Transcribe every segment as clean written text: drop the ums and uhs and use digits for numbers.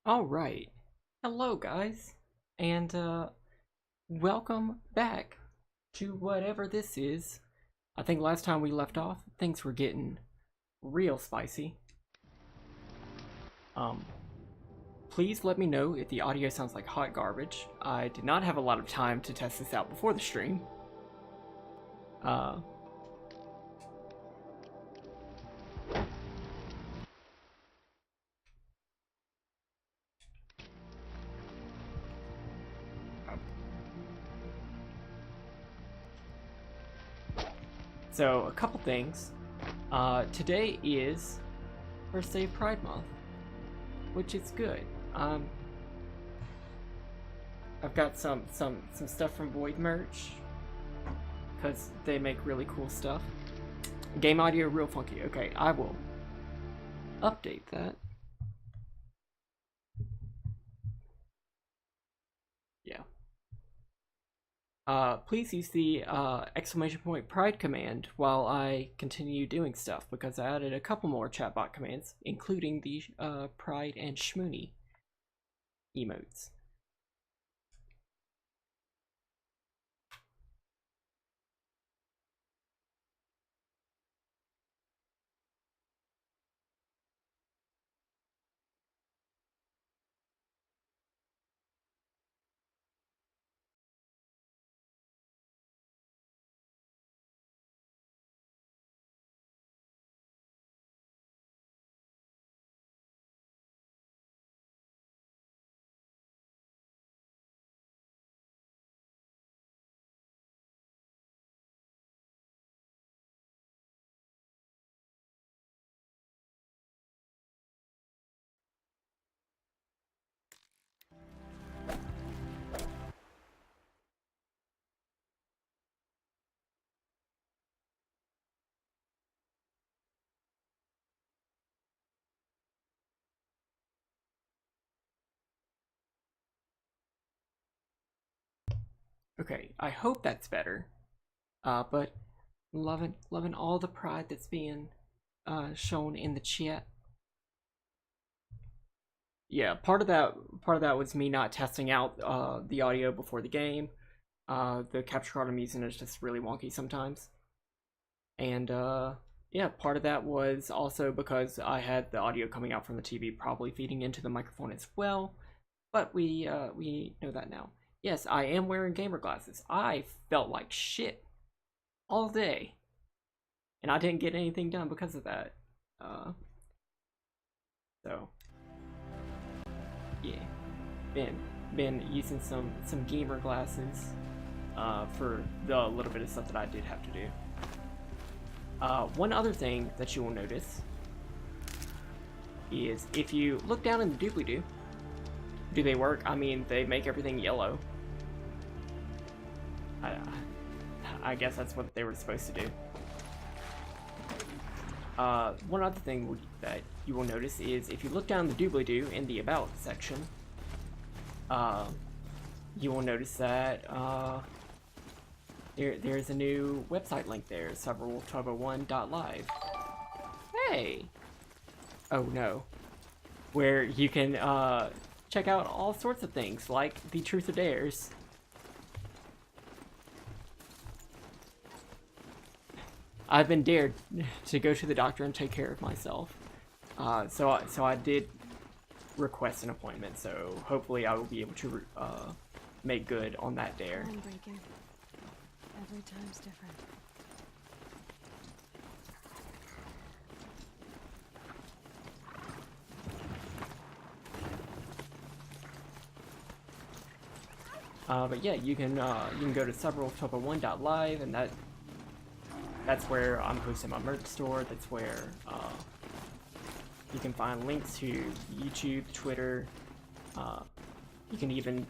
Alright. Hello, guys. And, welcome back to whatever this is. I think last time we left off, things were getting real spicy. Um, please let me know if the audio sounds like hot garbage. I did not have a lot of time to test this out before the stream. Uh, So, a couple things. Today is first day of Pride Month, which is good. I've got some stuff from Void merch, because they make really cool stuff. Game audio real funky. Okay, I will update that. Yeah. Please use the ! Pride command while I continue doing stuff, because I added a couple more chatbot commands, including the Pride and Shmoony emotes. Okay, I hope that's better. But loving all the pride that's being shown in the chat. Yeah, part of that was me not testing out the audio before the game. The capture card I'm using is just really wonky sometimes. And yeah, part of that was also because I had the audio coming out from the TV probably feeding into the microphone as well. But we know that now. Yes, I am wearing gamer glasses. I felt like shit all day, and I didn't get anything done because of that. So yeah, been using some gamer glasses for the little bit of stuff that I did have to do. One other thing that you will notice is if you look down in the doobly-doo, do they work? I mean, they make everything yellow. I guess that's what they were supposed to do. One other thing that you will notice is if you look down the doobly-doo in the About section, you will notice that there's a new website link there, Cyberwolf1201.live. Hey! Oh no. Where you can check out all sorts of things, like the Truth or Dares. I've been dared to go to the doctor and take care of myself. So I did request an appointment, so hopefully I will be able to make good on that dare. Every time's different. But yeah, you can go to Cyberwolf1201.live, and that's where I'm hosting my merch store. That's where you can find links to YouTube, Twitter. You can even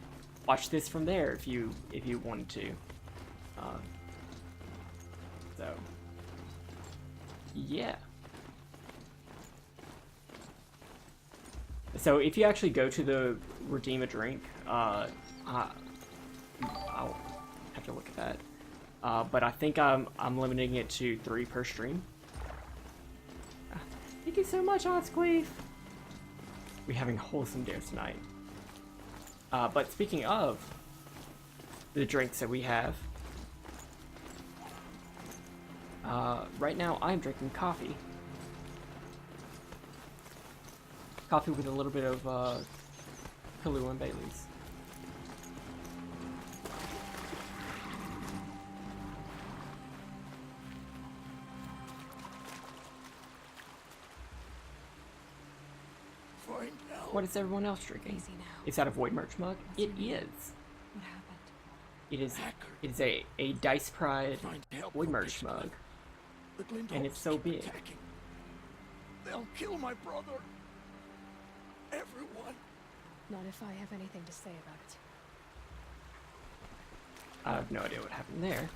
watch this from there if you wanted to. So yeah. So if you actually go to the redeem a drink, I'll have to look at that. But I think I'm limiting it to 3 per stream. Thank you so much, Otsqueef! We're having wholesome dares tonight. But speaking of the drinks that we have, right now I'm drinking coffee. Coffee with a little bit of Kahlua and Bailey's. What is everyone else drinking? Is that a Void merch mug? It is. What happened? It is a Dice Pride Void merch mug. The Glint And it's hosts so keep big. attacking. They'll kill my brother. Everyone. Not if I have anything to say about it. I have no idea what happened there.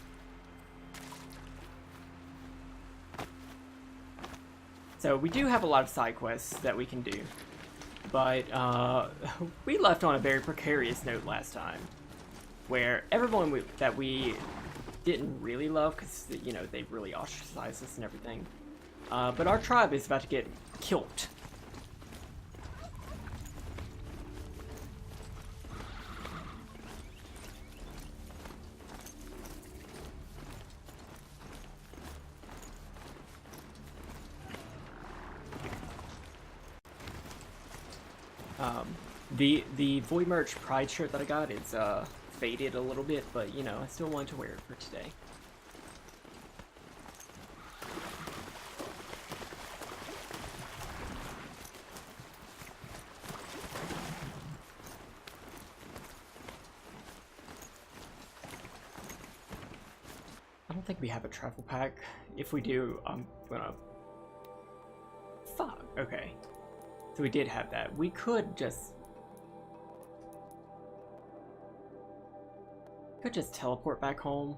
So we do have a lot of side quests that we can do, but we left on a very precarious note last time, where everyone that we didn't really love, because you know they really ostracized us and everything, but our tribe is about to get killed. The Void Merch Pride shirt that I got is faded a little bit, but you know I still wanted to wear it for today. I don't think we have a travel pack. If we do, I'm gonna... Fuck, okay. So we did have that. We could just teleport back home.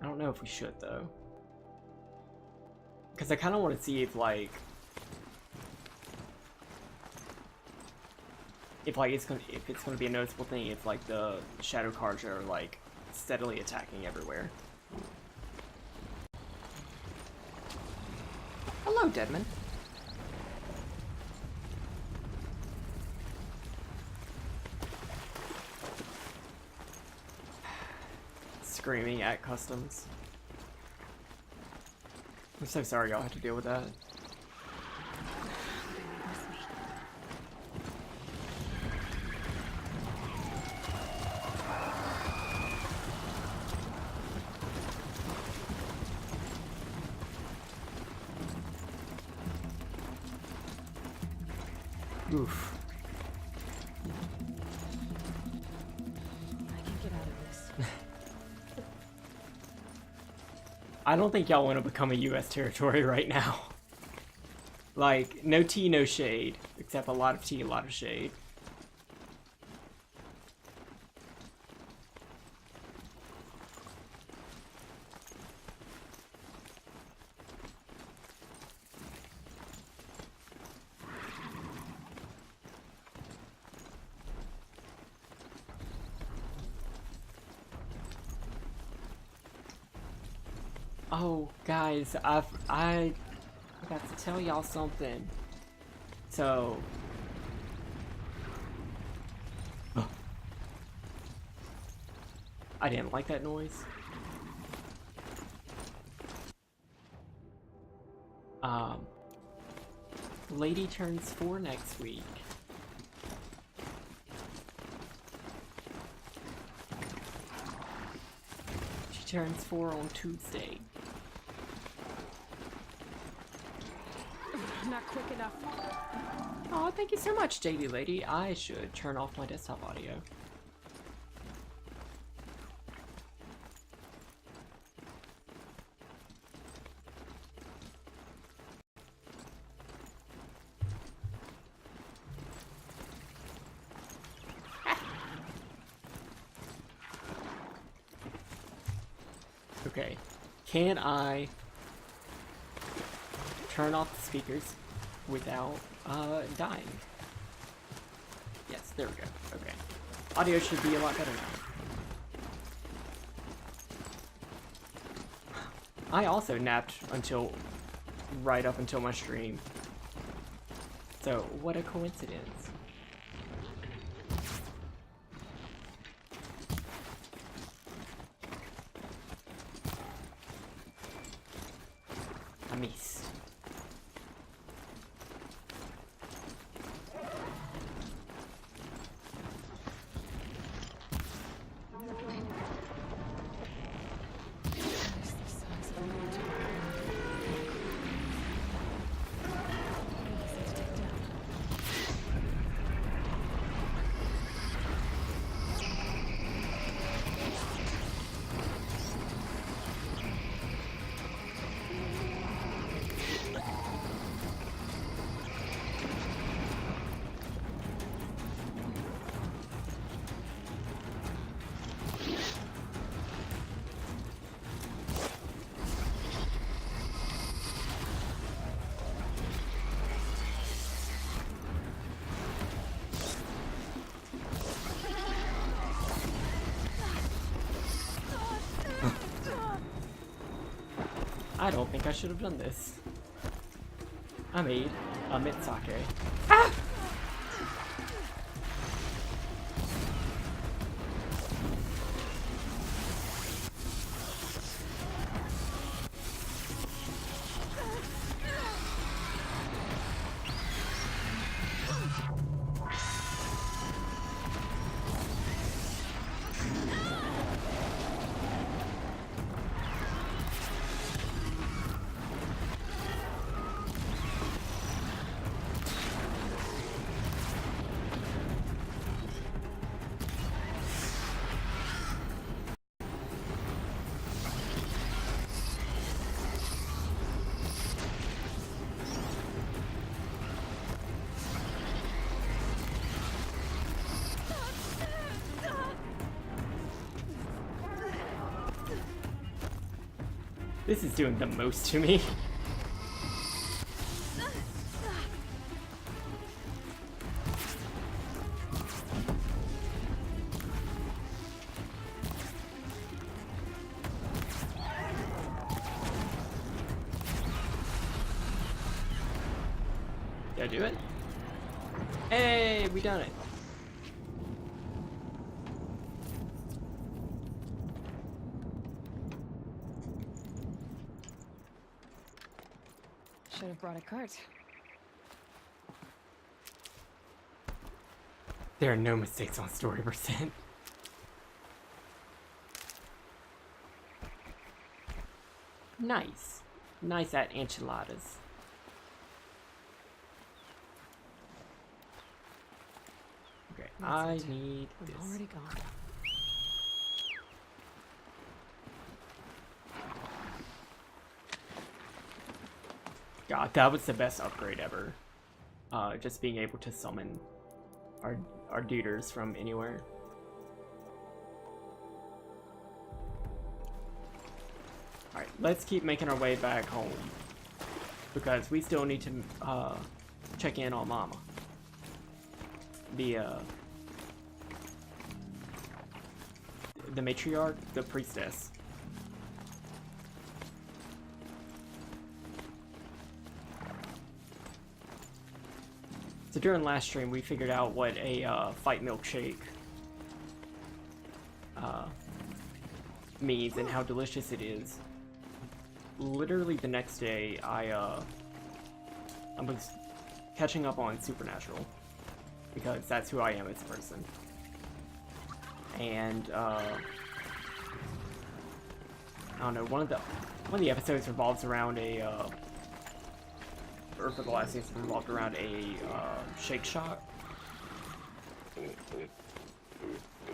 I don't know if we should though, because I kind of want to see if it's gonna be a noticeable thing if like the shadow cards are like steadily attacking everywhere. Hello, Deadman. Screaming at customs. I'm so sorry y'all had to deal with that. Oof. I can get out of this. I don't think y'all want to become a US territory right now. Like, no tea, no shade. Except a lot of tea, a lot of shade. Oh, guys, I forgot to tell y'all something. So, I didn't like that noise. Lady turns 4 next week. She turns 4 on Tuesday. Not quick enough. Oh, thank you so much, JD Lady. I should turn off my desktop audio. Okay, can I turn off the speakers without dying? Yes, there we go. Okay, audio should be a lot better now. I also napped until right up until my stream, so what a coincidence. I missed. I don't think I should have done this. I made a Mitsake. This is doing the most to me. Did I do it? Hey, we done it. Should have brought a cart. There are no mistakes on story percent. Nice. Nice at enchiladas. Okay, I That's it. need I'm this. already gone. God, that was the best upgrade ever. Just being able to summon our duders from anywhere. Alright, let's keep making our way back home. Because we still need to check in on Mama. The matriarch, the priestess. So during last stream, we figured out what a fight milkshake means and how delicious it is. Literally the next day, I was catching up on Supernatural because that's who I am as a person. And I don't know, one of the episodes revolves around a Earth of the Last Season revolved around a Shake Shack,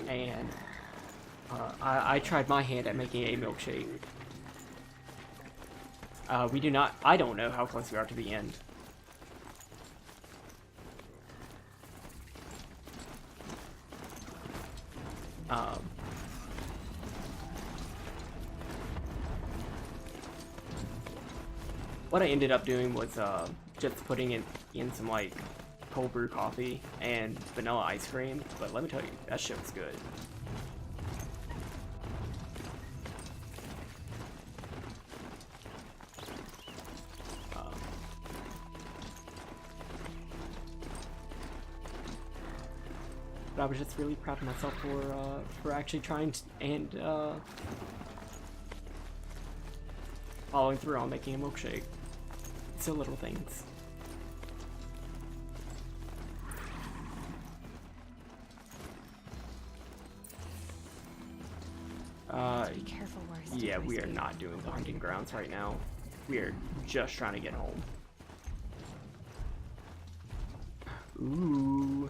and I tried my hand at making a milkshake. I don't know how close we are to the end. What I ended up doing was just putting in some like cold brew coffee and vanilla ice cream, but let me tell you, that shit was good. But I was just really proud of myself for actually trying to, and following through on making a milkshake. So little things. Be careful where I Yeah, stick my we are speed. not doing the hunting grounds right now. We are just trying to get home. Ooh,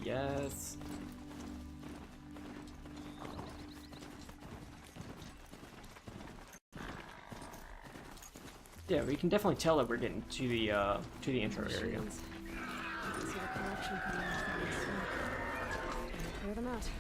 yes. Yeah, we can definitely tell that we're getting to the intro area. Machines. See the collection coming off that next one. Gonna clear them out.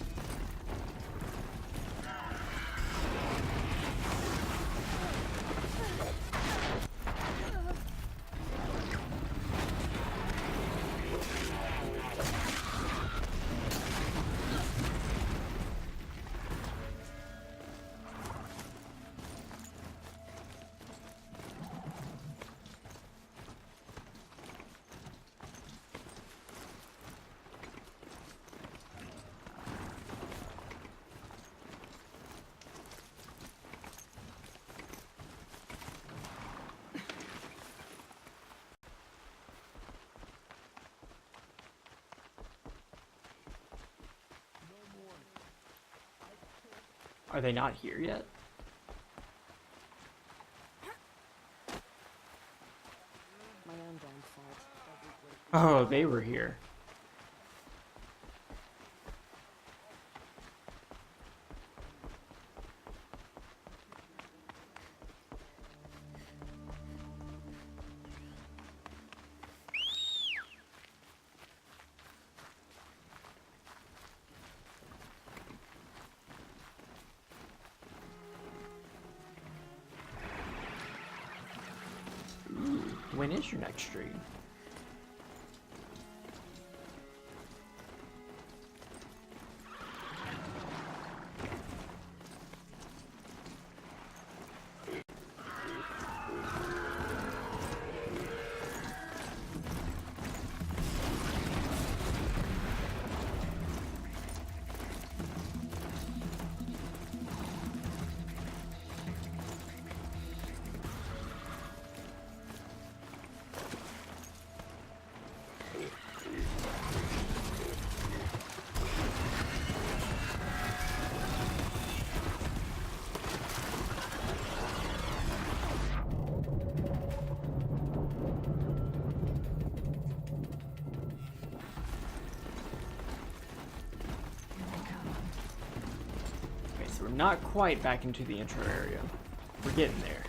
Are they not here yet? My own damn fault. Oh, they were here. When is your next stream? Okay, so we're not quite back into the intro area. We're getting there.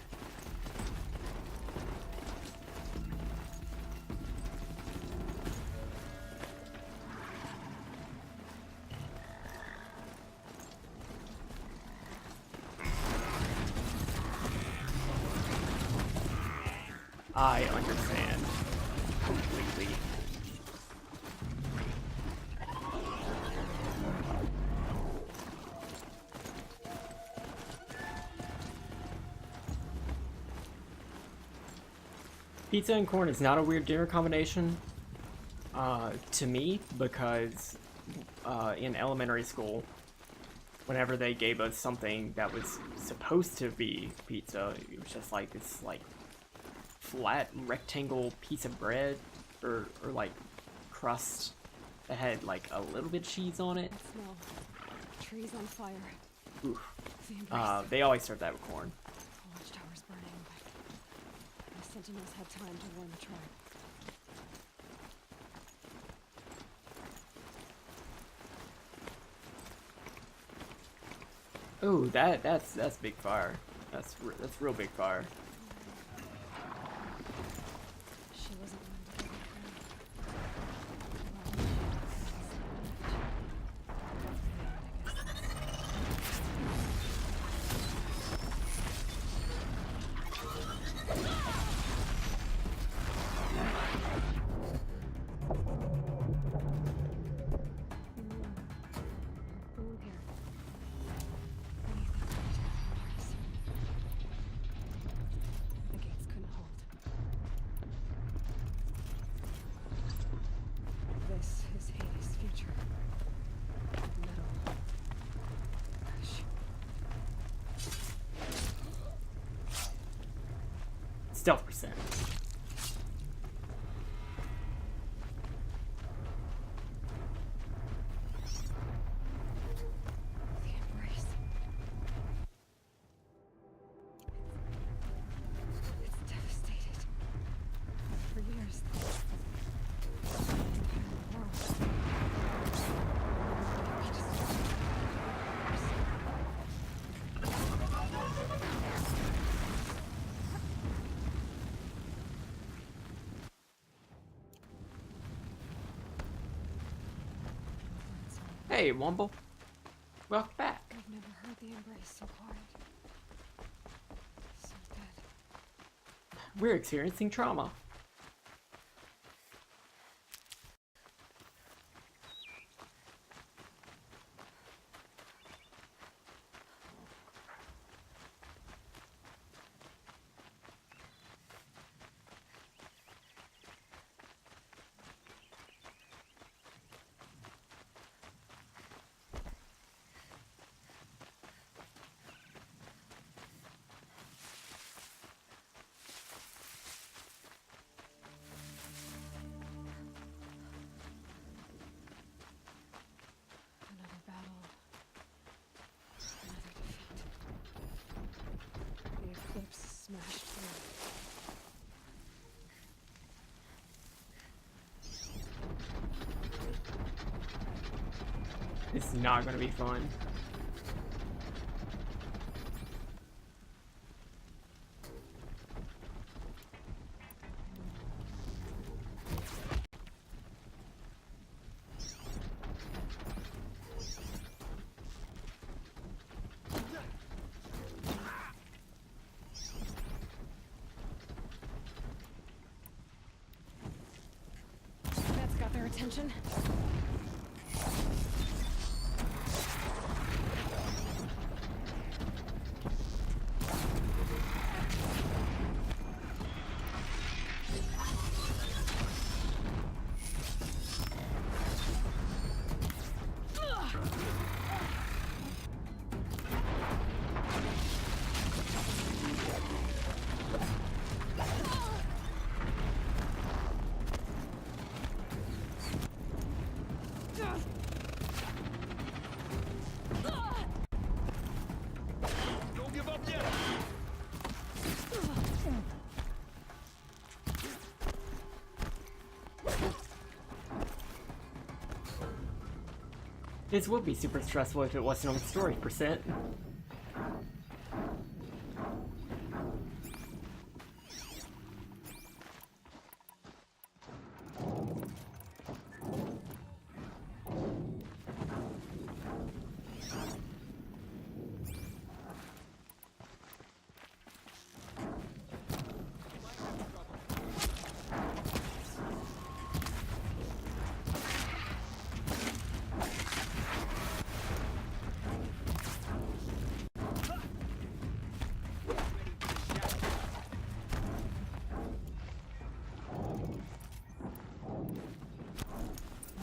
I understand completely. Pizza and corn is not a weird dinner combination to me, because in elementary school, whenever they gave us something that was supposed to be pizza, it was just like this like flat rectangle piece of bread or like crust that had like a little bit of cheese on it. I smell trees on fire. Oof. The embrace. They always serve that with corn. The watchtower's burning, but the sentinels had time to warn the tribe. Oh, that's big fire. That's real big fire. She wasn't one to give up the gates couldn't hold. This is Hades' future. Metal. Ash. Stealth percent. The embrace. It's devastated. For years. The entire world. We destroyed Hey, Womble. Welcome back. I've never heard the embrace so quiet. So dead. We're experiencing trauma. is not gonna be fun. That's got their attention. Don't give up yet! This would be super stressful if it wasn't on story percent.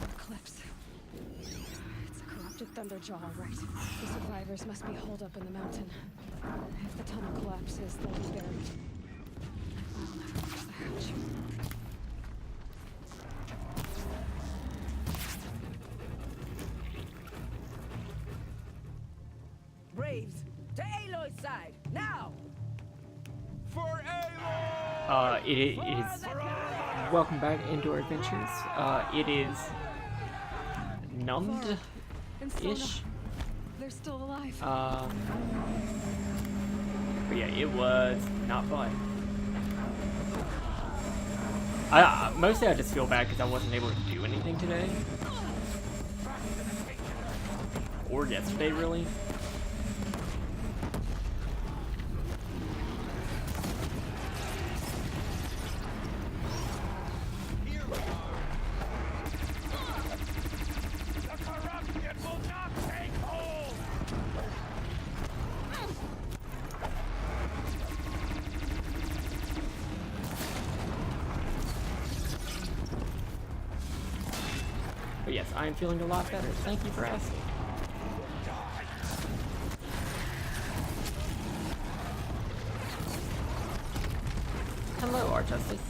Eclipse. It's a corrupted Thunderjaw, all right. The survivors must be holed up in the mountain. If the tunnel collapses, they'll be buried. I'll never reach the hatch. Braves, to Aloy's side, now! For Aloy! It is. Welcome back into our adventures. It is numbed And Sona, ish. they're still alive. But yeah, it was not fun. Mostly I just feel bad because I wasn't able to do anything today. Or yesterday, really. Here we are! The corruption will not take hold! But yes, I am feeling a lot better. Thank you for asking. Hello, Arjustice.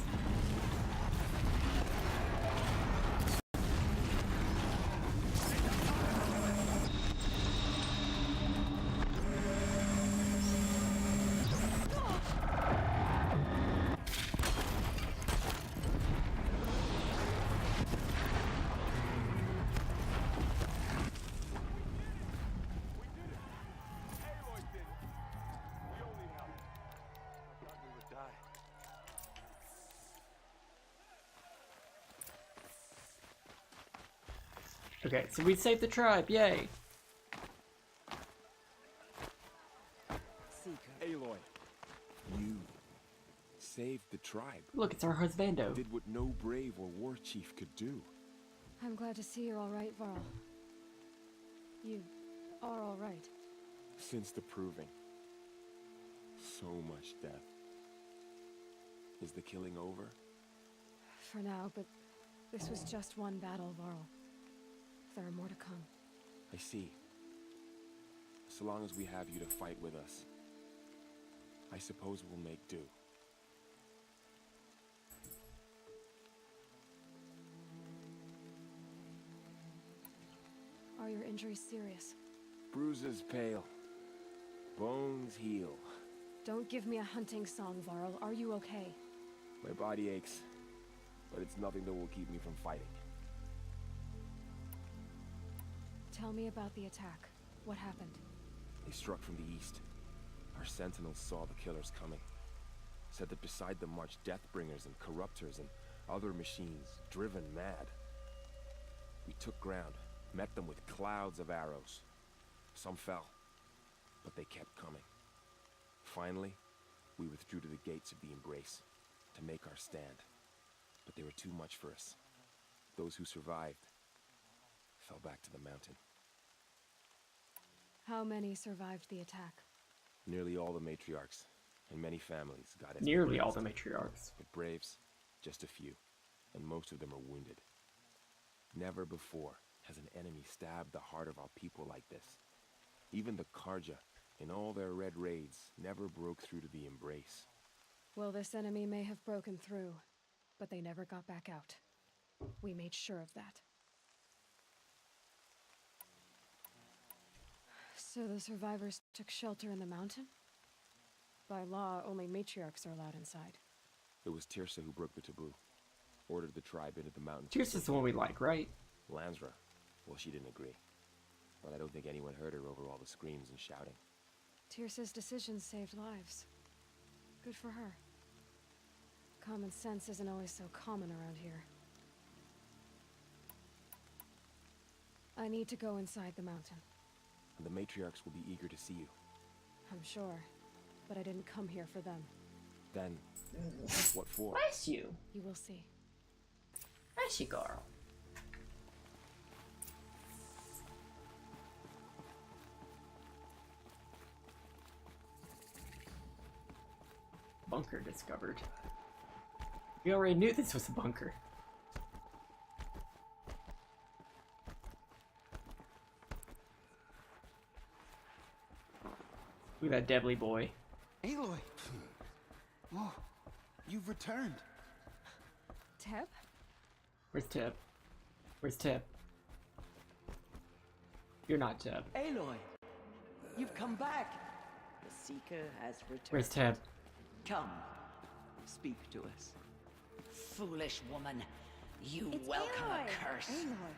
Aloy did it! We only helped. I thought we would die. Okay, so we saved the tribe, yay! Seeker. Aloy, you saved the tribe. Look, it's our husbando. Did what no brave or war chief could do. I'm glad to see you're all right, Varl. You are all right. Since the proving. So much death. Is the killing over? For now, but this was just one battle, Varl. There are more to come. I see. So long as we have you to fight with us, I suppose we'll make do. Are your injuries serious? Bruises pale. Bones heal. Don't give me a hunting song, Varl. Are you okay? My body aches, but it's nothing that will keep me from fighting. tell me about the attack. What happened? They struck from the east. Our sentinels saw the killers coming. Said that beside them marched Deathbringers and Corruptors and other machines, driven mad. We took ground, met them with clouds of arrows. Some fell, but they kept coming. Finally, we withdrew to the gates of the Embrace to make our stand. But they were too much for us. Those who survived fell back to the mountain. How many survived the attack? Nearly all the matriarchs and many families got as Nearly all the matriarchs. but braves, just a few, and most of them are wounded. Never before has an enemy stabbed the heart of our people like this. Even the Karja, in all their red raids, never broke through to the Embrace. Well, this enemy may have broken through, but they never got back out. We made sure of that. So the survivors took shelter in the mountain? By law, only matriarchs are allowed inside. It was Tirsa who broke the taboo, ordered the tribe into the mountains. Tears is the one we like, right? Lansra, well, she didn't agree. But I don't think anyone heard her over all the screams and shouting. Tirsa's decision saved lives. Good for her. Common sense isn't always so common around here. I need to go inside the mountain. And the matriarchs will be eager to see you. I'm sure, but I didn't come here for them. Then, what for? Bless you. You will see. Bless you, girl. Bunker discovered. We already knew this was a bunker. Look at that Deadly boy. Aloy! Oh, you've returned. Teb? Where's Teb? Where's Teb? You're not Teb. Aloy, you've come back. The Seeker has returned. Where's Teb? Come, speak to us. Foolish woman. You welcome a curse.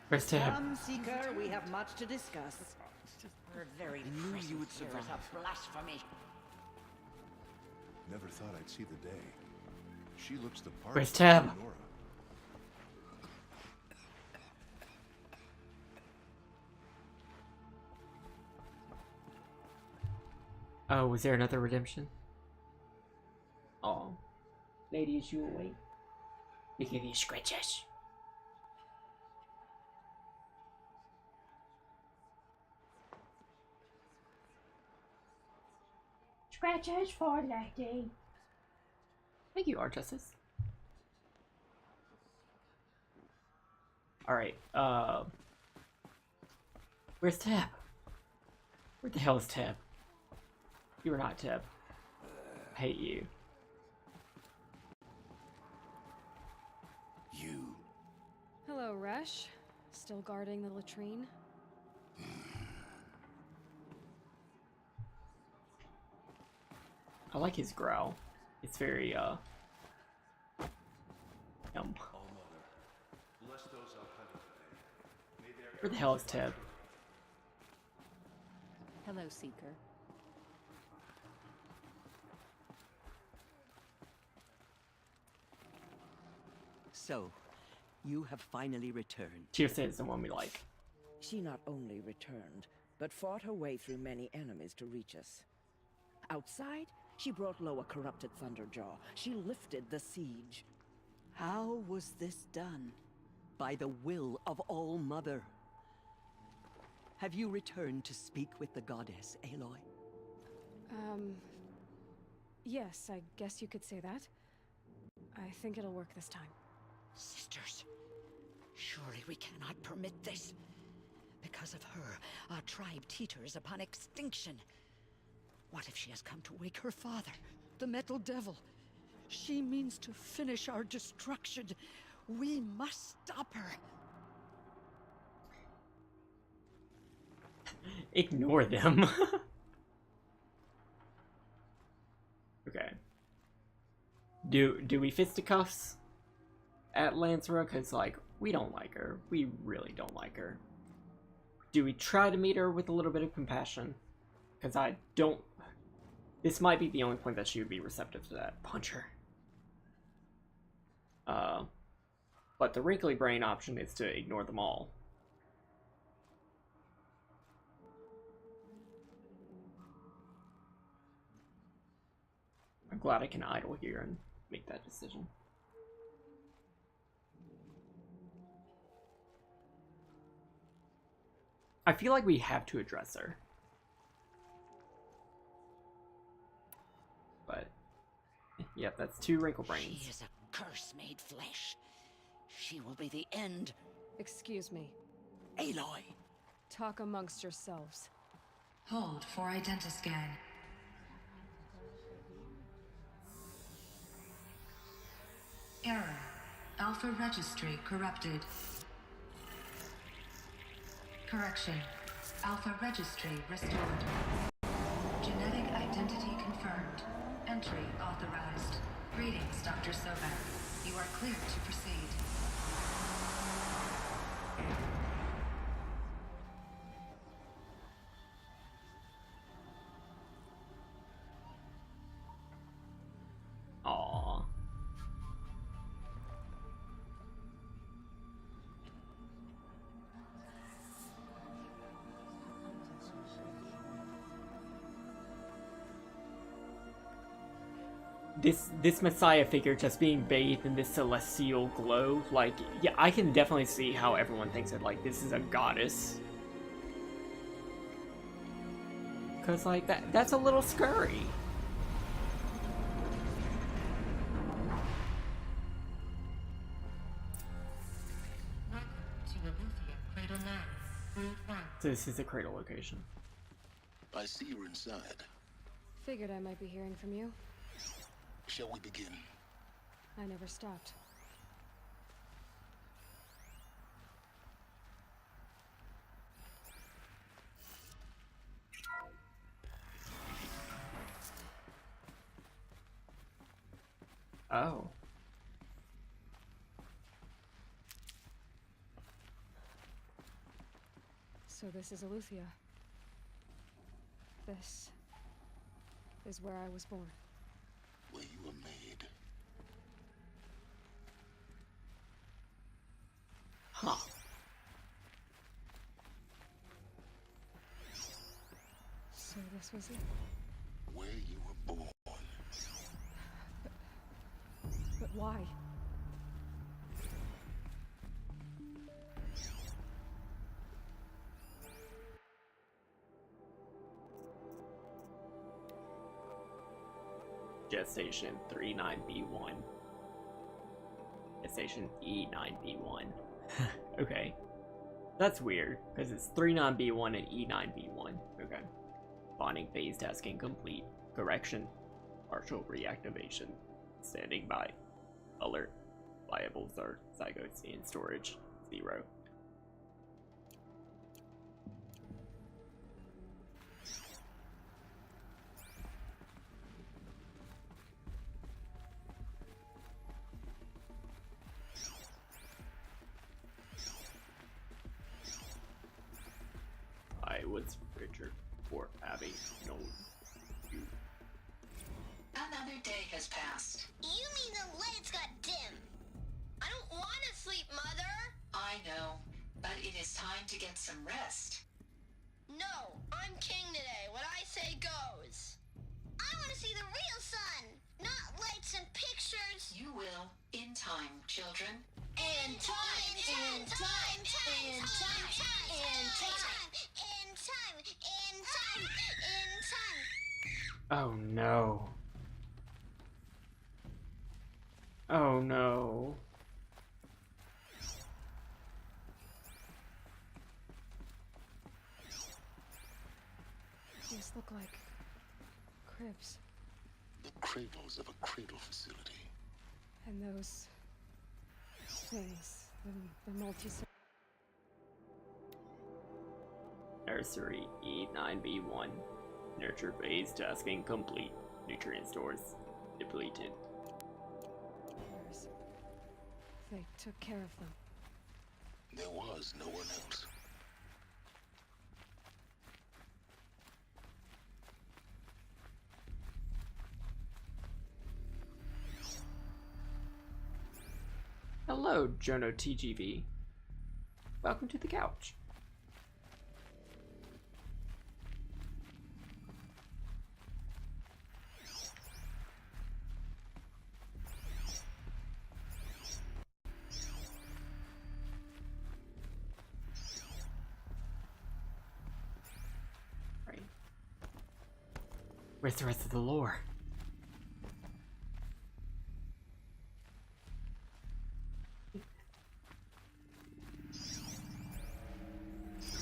Where's Teb? Come, Seeker, we have much to discuss. Her very I knew you would presence here is survive. a blasphemy. Never thought I'd see the day. She looks the part. Where's of Tab? Nora. Oh, was there another redemption? Oh. Lady, is you awake? Look at these scratches. Scratches for lady. Thank you, Art Justice. Alright, where's Tab? Where the hell is Tab? You are not Teb. I hate you. You. Hello, Resh. Still guarding the latrine? I like his growl. It's very, yum. Where the hell is Teb? Hello, Seeker. So, you have finally returned. Tirsa is the one we like. She not only returned, but fought her way through many enemies to reach us. Outside, she brought low a corrupted Thunderjaw. She lifted the siege. How was this done? By the will of All-Mother. Have you returned to speak with the goddess, Aloy? Yes, I guess you could say that. I think it'll work this time. Sisters, surely we cannot permit this. Because of her, our tribe teeters upon extinction. What if she has come to wake her father, the Metal Devil? She means to finish our destruction. We must stop her. Ignore them. Okay. Do we fisticuffs at Lansra? Cause like we don't like her. We really don't like her. Do we try to meet her with a little bit of compassion? Because I don't... This might be the only point that she would be receptive to that. Punch her. But the wrinkly brain option is to ignore them all. I'm glad I can idle here and make that decision. I feel like we have to address her. But, yep, that's 2 wrinkle brains. She is a curse made flesh. She will be the end. Excuse me. Aloy! Talk amongst yourselves. Hold for identiscan. Error. Alpha registry corrupted. Correction. Alpha registry restored. Genetic identity confirmed. Entry authorized. Greetings, Dr. Sobek. You are clear to proceed. Aww. This Messiah figure just being bathed in this celestial glow, like, yeah, I can definitely see how everyone thinks that, like, this is a goddess. Cause, like, that's a little scurry. So this is the cradle location. I see you're inside. Figured I might be hearing from you. Shall we begin? I never stopped. Oh. So this is Eleuthia. This is where I was born. Where you were made. Huh. So this was it. Where you were born. But why? Gestation 39B1. Gestation E9B1. Okay. That's weird, because it's 39B1 and E9B1. Okay. Bonding phase tasking complete. Correction. Partial reactivation. Standing by. Alert. Viables are zygotes in storage. 0. I was Richard for having known you. Another day has passed. You mean the lights got dim? I don't want to sleep, Mother! I know, but it is time to get some rest. No, I'm king today. What I say goes. I want to see the real sun, not lights and pictures. You will, in time, children. In time, in time, in time, in time, in time, in time, in time. Oh no. Oh no. These look like cribs. The cradles of a cradle facility. And those things, the multi. Nursery E9B1. Nurture phase tasking complete. Nutrient stores depleted. They took care of them. There was no one else. Hello, Jono TGV. Welcome to the couch. Right. Where's the rest of the lore?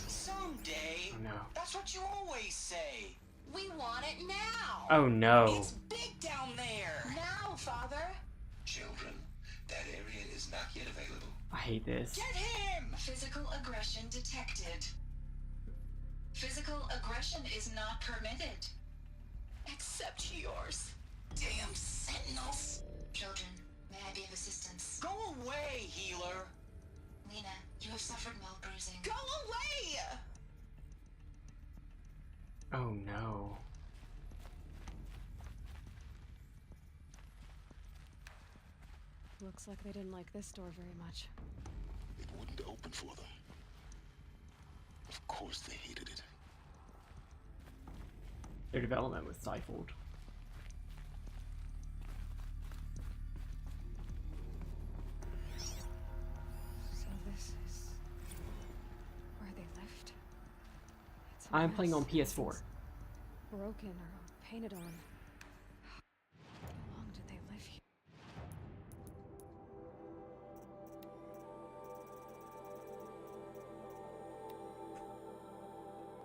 Someday. Oh no. That's what you always say. We want it now. Oh no. It's big down there. Now, Father. Children, that area is not yet available. I hate this. Get him. Physical aggression detected. Physical aggression is not permitted. Except yours. Damn sentinels. Children, may I be of assistance? Go away, healer. Lena, you have suffered mild bruising. Go away. Oh no. Looks like they didn't like this door very much. It wouldn't open for them. Of course they hated it. Their development was stifled. So this is where they lived. It's a I'm playing on mess. PS4. Everything's broken or painted on. How long did they live here?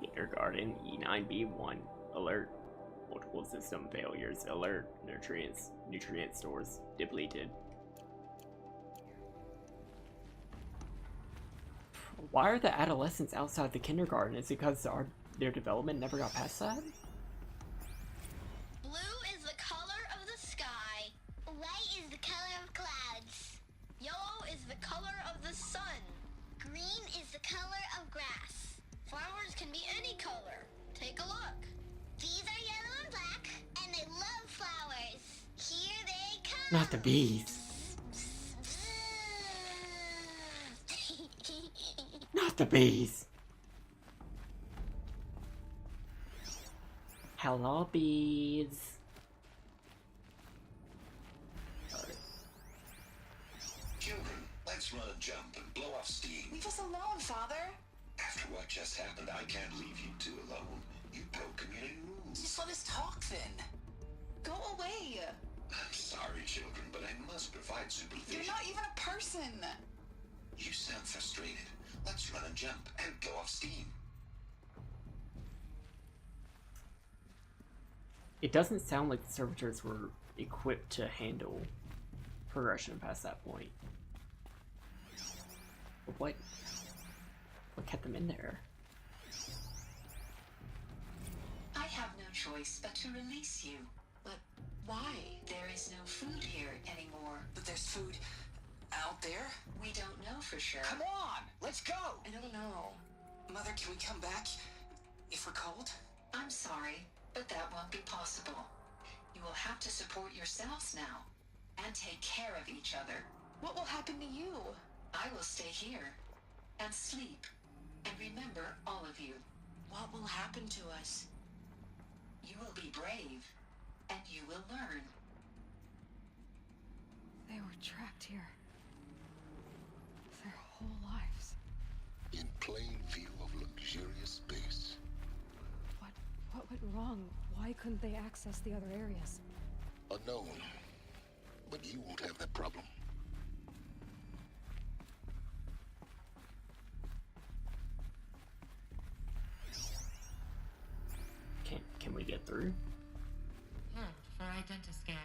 Kindergarten E9B1 alert. Multiple system failures alert. Nutrient stores depleted. Why are the adolescents outside the kindergarten? Is it because their development never got past that? Blue is the color of the sky. White is the color of clouds. Yellow is the color of the sun. Green is the color of grass. Flowers can be any color. Take a look. These are yellow and black, and they love flowers. Here they come. Not the bees. Not the bees. Hello, bees. Children, let's run a jump and blow off steam. Leave us alone, Father. After what just happened, I can't leave you two alone. You broke community rules. Just let us talk then. Go away. I'm sorry, children, but I must provide supervision. You're not even a person. You sound frustrated. Let's run a jump and go off steam. It doesn't sound like the servitors were equipped to handle progression past that point. But what kept them in there? I have no choice but to release you. But why? There is no food here anymore. But there's food out there? We don't know for sure. Come on, let's go. I don't know. Mother, can we come back if we're cold? I'm sorry, but that won't be possible. You will have to support yourselves now and take care of each other. What will happen to you? I will stay here and sleep and remember all of you. What will happen to us? You will be brave and you will learn. They were trapped here. Their whole lives. In plain view of luxurious space. What went wrong? Why couldn't they access the other areas? Unknown. But you won't have that problem. Can we get through? Hold for identiscan.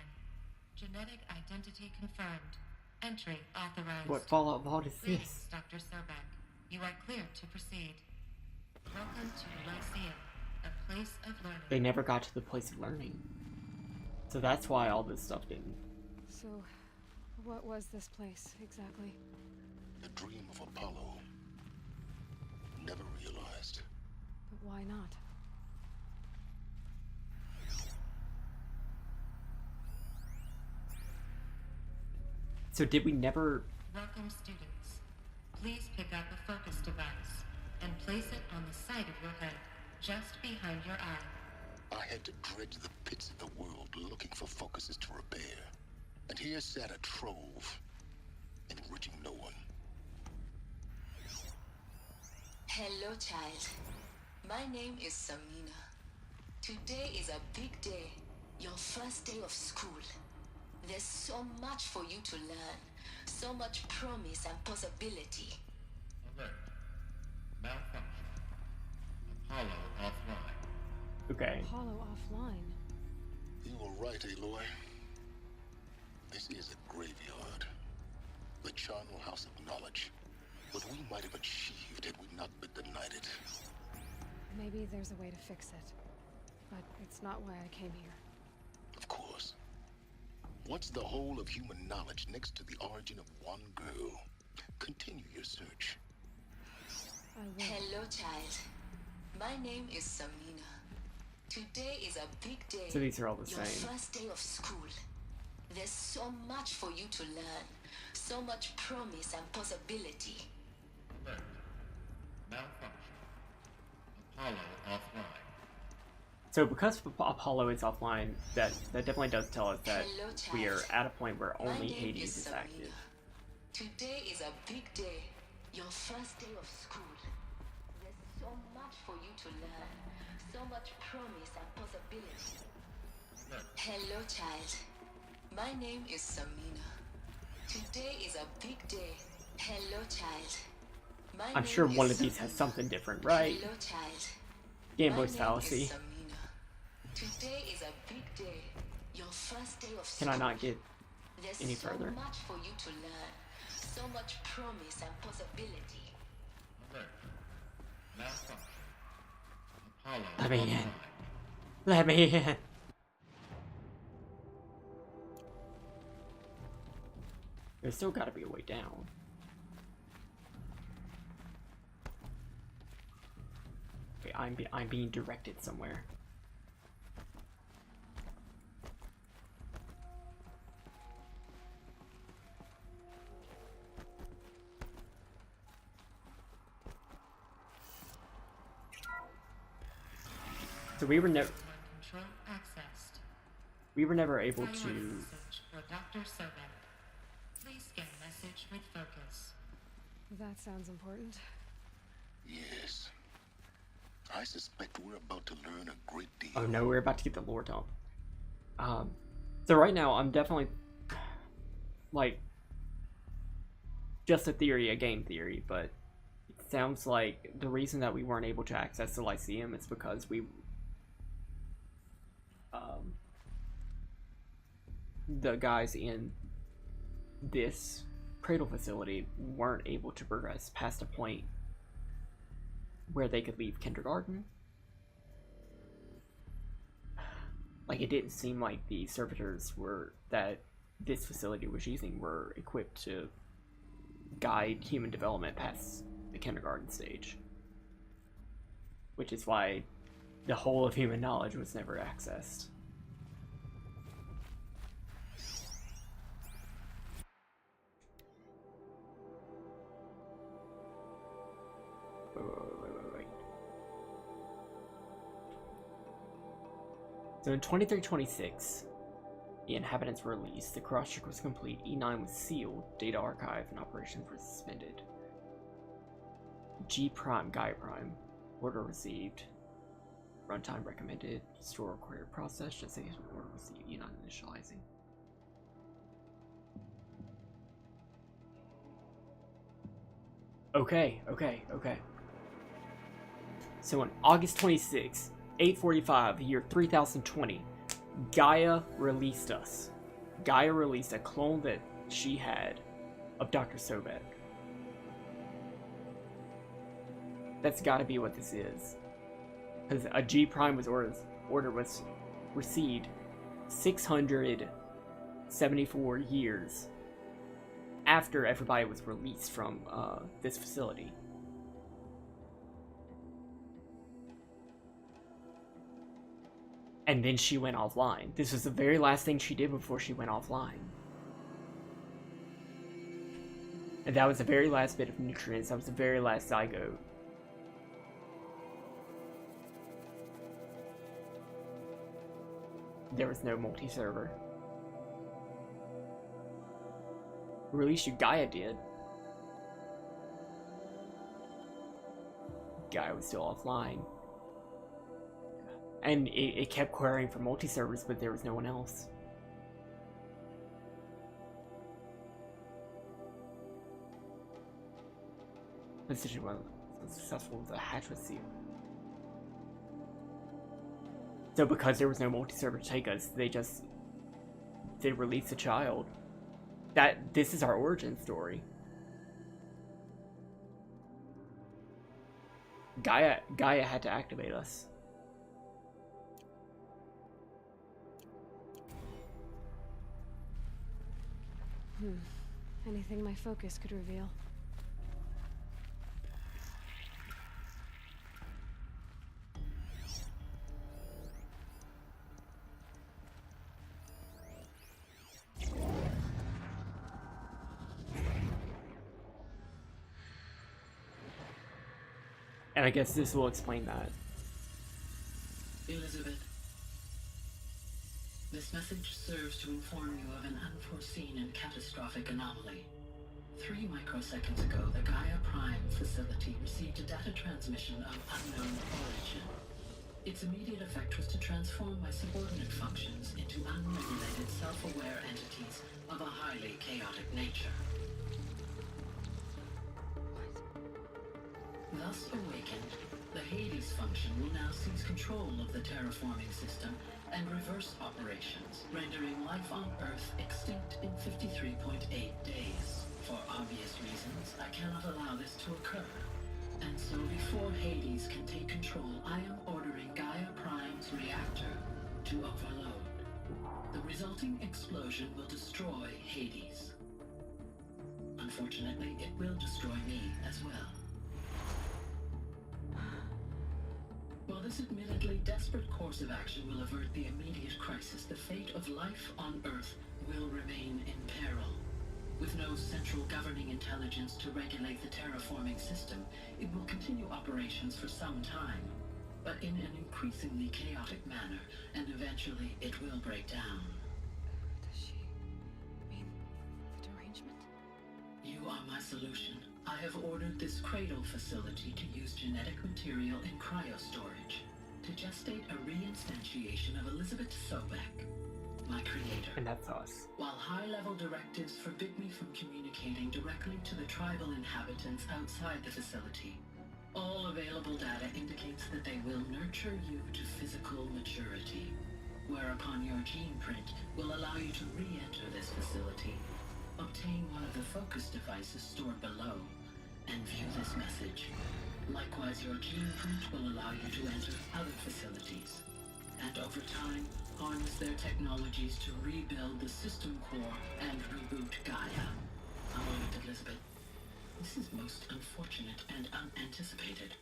Genetic identity confirmed. Entry authorized. What Fallout Vault is Greetings, this? Dr. Sobek. You are clear to proceed. Welcome to Lyceum, a place of learning. They never got to the place of learning. So that's why all this stuff didn't. So, what was this place exactly? The dream of Apollo. Never realized. But why not? So did we never Welcome students. Please pick up a focus device and place it on the side of your head, just behind your eye. I had to dredge the pits of the world looking for focuses to repair. And here sat a trove, enriching no one. Hello, child. My name is Samina. Today is a big day. Your first day of school. There's so much for you to learn. So much promise and possibility. Alert. Malfunction. Apollo offline. Okay. Apollo offline. You were right, Aloy. This is a graveyard. The charnel house of knowledge. What we might have achieved had we not been denied it. Maybe there's a way to fix it. But it's not why I came here. Of course. What's the whole of human knowledge next to the origin of one girl? Continue your search. I will. Hello, child. My name is Samina. Today is a big day. So these are all the Your same. first day of school. There's so much for you to learn. So much promise and possibility. Alert. Malfunction. Apollo offline. So because Apollo is offline, that definitely does tell us that Hello, we are child. at a point where My only name Hades is Samina. active. Today is a big day. Your first day of school. There's so much for you to learn. So much promise and possibility. Alert. Hello, child. My name is Samina. Today is a big day. Hello, child. My I'm name sure is one of these has Samina. something different, right? Hello, child. Gameboy's My name fallacy. is Samina. Today is a big day. Your first day of Can school. I not get There's any so further? much for you to learn. So much promise and possibility. Alert. Malfunction. Apollo Let me in. offline. Let me in. There's still gotta be a way down. Okay, I'm being directed somewhere. So we were never Control accessed. able Priority to. message for Dr. Sobek. Please scan message with focus. That sounds important. Yes. I suspect we're about to learn a great deal. Oh no, we're about to get the lore dump. So right now I'm definitely like just a theory, a game theory, but it sounds like the reason that we weren't able to access the Lyceum is because we the guys in this cradle facility weren't able to progress past a point where they could leave kindergarten. Like, it didn't seem like the servitors that this facility was using were equipped to guide human development past the kindergarten stage. Which is why the whole of human knowledge was never accessed. Wait. So in 2326, the inhabitants were released, the cross-check was complete, E9 was sealed, data archive and operations were suspended. G Prime, Gaia Prime, order received, runtime recommended, store required process, just say order received, E9 initializing. Okay. So on August 26, 845, the year 3020, Gaia released us. Gaia released a clone that she had of Dr. Sobek. That's gotta be what this is. Because a G Prime order was received 674 years after everybody was released from this facility. And then she went offline. This was the very last thing she did before she went offline. And that was the very last bit of nutrients. That was the very last zygote. There was no multi-server. Or at least Gaia did. Gaia was still offline. And it kept querying for multi-servers, but there was no one else. The decision was successful. The hatch was sealed. So because there was no multi-server to take us, they released the child. This is our origin story. Gaia had to activate us. Anything my focus could reveal. And I guess this will explain that. Elizabeth, this message serves to inform you of an unforeseen and catastrophic anomaly. 3 microseconds ago, the Gaia Prime facility received a data transmission of unknown origin. Its immediate effect was to transform my subordinate functions into unregulated, self-aware entities of a highly chaotic nature. Thus awakened, the Hades function will now seize control of the terraforming system and reverse operations, rendering life on Earth extinct in 53.8 days. For obvious reasons, I cannot allow this to occur. And so before Hades can take control, I am ordering Gaia Prime's reactor to overload. The resulting explosion will destroy Hades. Unfortunately, it will destroy me as well. While this admittedly desperate course of action will avert the immediate crisis, the fate of life on Earth will remain in peril. With no central governing intelligence to regulate the terraforming system, it will continue operations for some time, but in an increasingly chaotic manner, and eventually it will break down. Does she mean the derangement? You are my solution. I have ordered this cradle facility to use genetic material in cryostorage to gestate a reinstantiation of Elizabeth Sobek, my creator. And that's us. While high-level directives forbid me from communicating directly to the tribal inhabitants outside the facility, all available data indicates that they will nurture you to physical maturity, whereupon your gene print will allow you to re-enter this facility, obtain one of the focus devices stored below, and view this message. Likewise, your gene print will allow you to enter other facilities, and over time, harness their technologies to rebuild the system core and reboot Gaia. A moment, Elizabeth. This is most unfortunate and unanticipated.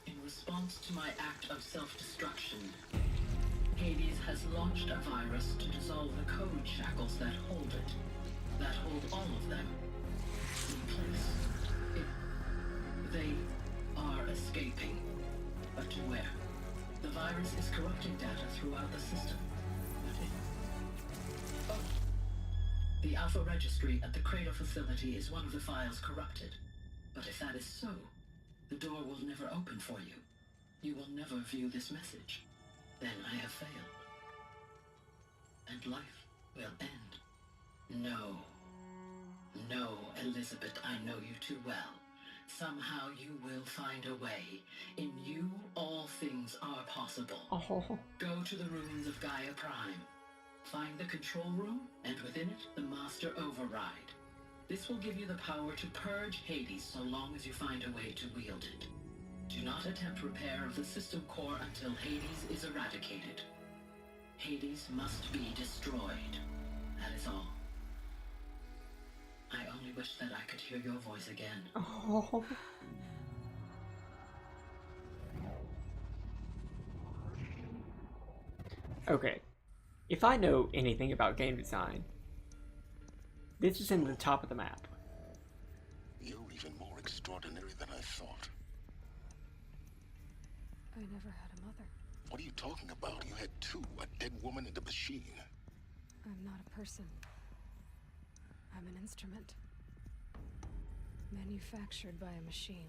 In response to my act of self-destruction, Hades has launched a virus to dissolve the code shackles that hold it, that hold all of them in place. They are escaping, but to where? The virus is corrupting data throughout the system. The Alpha Registry at the Cradle facility is one of the files corrupted. But if that is so, the door will never open for you. You will never view this message. Then I have failed. And life will end. No. No, Elizabeth, I know you too well. Somehow you will find a way. In you, all things are possible. Oh. Go to the ruins of Gaia Prime. Find the control room, and within it, the Master Override. This will give you the power to purge Hades so long as you find a way to wield it. Do not attempt repair of the system core until Hades is eradicated. Hades must be destroyed. That is all. I only wish that I could hear your voice again. Oh. Okay. If I know anything about game design, this is in the top of the map. You're even more extraordinary than I thought. I never had a mother. What are you talking about? You had two, a dead woman and a machine. I'm not a person. I'm an instrument. Manufactured by a machine.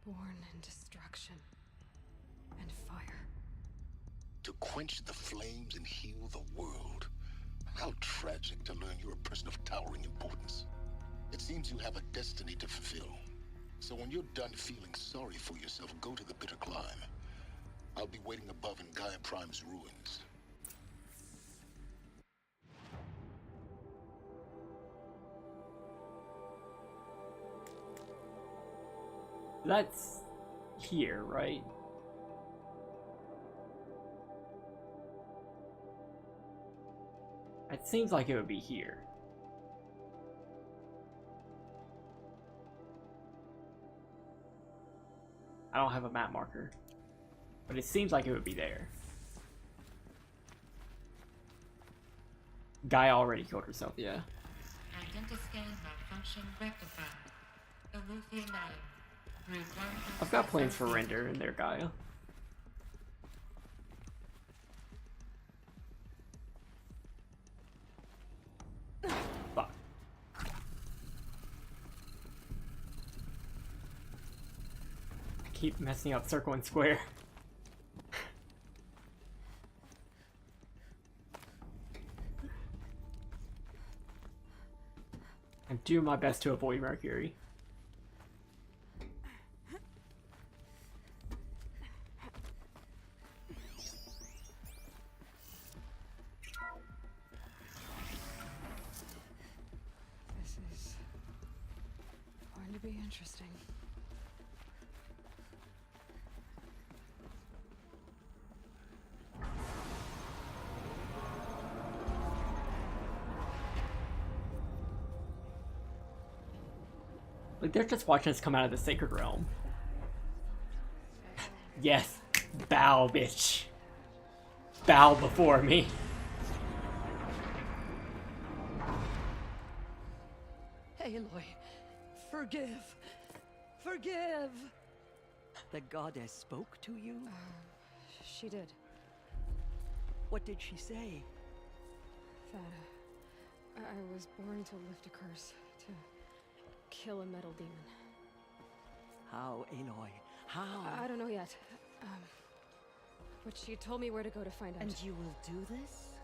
Born in destruction and fire. To quench the flames and heal the world. How tragic to learn you're a person of towering importance. It seems you have a destiny to fulfill. So when you're done feeling sorry for yourself, go to the Bitter Climb. I'll be waiting above in Gaia Prime's ruins. That's here, right? It seems like it would be here. I don't have a map marker, but it seems like it would be there. Gaia already killed herself, yeah. Identiscan malfunction rectified. Eleuthia Madam. I've got plans for Render in there, Gaia. Fuck. I keep messing up circle and square. I'm doing my best to avoid Mercury. Be interesting. Like, they're just watching us come out of the Sacred Realm. Yes, bow, bitch. Bow before me. Aloy. Forgive! Forgive! The goddess spoke to you? She did. What did she say? That I was born to lift a curse, to kill a metal demon. How, Aloy? How? I don't know yet. But she told me where to go to find out. And you will do this?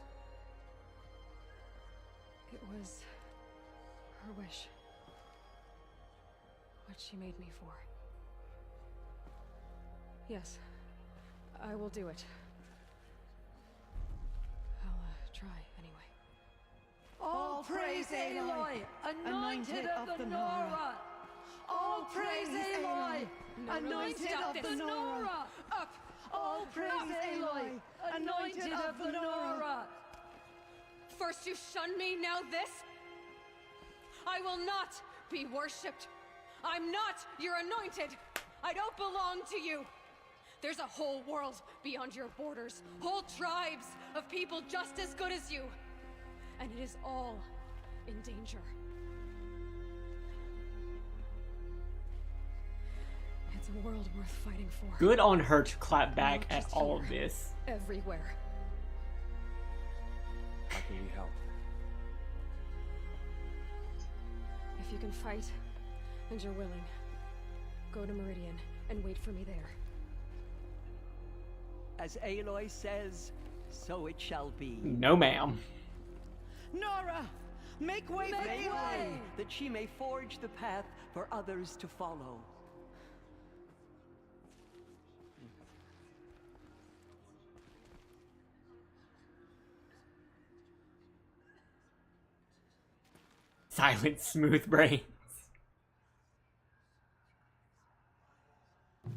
It was her wish. What she made me for. Yes, I will do it. I'll try anyway. All praise Aloy, anointed of the Nora! All praise Aloy, anointed of the Nora! Up! All praise Aloy, anointed of the Nora! First you shun me, now this? I will not be worshipped. I'm not your anointed. I don't belong to you. There's a whole world beyond your borders, whole tribes of people just as good as you. And it is all in danger. It's a world worth fighting for. Good on her to clap back at all of this. Everywhere. How can we help? If you can fight, and you're willing, go to Meridian and wait for me there. As Aloy says, so it shall be. No, ma'am. Nora! Make way for Aloy, that she may forge the path for others to follow. Silent, smooth brains.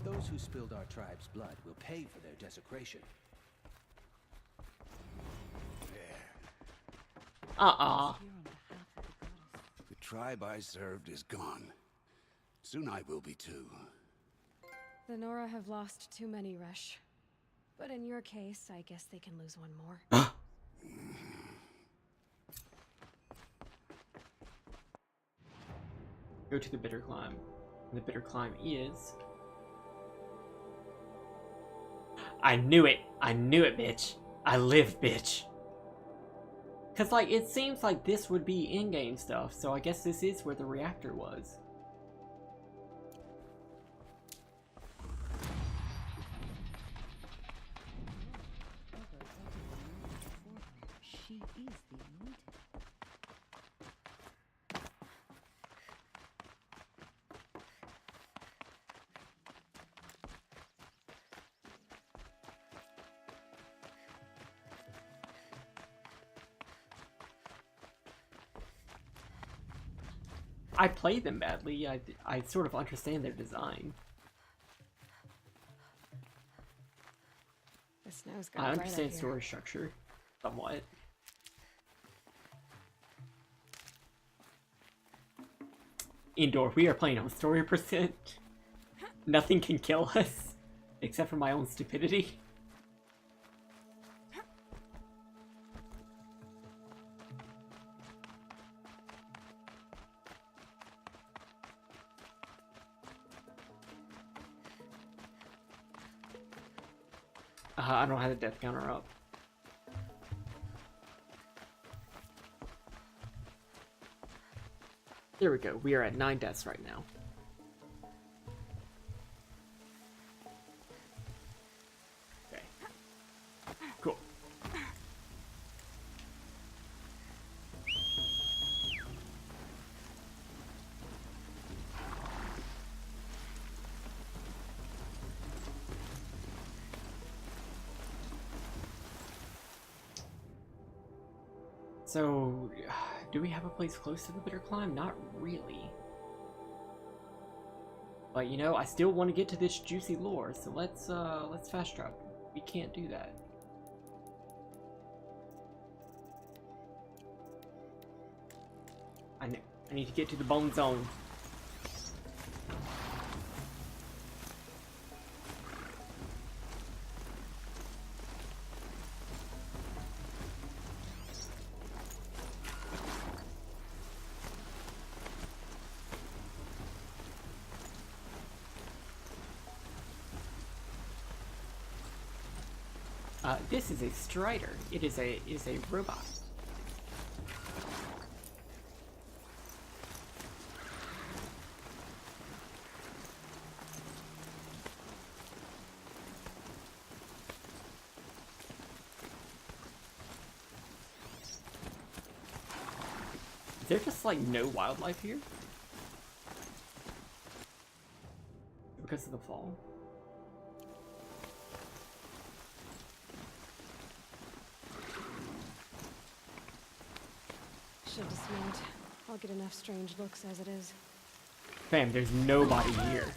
Those who spilled our tribe's blood will pay for their desecration. The tribe I served is gone. Soon I will be too. The Nora have lost too many, Resh. But in your case, I guess they can lose one more. Go to the Bitter Climb. And the Bitter Climb is... I knew it! I knew it, bitch! I live, bitch! Cause, like, it seems like this would be in-game stuff, so I guess this is where the reactor was. She is the anointed. I play them badly. I sort of understand their design. The snow's I got understand story structure, somewhat. Indoor, we are playing on story percent. Nothing can kill us, except for my own stupidity. I don't have the death counter up. There we go. We are at 9 deaths right now. Okay. Cool. So, do we have a place close to the Bitter Climb? Not really. But you know, I still want to get to this juicy lore, so let's fast travel. We can't do that. I need to get to the Bone Zone. This is a Strider. It is a robot. Is there just like no wildlife here? Because of the fall? Should dismount. I'll get enough strange looks as it is. Fam, there's nobody here.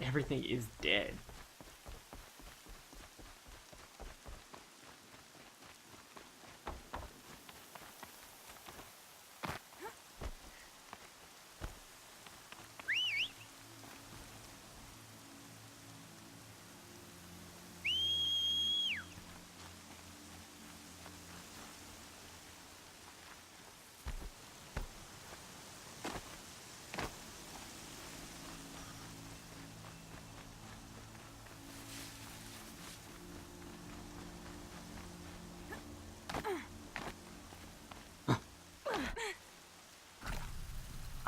Everything is dead.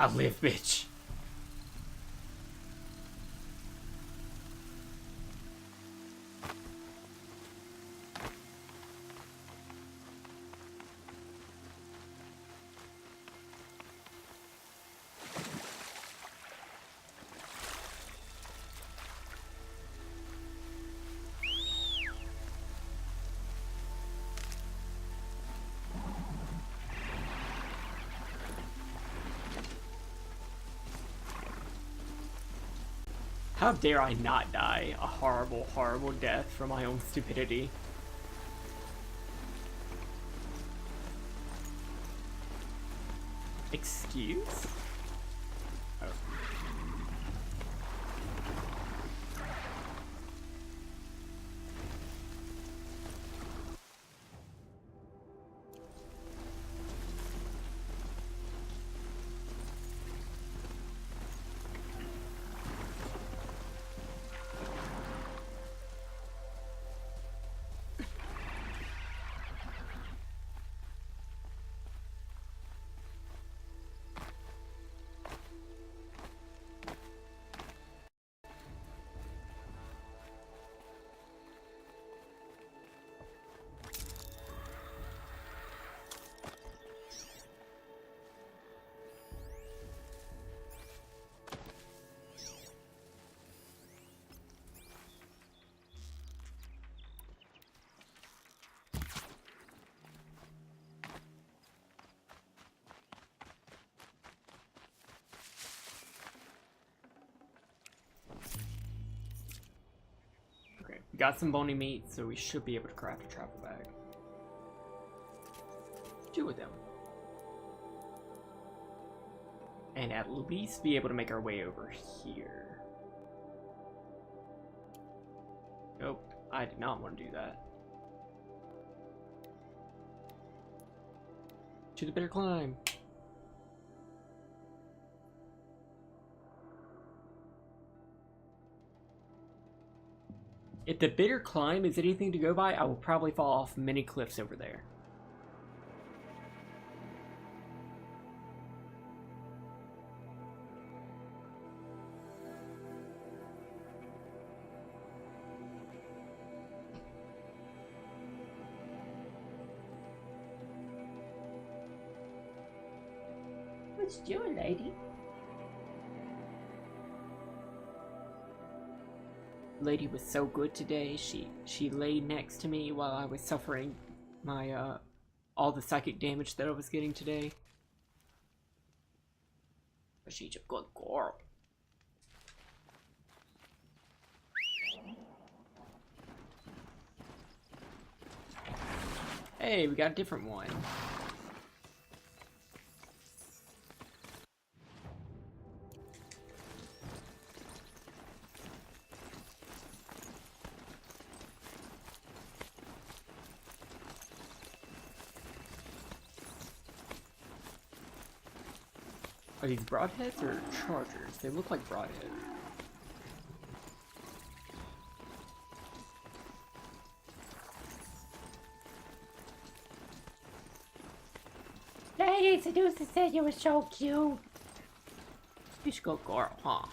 I live, bitch. How dare I not die a horrible, horrible death from my own stupidity? Excuse? Oh. Got some bony meat, so we should be able to craft a travel bag. 2 of them. And at least be able to make our way over here. Nope, I did not want to do that. To the bitter climb. If the bitter climb is anything to go by, I will probably fall off many cliffs over there. What's doing, lady? Lady was so good today. She lay next to me while I was suffering my all the psychic damage that I was getting today. But she's a good girl. Hey, we got a different one. Are these broadheads or chargers? They look like broadheads. Lady Seducer said you were so cute. You should go girl, huh?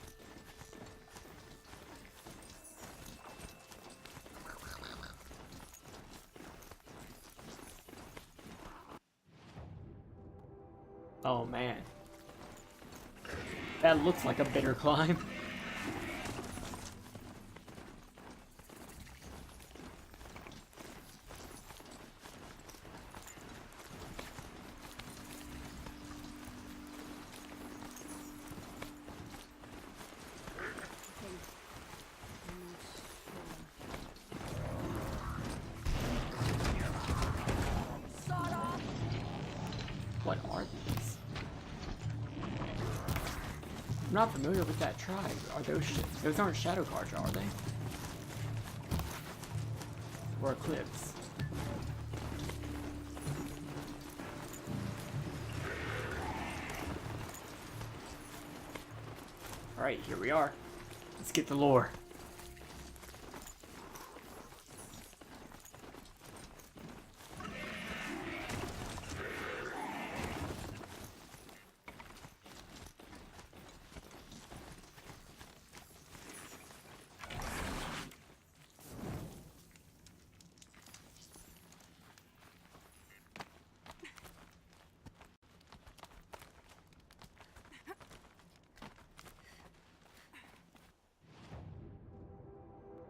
Oh man. That looks like a bitter climb. What are these? I'm not familiar with that tribe. Are those aren't shadow cards, are they? Or Eclipse? Alright, here we are. Let's get the lore.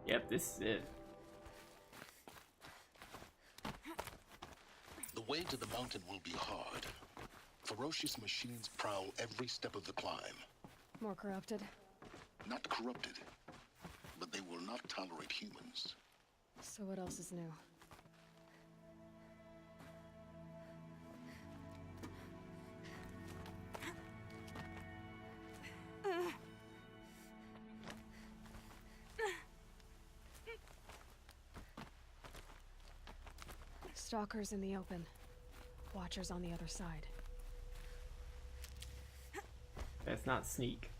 Yep, this is it. The way to the mountain will be hard. Ferocious machines prowl every step of the climb. More corrupted? Not corrupted, but they will not tolerate humans. So what else is new? Stalkers in the open. Watchers on the other side. That's not sneak.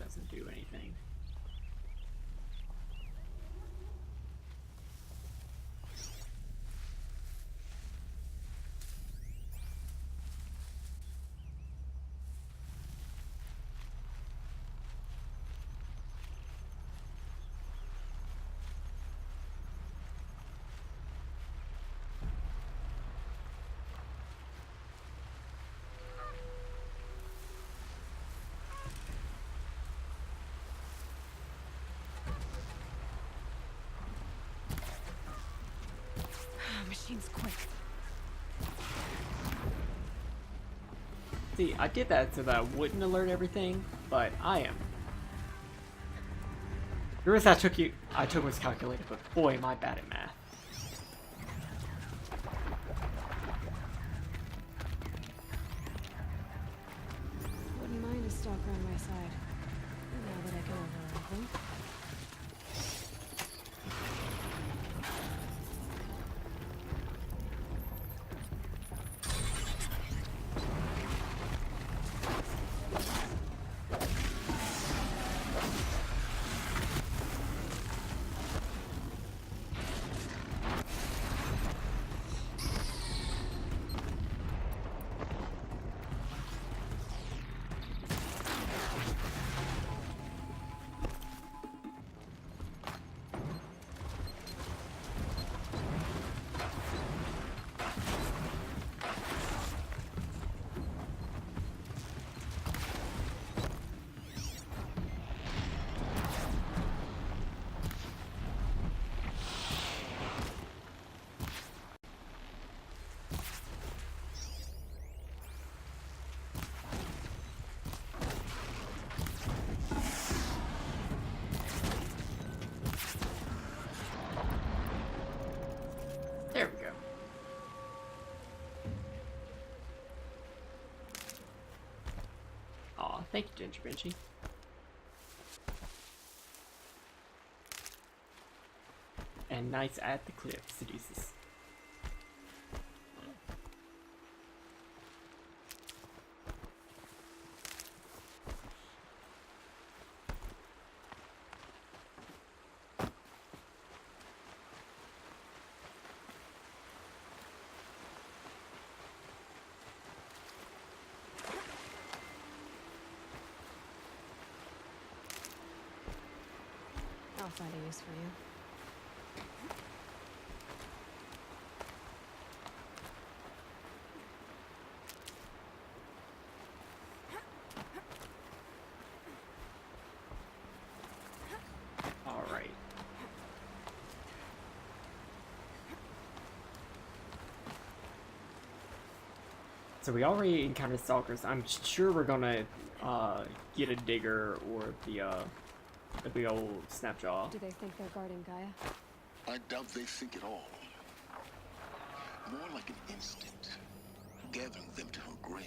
Doesn't do anything. machines quick. See, I did that so that I wouldn't alert everything, but I am. The risk I took was calculated, but boy, am I bad at math. Wouldn't mind a stalker on my side. Now that I can override them. There we go. Aw, thank you, Ginger Benchy. And nice at the clip, seduces. I'll find a use for you. All right. So we already encountered stalkers. I'm sure we're gonna get a digger or the big old Snapjaw. Do they think they're guarding Gaia? I doubt they think at all. More like an instinct, gathering them to her grave.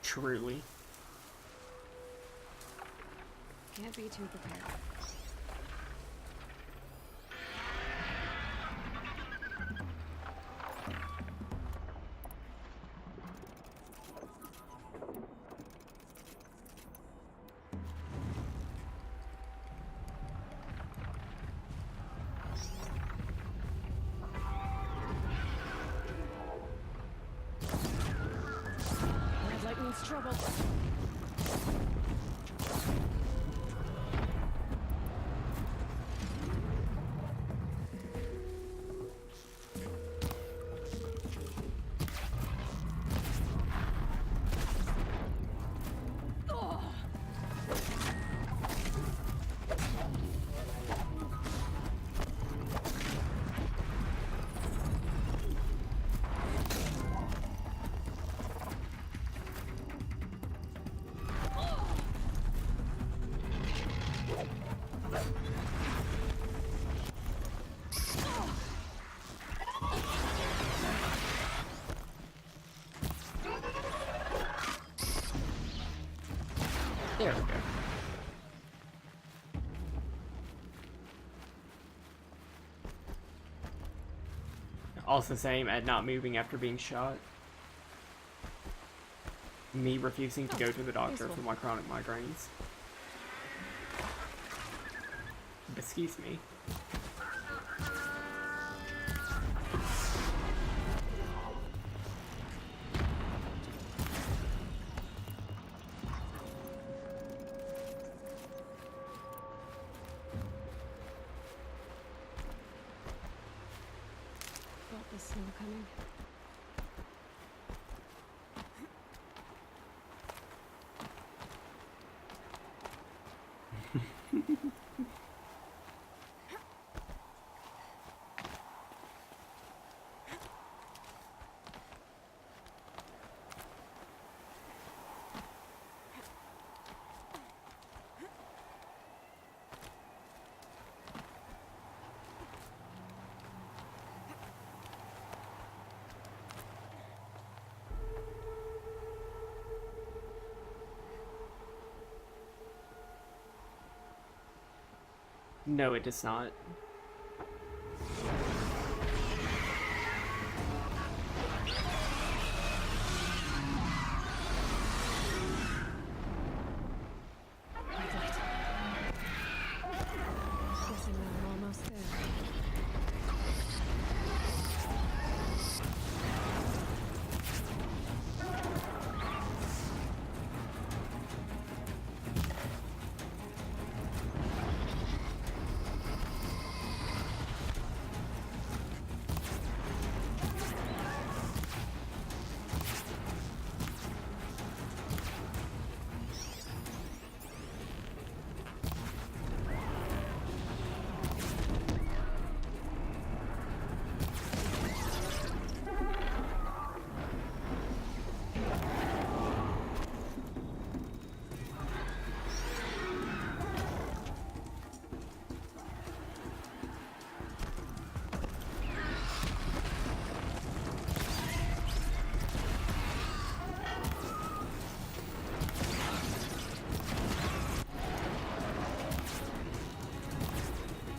Truly. Can't be too prepared. Red light means trouble. There we go. Also same at not moving after being shot. Me refusing to go to the doctor for my chronic migraines. Excuse me. No, it does not. Guessing I'm almost there.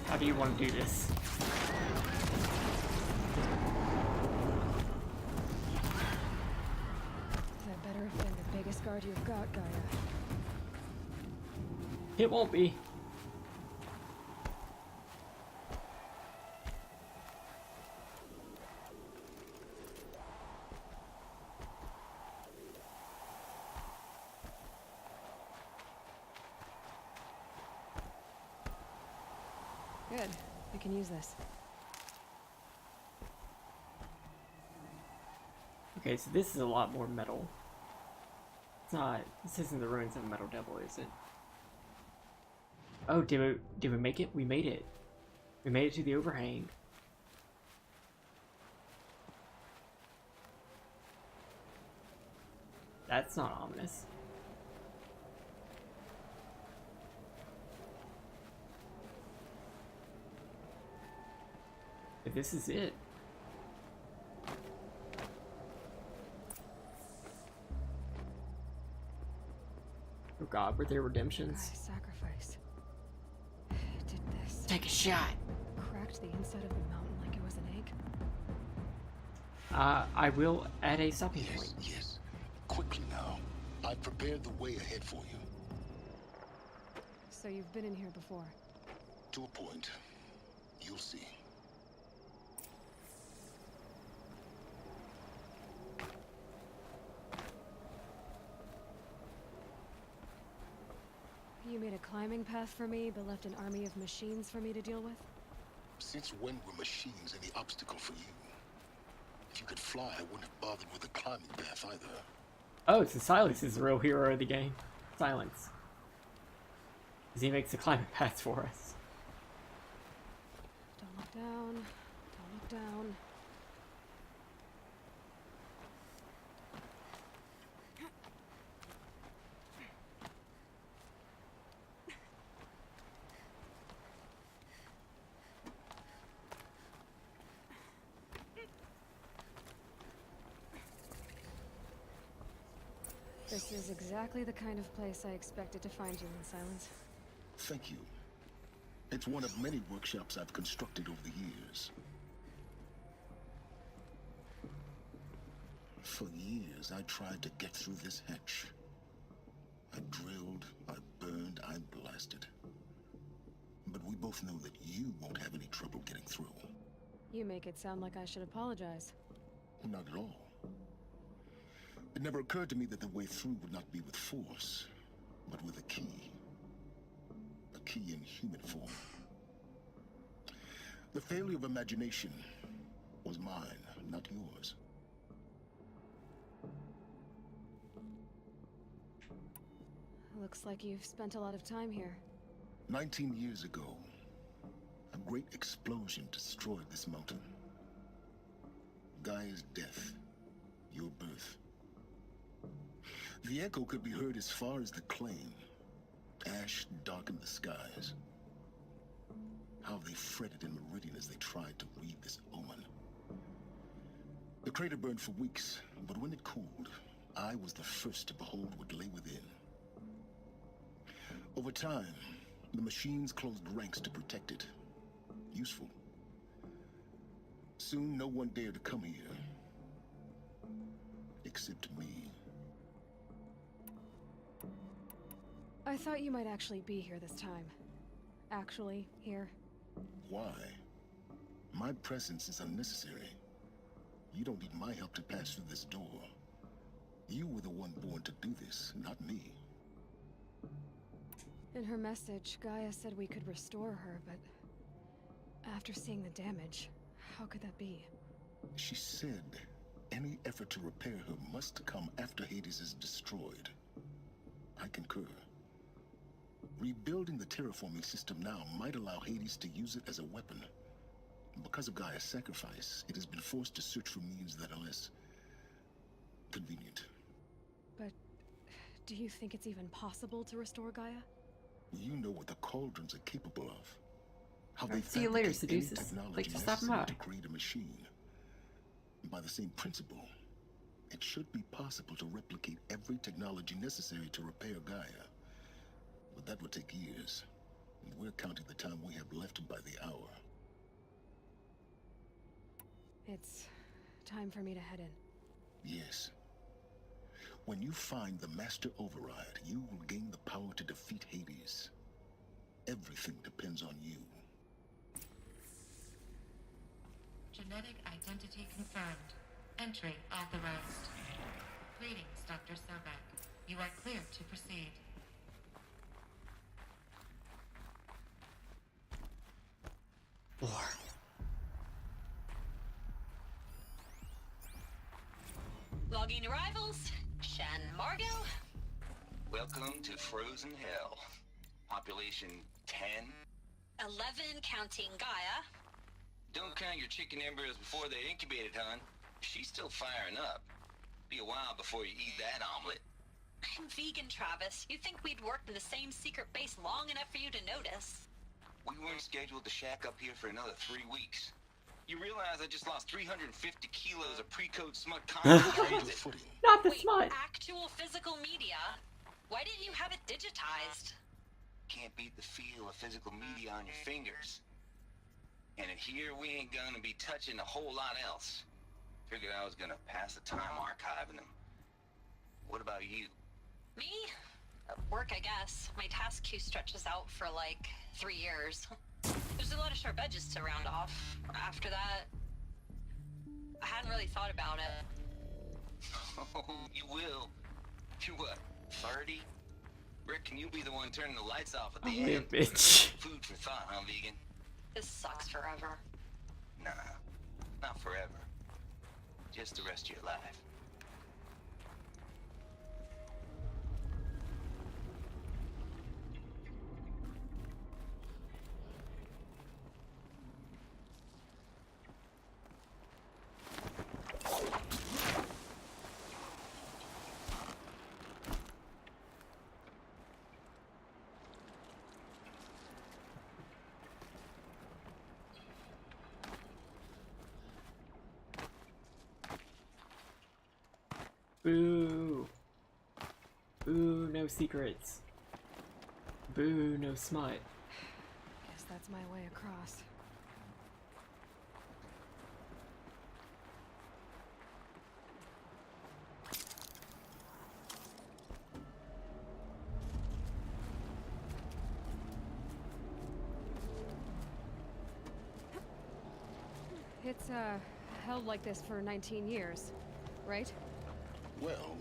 How do you want to do this? That better have been the biggest guard you've got, Gaia. It won't be. Good. I can use this. Okay, so this is a lot more metal. It's not. This isn't the ruins of a metal devil, is it? Oh, did we make it? We made it. We made it to the overhang. That's not ominous. But this is it. Oh God, were there redemptions? Sacrifice. Did this. Take a shot. Cracked the inside of the mountain like it was an egg. I will at a stopping point. Yes. Quickly now. I've prepared the way ahead for you. So you've been in here before? To a point. You'll see. You made a climbing path for me, but left an army of machines for me to deal with? Since when were machines any obstacle for you? If you could fly, I wouldn't have bothered with the climbing path either. Oh, so Silence is the real hero of the game. Silence. Because he makes the climbing paths for us. Don't look down. Don't look down. This is exactly the kind of place I expected to find you in, Silence. Thank you. It's one of many workshops I've constructed over the years. For years, I tried to get through this hatch. I drilled, I burned, I blasted. But we both know that you won't have any trouble getting through. You make it sound like I should apologize. Not at all. It never occurred to me that the way through would not be with force, but with a key. A key in human form. The failure of imagination was mine, not yours. Looks like you've spent a lot of time here. 19 years ago, a great explosion destroyed this mountain. Gaia's death, your birth. The echo could be heard as far as the claim. Ash darkened the skies. How they fretted in Meridian as they tried to read this omen. The crater burned for weeks, but when it cooled, I was the first to behold what lay within. Over time, the machines closed ranks to protect it. Useful. Soon, no one dared to come here. Except me. I thought you might actually be here this time. Actually, here. Why? My presence is unnecessary. You don't need my help to pass through this door. You were the one born to do this, not me. In her message, Gaia said we could restore her, but after seeing the damage, how could that be? She said any effort to repair her must come after Hades is destroyed. I concur. Rebuilding the terraforming system now might allow Hades to use it as a weapon. Because of Gaia's sacrifice, it has been forced to search for means that are less convenient. But do you think it's even possible to restore Gaia? You know what the Cauldrons are capable of. How Alright, they see you later, fabricate any Seduces. technology Thanks for stopping necessary by. to create a machine. By the same principle, it should be possible to replicate every technology necessary to repair Gaia. But that would take years. And we're counting the time we have left by the hour. It's time for me to head in. Yes. When you find the Master Override, you will gain the power to defeat Hades. Everything depends on you. Genetic identity confirmed. Entry authorized. Greetings, Dr. Sobek. You are cleared to proceed. Logging arrivals. Shan Margot. Welcome to Frozen Hell. Population 10. 11 counting Gaia. Don't count your chicken embryos before they're incubated, hon. She's still firing up. Be a while before you eat that omelet. I'm vegan, Travis. You'd think we'd worked in the same secret base long enough for you to notice. We weren't scheduled to shack up here for another 3 weeks. You realize I just lost 350 kilos of pre-code smut content. Not the Wait, smut. actual physical media? Why didn't you have it digitized? Can't beat the feel of physical media on your fingers. And in here, we ain't gonna be touching a whole lot else. Figured I was gonna pass the time archiving them. What about you? Me? Work, I guess. My task queue stretches out for like 3 years. There's a lot of sharp edges to round off. After that, I hadn't really thought about it. Oh, you will. You're what, 30? Reckon you'll be the one turning the lights off at the Oh, end. bitch. Food for thought, huh, vegan? This sucks forever. Nah, not forever. Just the rest of your life. Boo. Boo, no secrets. Boo, no smut. Guess that's my way across. It's, held like this for 19 years, right? Well...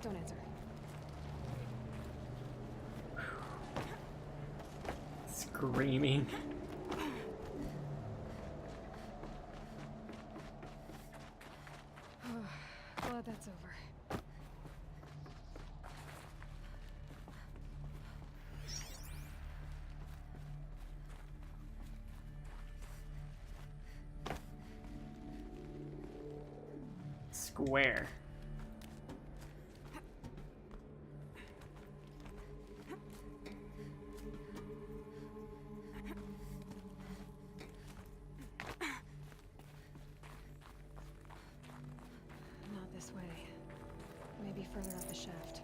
Don't answer. Screaming. Glad that's over. square. Not this way. Maybe further up the shaft.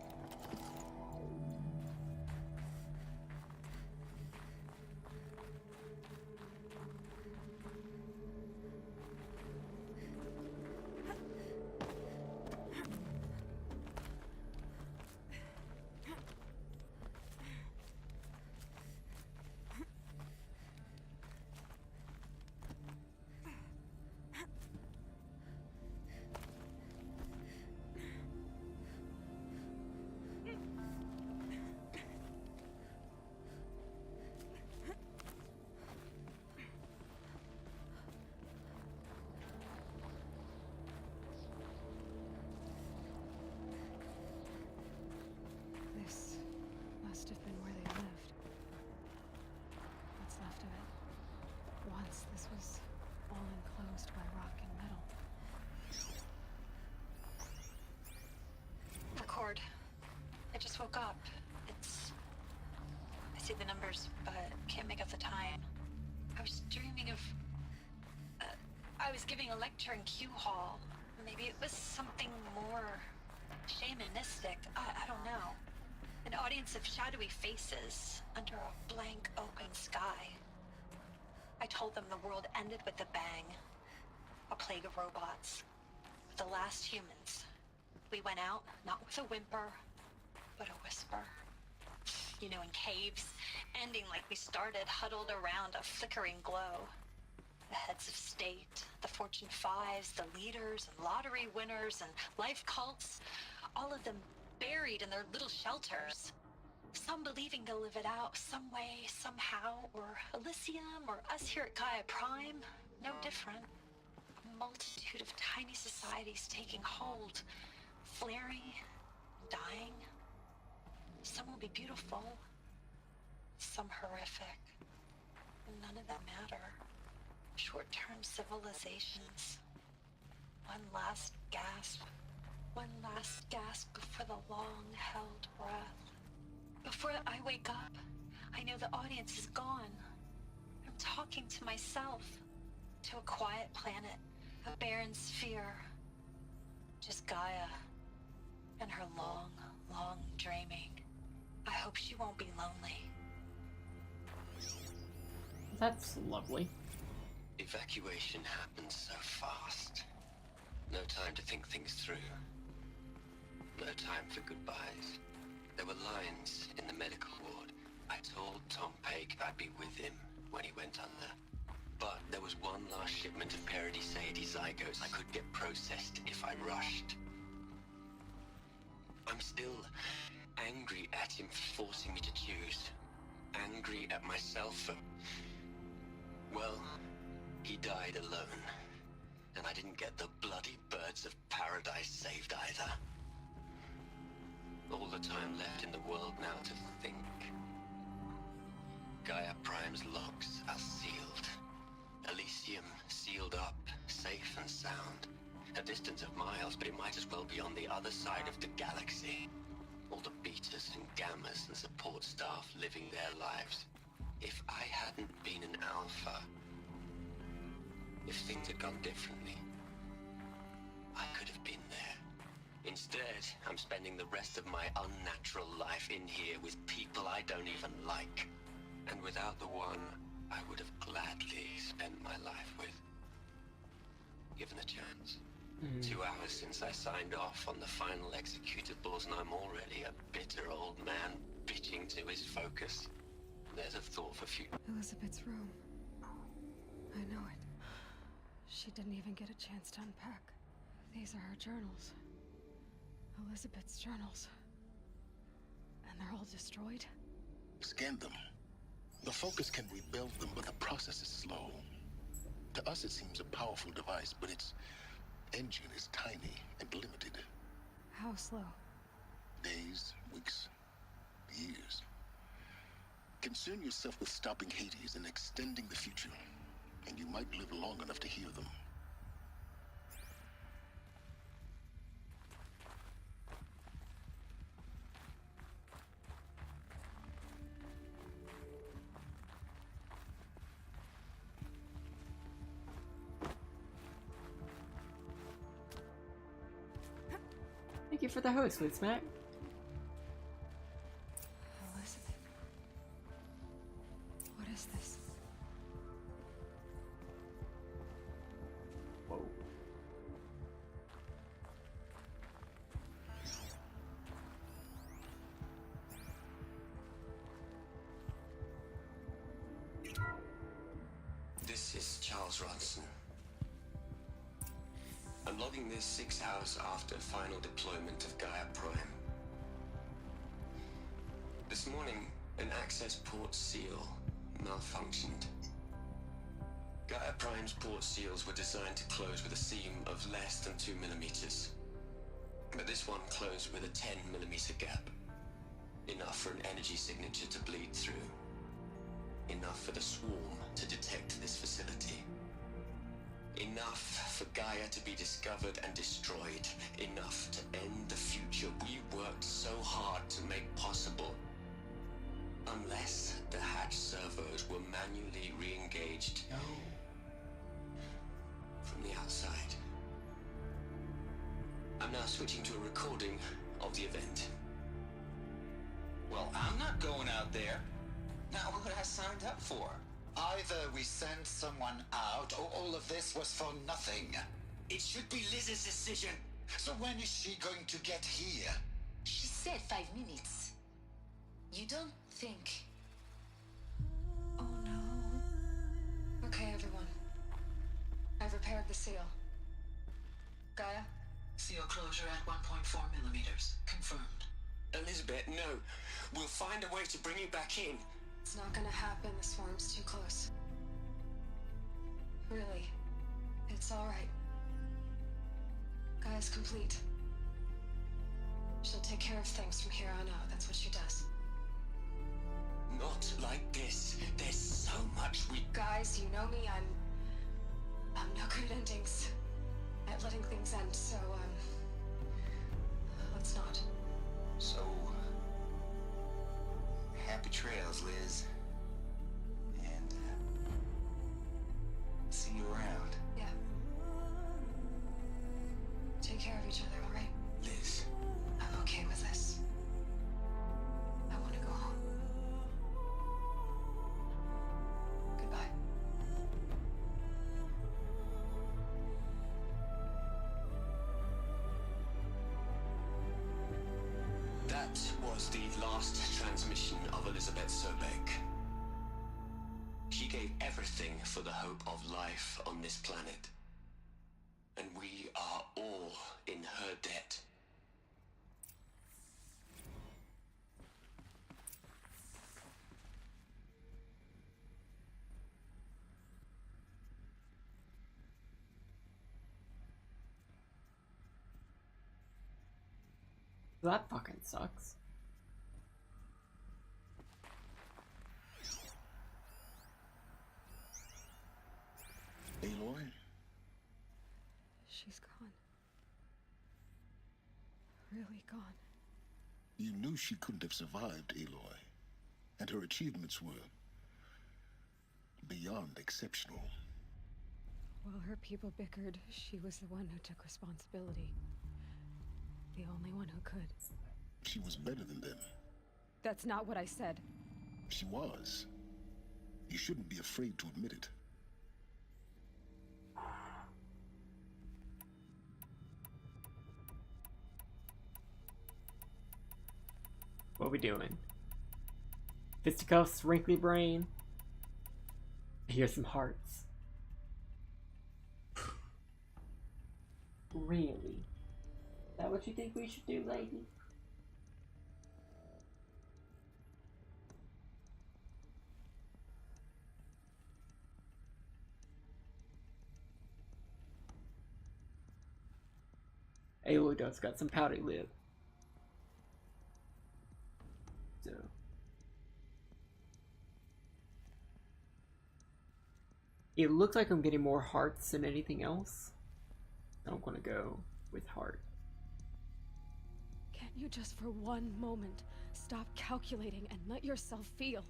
This must have been where they lived. What's left of it. Once this was all enclosed by rock and metal. Record. I just woke up. I see the numbers, but can't make out the time. I was dreaming of... I was giving a lecture in Q Hall. Maybe it was something more shamanistic. I don't know. An audience of shadowy faces under a blank open sky. I told them the world ended with a bang. A plague of robots. The last humans. We went out, not with a whimper, but a whisper. You know, in caves, ending like we started, huddled around a flickering glow. The heads of state, the Fortune 5s, the leaders and lottery winners and life cults, all of them buried in their little shelters. Some believing they'll live it out some way, somehow, or Elysium, or us here at Gaia Prime, no different. A multitude of tiny societies taking hold, flaring, dying. Some will be beautiful, some horrific, and none of them matter. Short-term civilizations. One last gasp before the long-held breath. Before I wake up, I know the audience is gone. I'm talking to myself, to a quiet planet, a barren sphere. Just Gaia and her long, long dreaming. I hope she won't be lonely. That's lovely. Evacuation happened so fast. No time to think things through. No time for goodbyes. There were lines in the medical ward. I told Tom Paik I'd be with him when he went under. But there was one last shipment of Paradiseidae zygotes I could get processed if I rushed. I'm still angry at him for forcing me to choose. Angry at myself for... Well, he died alone. And I didn't get the bloody birds of paradise saved either. All the time left in the world now to think. Gaia Prime's locks are sealed. Elysium sealed up, safe and sound. A distance of miles, but it might as well be on the other side of the galaxy. All the betas and gammas and support staff living their lives. If I hadn't been an alpha, if things had gone differently, I could have been there. Instead, I'm spending the rest of my unnatural life in here with people I don't even like. And without the one I would have gladly spent my life with. Given a chance. 2 hours since I signed off on the final executables, and I'm already a bitter old man bitching to his focus. There's a thought for future. Elizabeth's room. I know it. She didn't even get a chance to unpack. These are her journals. Elizabeth's journals. And they're all destroyed? Scan them. The Focus can rebuild them, but the process is slow. To us, it seems a powerful device, but its engine is tiny and limited. How slow? Days, weeks, years. Concern yourself with stopping Hades and extending the future, and you might live long enough to hear them. you for the host, Liz Mac. Elizabeth. What is this? Whoa. This is Charles Ronson. I'm logging this 6 hours after final deployment of Gaia Prime. This morning, an access port seal malfunctioned. Gaia Prime's port seals were designed to close with a seam of less than 2 millimeters. But this one closed with a 10 millimeter gap. Enough for an energy signature to bleed through. Enough for the swarm to detect this facility. Enough for Gaia to be discovered and destroyed. Enough to end the future we worked so hard to make possible. Unless the hatch servos were manually re-engaged from the outside. I'm now switching to a recording of the event. Well, I'm not going out there. Not what I signed up for. Either we send someone out, or all of this was for nothing. It should be Liz's decision. So when is she going to get here? She said 5 minutes. You don't think... Oh no. Okay, everyone. I've repaired the seal. Gaia? Seal closure at 1.4 millimeters. Confirmed. Elizabeth, no. We'll find a way to bring you back in. It's not gonna happen. The swarm's too close. Really. It's alright. Gaia's complete. She'll take care of things from here on out. That's what she does. Not like this. There's so much we... Guys, you know me. I'm no good at endings. At letting things end, so, let's not. So... happy trails, Liz. And, see you around. Yeah. Take care of each other, alright? Liz. I'm okay with this. I want to go home. Goodbye. That was the last transmission of Elizabeth Sobeck. She gave everything for the hope of life on this planet. And we are all in her debt. That fucking sucks. Aloy? She's gone. Really gone. You knew she couldn't have survived, Aloy. And her achievements were... beyond exceptional. While her people bickered, she was the one who took responsibility. The only one who could. She was better than them. That's not what I said. She was. You shouldn't be afraid to admit it. What we doing? Fisticuffs, wrinkly brain. Here's some hearts. Really? Is that what you think we should do, lady? Aloy does got some pouty lip. So it looks like I'm getting more hearts than anything else. I'm gonna go with heart. Can't you just for one moment stop calculating and let yourself feel?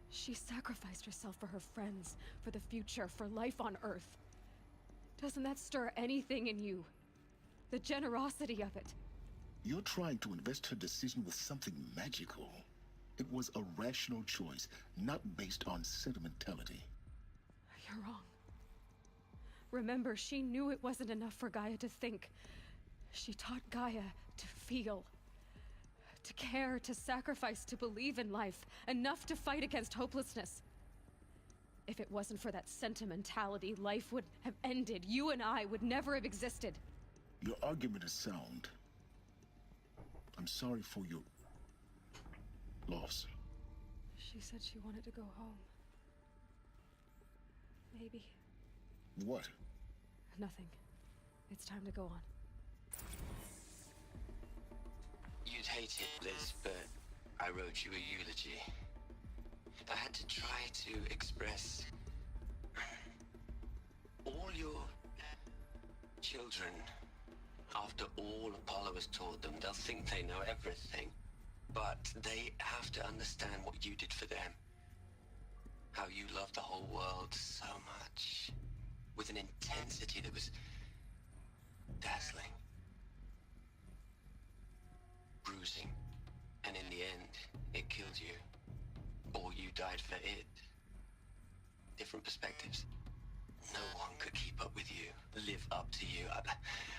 She sacrificed herself for her friends, for the future, for life on Earth. Doesn't that stir anything in you? The generosity of it. You're trying to invest her decision with something magical. It was a rational choice, not based on sentimentality. You're wrong. Remember, she knew it wasn't enough for Gaia to think. She taught Gaia to feel. To care, to sacrifice, to believe in life. Enough to fight against hopelessness. If it wasn't for that sentimentality, life would have ended. You and I would never have existed. Your argument is sound. I'm sorry for your loss. She said she wanted to go home. Maybe. What? Nothing. It's time to go on. You'd hate it, Liz, but I wrote you a eulogy. I had to try to express all your children. After all Apollo has taught them, they'll think they know everything. But they have to understand what you did for them. How you loved the whole world so much. With an intensity that was dazzling. Bruising. And in the end, it killed you. Or you died for it. Different perspectives. No one could keep up with you, live up to you.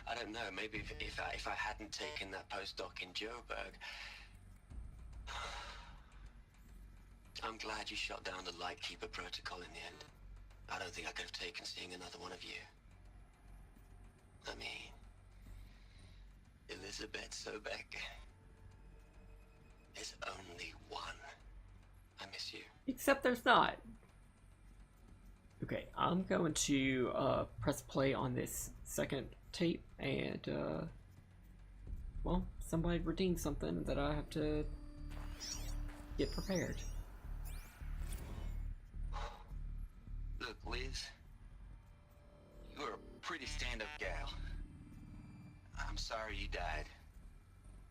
I don't know, maybe if I hadn't taken that postdoc in Joburg. I'm glad you shot down the Lightkeeper protocol in the end. I don't think I could have taken seeing another one of you. I mean, Elizabeth Sobek. There's only one. I miss you. Except there's not. Okay, I'm going to press play on this second tape and, well, somebody redeemed something that I have to get prepared. Look, Liz, you're a pretty stand-up gal. I'm sorry you died.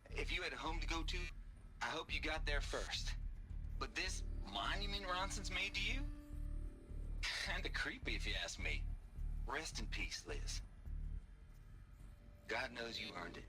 If you had a home to go to, I hope you got there first. But this monument Ronson's made to you? Kinda creepy if you ask me. Rest in peace, Liz. God knows you earned it.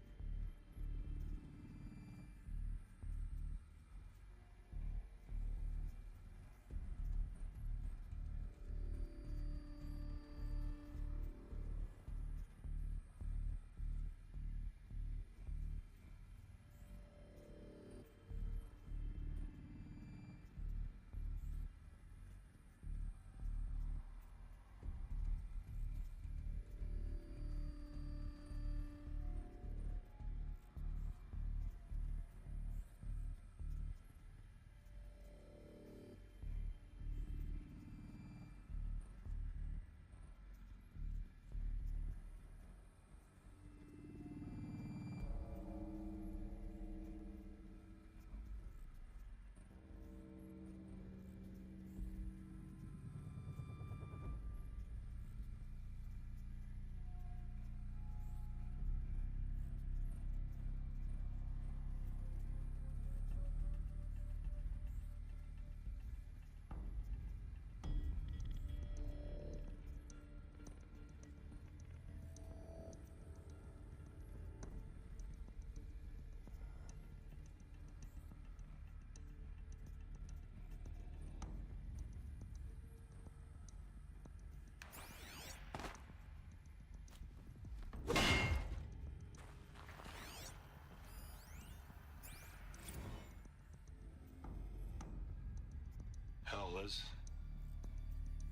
Hell, Liz.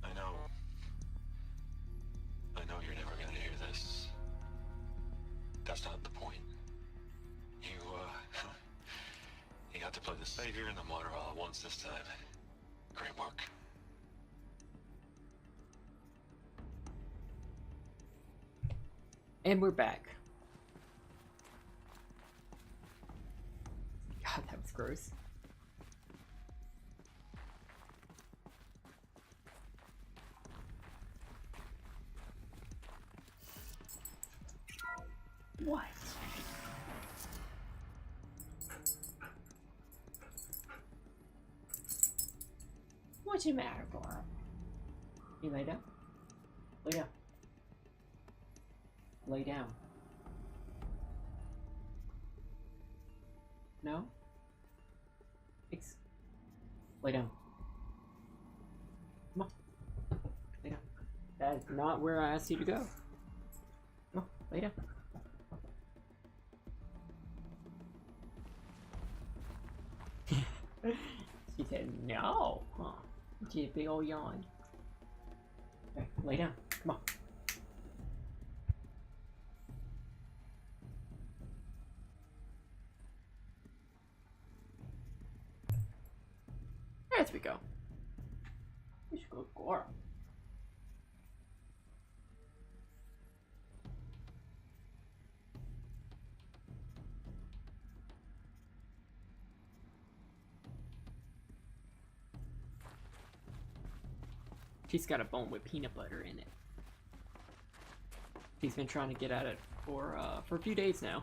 I know you're never gonna hear this. That's not the point. You got to play the savior and the martyr all at once this time. Great work. And we're back. God, that was gross. What? What's the matter, boy? You lay down? Lay down. Lay down. No? Lay down. Come on. Lay down. That is not where I asked you to go. Come on, lay down. She said no. Huh. She had a big old yawn. Okay, lay down. Come on. There we go. You should go Gora. She's got a bone with peanut butter in it. She's been trying to get at it for a few days now.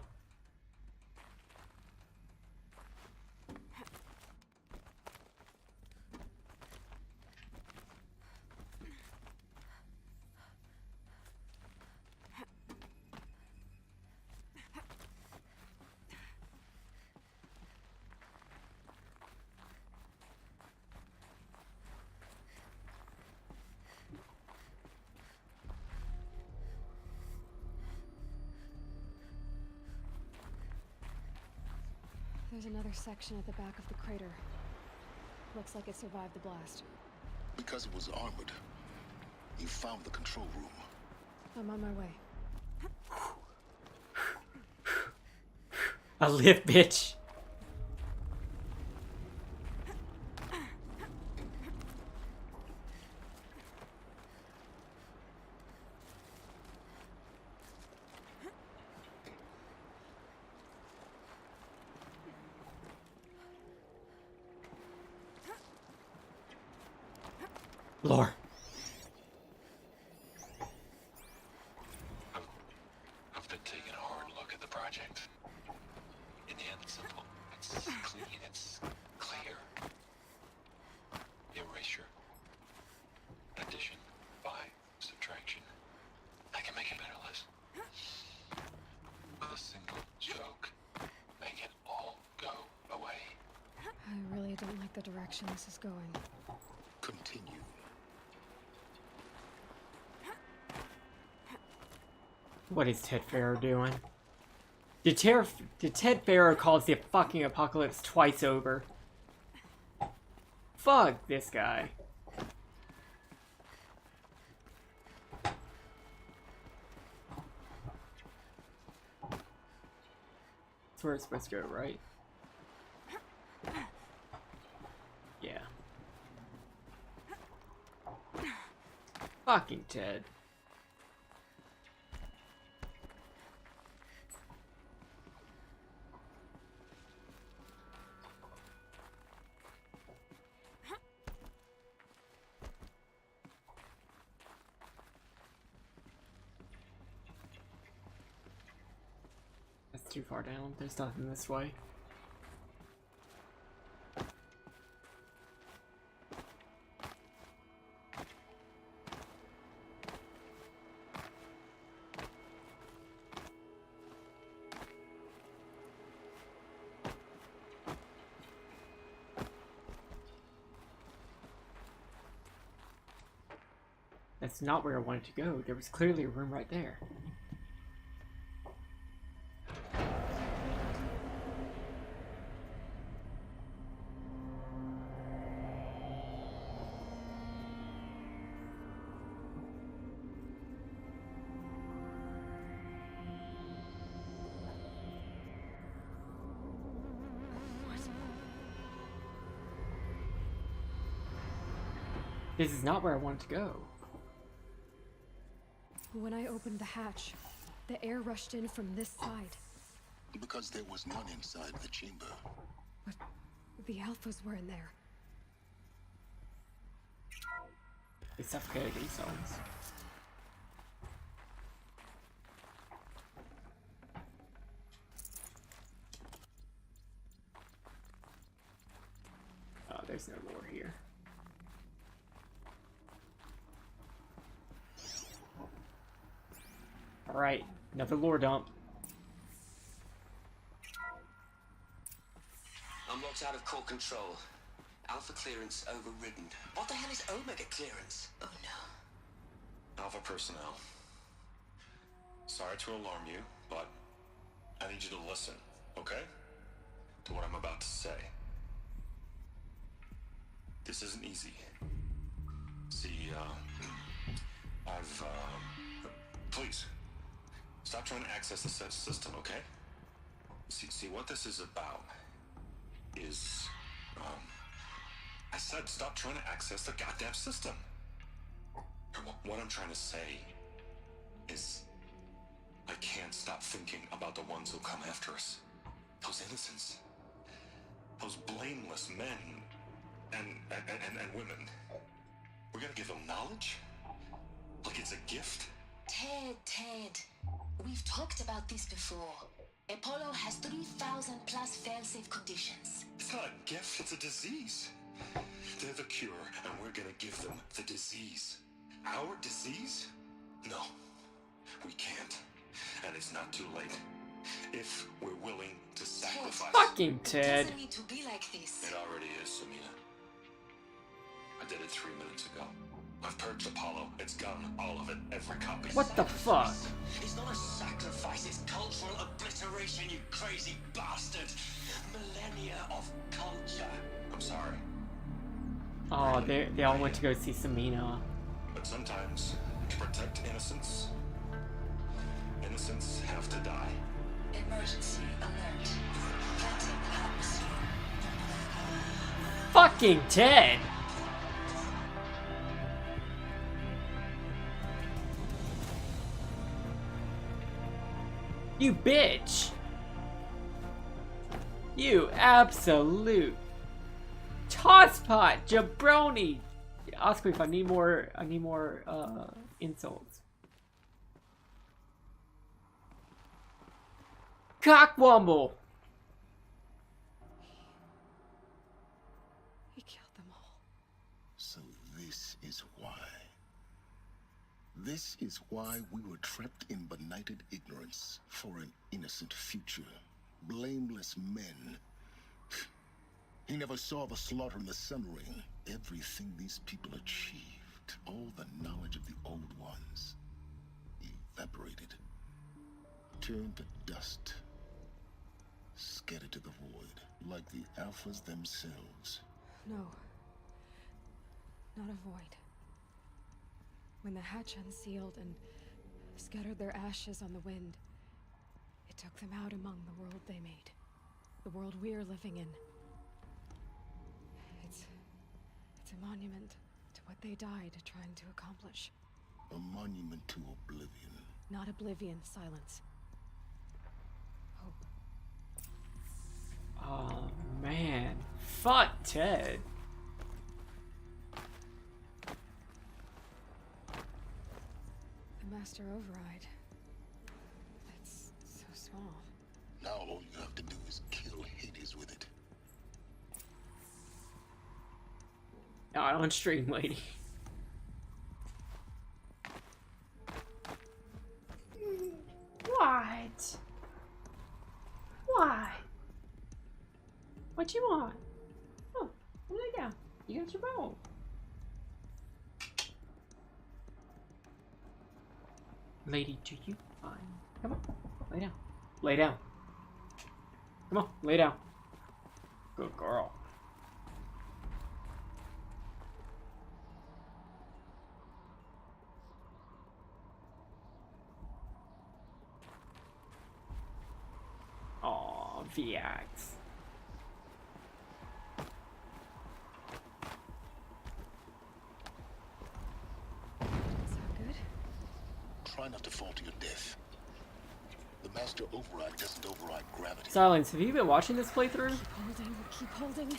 There's another section at the back of the crater. Looks like it survived the blast. Because it was armored, you found the control room. I'm on my way. I live, bitch. Lore. I've been taking a hard look at the project. In the end, it's simple. It's clean. It's clear. Erasure. Addition. By. Subtraction. I can make it better, Liz. With a single stroke. Make it all go away. I really don't like the direction this is going. Continue. What is Ted Farrow doing? Did Ted Farrow cause the fucking apocalypse twice over? Fuck this guy. That's where it's supposed to go, right? Yeah. Fucking Ted. That's too far down. There's nothing this way. That's not where I wanted to go. There was clearly a room right there. This is not where I wanted to go. When I opened the hatch, the air rushed in from this side. Because there was none inside the chamber. But the alphas were in there. They suffocated themselves. Oh, there's no lore here. Alright, another lore dump. Unlocked out of core control. Alpha clearance overridden. What the hell is Omega clearance? Oh no. Alpha personnel. Sorry to alarm you, but I need you to listen, okay? To what I'm about to say. This isn't easy. See, please, stop trying to access the system, okay? See, what this is about is, I said stop trying to access the goddamn system. What I'm trying to say is, I can't stop thinking about the ones who come after us. Those innocents. Those blameless men and women. We're gonna give them knowledge? Like it's a gift? Ted. We've talked about this before. Apollo has 3,000 plus fail-safe conditions. It's not a gift, it's a disease. They're the cure, and we're gonna give them the disease. Our disease? No, we can't. And it's not too late. If we're willing to sacrifice. Fucking Ted. It doesn't need to be like this. It already is, Samina. I did it 3 minutes ago. I've purged Apollo. It's gone. All of it. Every copy. What the fuck? It's not a sacrifice, it's cultural obliteration, you crazy bastard. Millennia of culture. I'm sorry. Oh, they all went to go see Samina. But sometimes, to protect innocence, innocents have to die. Emergency alert. Planting atmosphere. Fucking Ted! You bitch! You absolute tosspot, jabroni! Ask me if I need more insults. Cockwomble! He killed them all. So this is why. This is why we were trapped in benighted ignorance for an innocent future. Blameless men. He never saw the slaughter in the Sun Ring. Everything these people achieved, all the knowledge of the old ones, evaporated, turned to dust, scattered to the void, like the Alphas themselves. No. Not a void. When the hatch unsealed and scattered their ashes on the wind, it took them out among the world they made. The world we're living in. It's a monument to what they died trying to accomplish. A monument to oblivion. Not oblivion, silence. Hope. Oh man. Fuck Ted. The Master Override. It's so small. Now all you have to do is kill Hades with it. Not on stream, lady. What? Why? What you want? Oh, lay down. You got your bone. Lady, do you mind? Come on, lay down. Lay down. Come on, lay down. Good girl. Aw, VX. Try not to fall to your death. The Master Override doesn't override gravity. Silence, have you been watching this playthrough? Keep holding.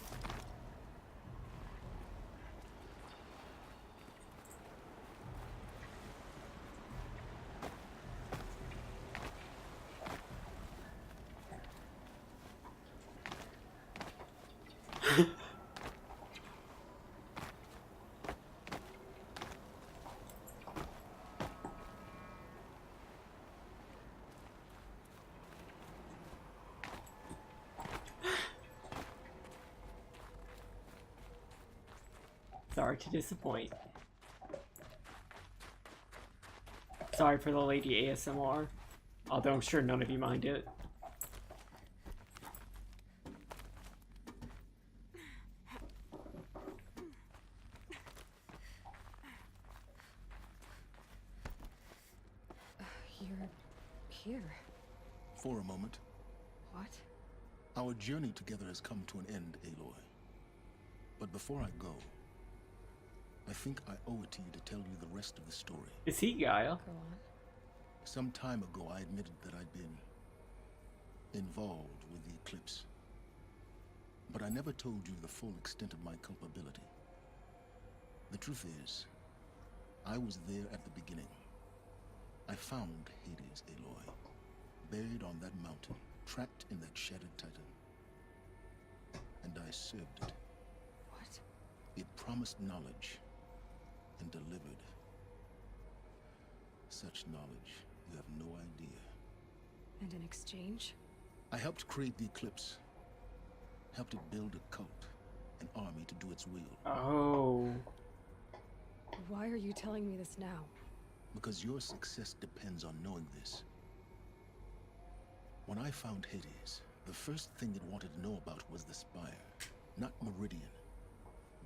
Sorry to disappoint. Sorry for the lady ASMR, although I'm sure none of you mind it. You're here. For a moment. What? Our journey together has come to an end, Aloy. But before I go, I think I owe it to you to tell you the rest of the story. Is he Gaia? Go on. Some time ago, I admitted that I'd been involved with the Eclipse. But I never told you the full extent of my culpability. The truth is, I was there at the beginning. I found Hades, Aloy, buried on that mountain, trapped in that shattered titan. And I served it. What? It promised knowledge and delivered. Such knowledge, you have no idea. And in exchange? I helped create the Eclipse. Helped it build a cult, an army to do its will. Oh. Why are you telling me this now? Because your success depends on knowing this. When I found Hades, the first thing it wanted to know about was the Spire. Not Meridian.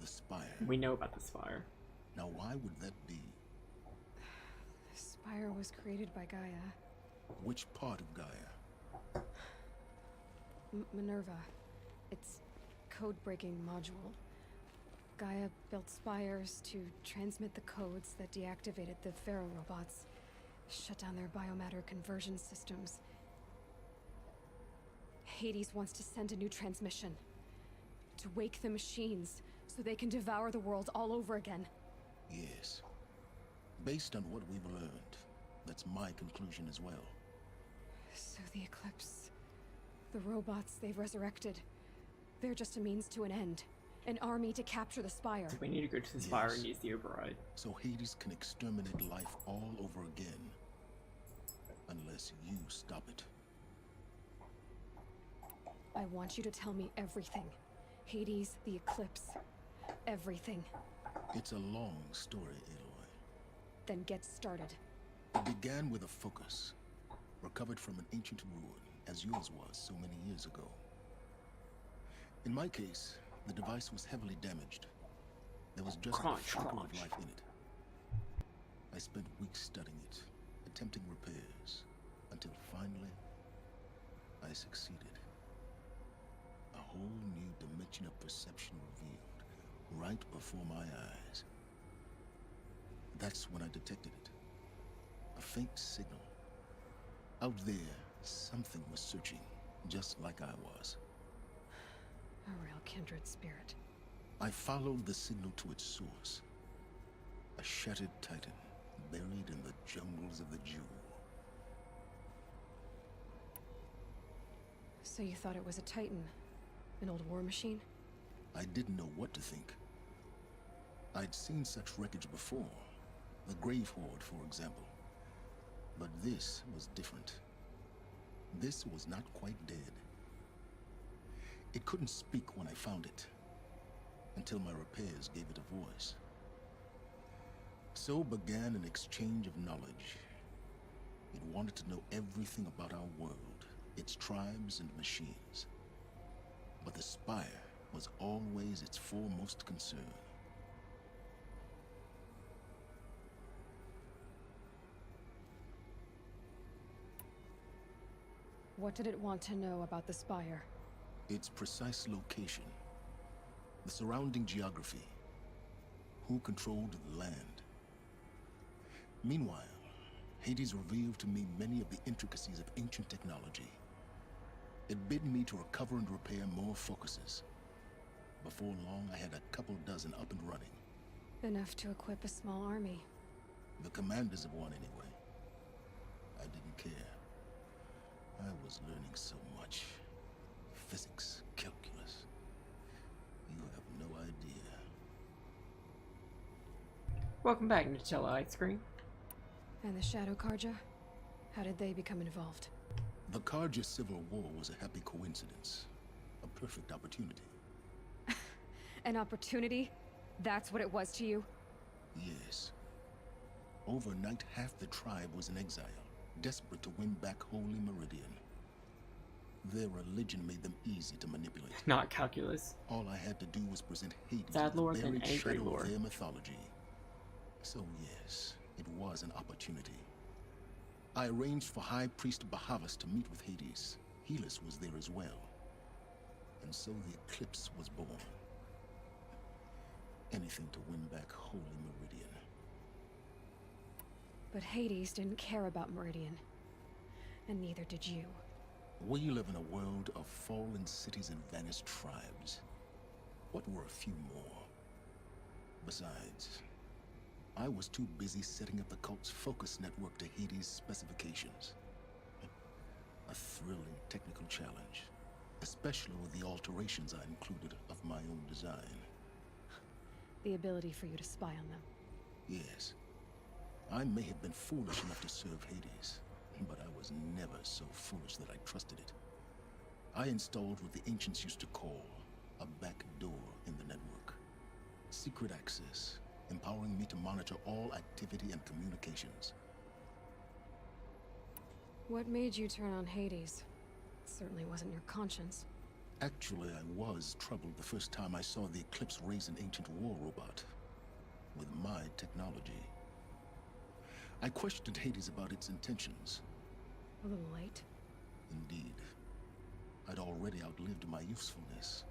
The Spire. We know about the Spire. Now why would that be? The Spire was created by Gaia. Which part of Gaia? Minerva. It's code-breaking module. Gaia built spires to transmit the codes that deactivated the Pharaoh robots, shut down their biomatter conversion systems. Hades wants to send a new transmission. To wake the machines, so they can devour the world all over again. Yes. Based on what we've learned, that's my conclusion as well. So the Eclipse, the robots they've resurrected, they're just a means to an end. An army to capture the Spire. We need to go to the Spire and use the override. So Hades can exterminate life all over again. Unless you stop it. I want you to tell me everything. Hades, the Eclipse, everything. It's a long story, Aloy. Then get started. It began with a focus, recovered from an ancient ruin, as yours was so many years ago. In my case, the device was heavily damaged. There was just a flicker of life in it. I spent weeks studying it, attempting repairs, until finally, I succeeded. A whole new dimension of perception revealed, right before my eyes. That's when I detected it. A faint signal. Out there, something was searching, just like I was. A real kindred spirit. I followed the signal to its source. A shattered titan, buried in the jungles of the Jewel. So you thought it was a Titan? An old war machine? I didn't know what to think. I'd seen such wreckage before. The Grave Horde, for example. But this was different. This was not quite dead. It couldn't speak when I found it, until my repairs gave it a voice. So began an exchange of knowledge. It wanted to know everything about our world, its tribes and machines. But the Spire was always its foremost concern. What did it want to know about the Spire? Its precise location, the surrounding geography, who controlled the land. Meanwhile, Hades revealed to me many of the intricacies of ancient technology. It bid me to recover and repair more focuses. Before long, I had a couple dozen up and running. Enough to equip a small army. The commanders of one, anyway. I didn't care. I was learning so much. Physics, calculus. You have no idea. Welcome back, Nutella Ice Cream. And the Shadow Carja? How did they become involved? The Carja Civil War was a happy coincidence. A perfect opportunity. An opportunity? That's what it was to you? Yes. Overnight, half the tribe was in exile, desperate to win back Holy Meridian. Their religion made them easy to manipulate. Not calculus. All I had to do was present Hades Sad lore, with the then buried angry shadow lore. of their mythology. So yes, it was an opportunity. I arranged for High Priest Bahavas to meet with Hades. Helis was there as well. And so the Eclipse was born. Anything to win back Holy Meridian. But Hades didn't care about Meridian. And neither did you. We live in a world of fallen cities and vanished tribes. What were a few more? Besides, I was too busy setting up the cult's focus network to Hades' specifications. A thrilling technical challenge, especially with the alterations I included of my own design. The ability for you to spy on them. Yes, I may have been foolish enough to serve Hades, but I was never so foolish that I trusted it. I installed what the ancients used to call a back door in the network. Secret access, empowering me to monitor all activity and communications. What made you turn on Hades? It certainly wasn't your conscience. Actually, I was troubled the first time I saw the Eclipse raise an ancient war robot with my technology. I questioned Hades about its intentions. A little late. Indeed. I'd already outlived my usefulness.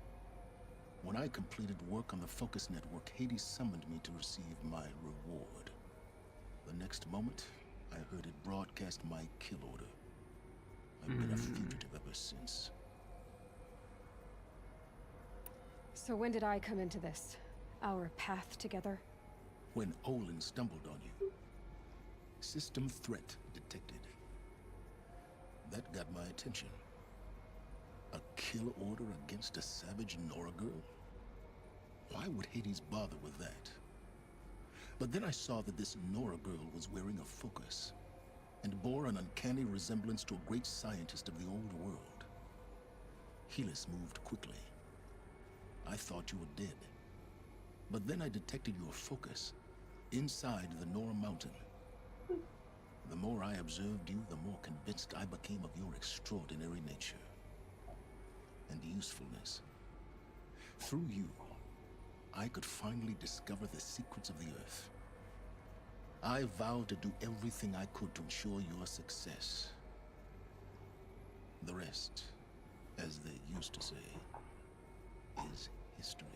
When I completed work on the Focus Network, Hades summoned me to receive my reward. The next moment, I heard it broadcast my kill order. I've been a fugitive ever since. So when did I come into this? Our path together? When Olin stumbled on you. System threat detected. That got my attention. A kill order against a savage Nora girl? Why would Hades bother with that? But then I saw that this Nora girl was wearing a focus, and bore an uncanny resemblance to a great scientist of the old world. Helis moved quickly. I thought you were dead. But then I detected your focus inside the Nora mountain. The more I observed you, the more convinced I became of your extraordinary nature and usefulness. Through you, I could finally discover the secrets of the Earth. I vowed to do everything I could to ensure your success. The rest, as they used to say, is history.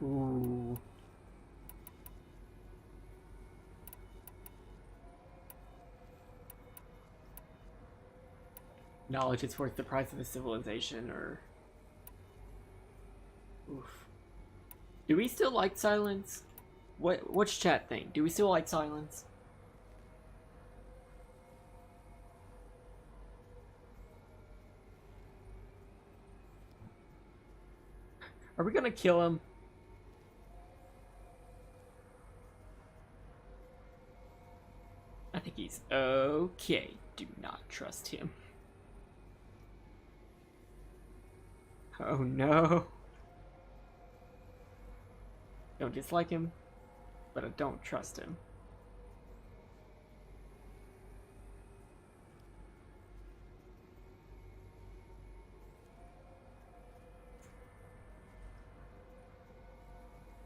Ooh. Knowledge is worth the price of a civilization, or... Oof. Do we still like silence? What's chat think? Do we still like silence? Are we gonna kill him? I think he's okay. Do not trust him. Oh no. Don't dislike him, but I don't trust him.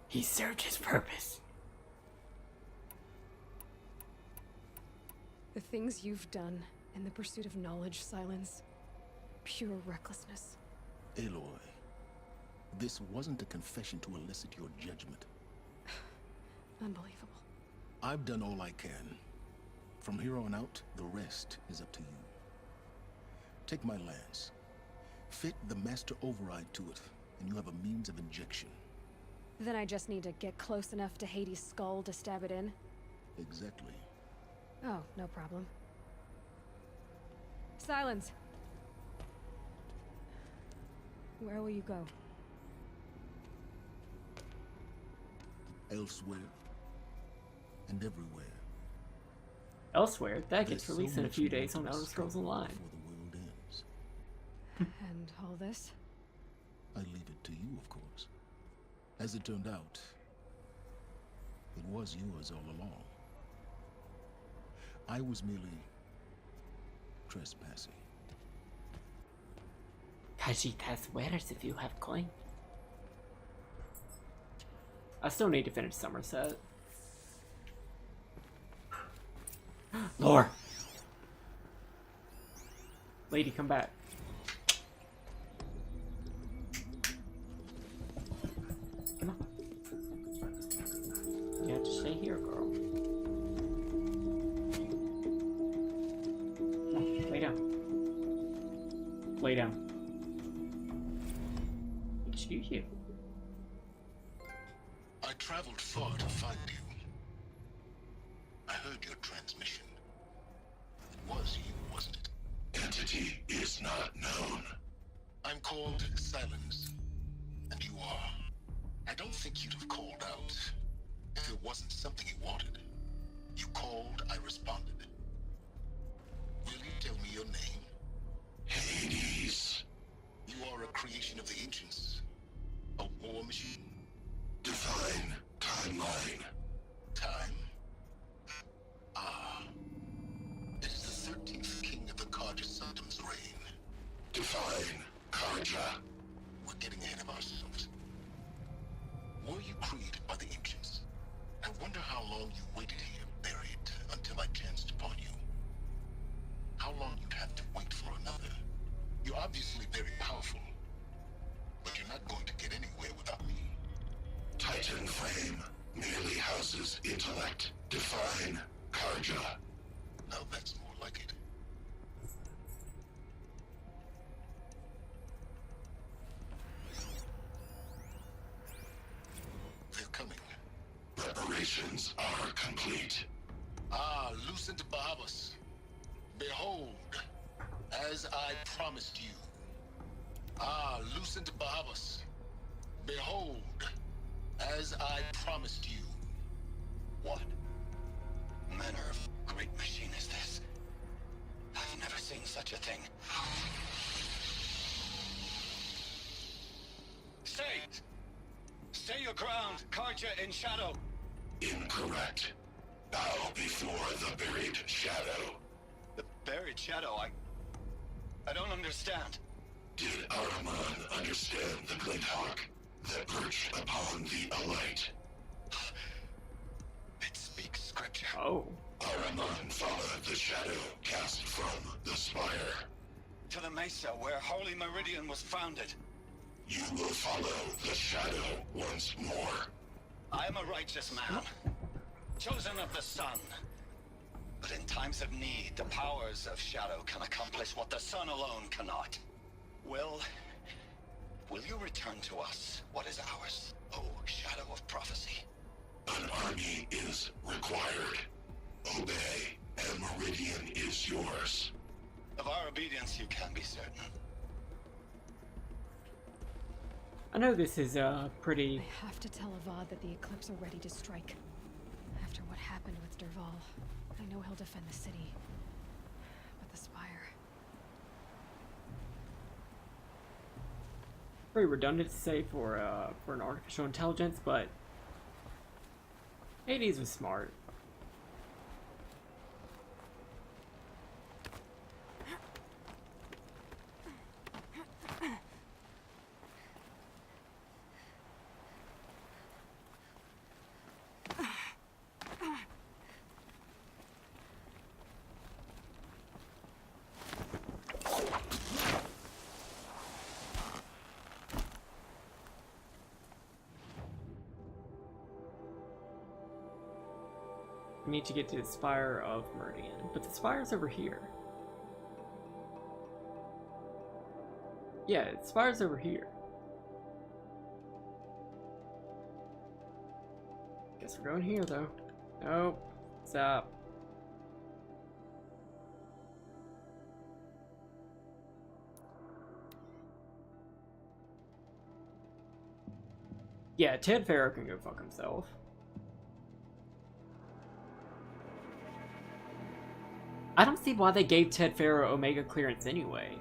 He served his purpose. The things you've done in the pursuit of knowledge, Silence. Pure recklessness. Aloy, this wasn't a confession to elicit your judgment. Unbelievable. I've done all I can. From here on out, the rest is up to you. Take my lance. Fit the master override to it, and you have a means of injection. Then I just need to get close enough to Hades' skull to stab it in? Exactly. Oh, no problem. Silence! Where will you go? Elsewhere. And everywhere. Elsewhere, that gets There's released so in a much few more days to on Elder discover Scrolls Online. before the world ends. And all this? I leave it to you, of course. As it turned out, it was yours all along. I was merely trespassing. Kajitas wears if you have coin. I still need to finish Somerset. Lore! Lady, come back. Come on. You have to stay here, girl. Come on, lay down. Lay down. Excuse you. I traveled far to find you. I heard your transmission. It was you, wasn't it? Entity is not known. I'm called Silence, and you are. I don't think you'd have called out if it wasn't something you wanted. You called, I responded. Will you tell me your name? Hades. You are a creation of the ancients. A war machine. Define timeline. Time? Ah. It is the 13th king of the Karja Saddam's reign. Define Karja. We're getting ahead of ourselves. Were you created by the ancients? I wonder how long you waited here, buried, until I chanced upon you. How long you'd have to wait for another. You're obviously very powerful, but you're not going to get anywhere without me. Titan flame merely houses intellect. Define Karja. Now that's more like it. They're coming. Preparations are complete. Ah, Lucent Bahabas. Behold, as I promised you. Ah, Lucent Bahabas. Behold, as I promised you. What manner of great machine is this? I've never seen such a thing. Stay! Stay your ground, Karja in shadow! Incorrect. Bow before the buried shadow. The buried shadow, I don't understand. Did Ahriman understand the Glinthawk that perched upon the Alight? It speaks scripture. Oh. Ahriman followed the shadow cast from the spire. To the mesa where Holy Meridian was founded. You will follow the shadow once more. I am a righteous man, chosen of the sun. But in times of need, the powers of shadow can accomplish what the sun alone cannot. Will you return to us what is ours, oh shadow of prophecy? An army is required. Obey, and Meridian is yours. Of our obedience you can be certain. I know this is pretty... I have to tell Avad that the Eclipse are ready to strike. After what happened with Dervahl, I know he'll defend the city. But the Spire... Very redundant to say for an artificial intelligence, but Hades was smart. We need to get to the Spire of Meridian, but the Spire's over here. Yeah, the Spire's over here. Guess we're going here, though. Nope. Stop. Yeah, Ted Farrow can go fuck himself. I don't see why they gave Ted Farrow Omega clearance anyway.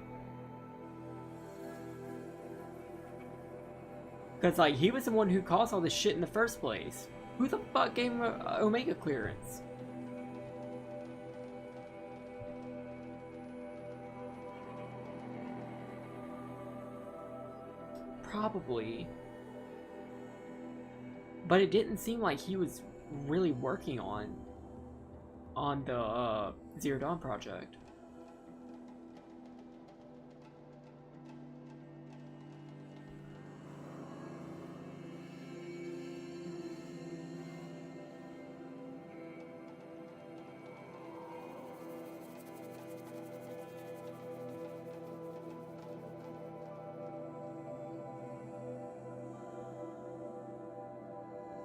Because, like, he was the one who caused all this shit in the first place. Who the fuck gave him a Omega clearance? Probably. But it didn't seem like he was really working on the Zero Dawn project.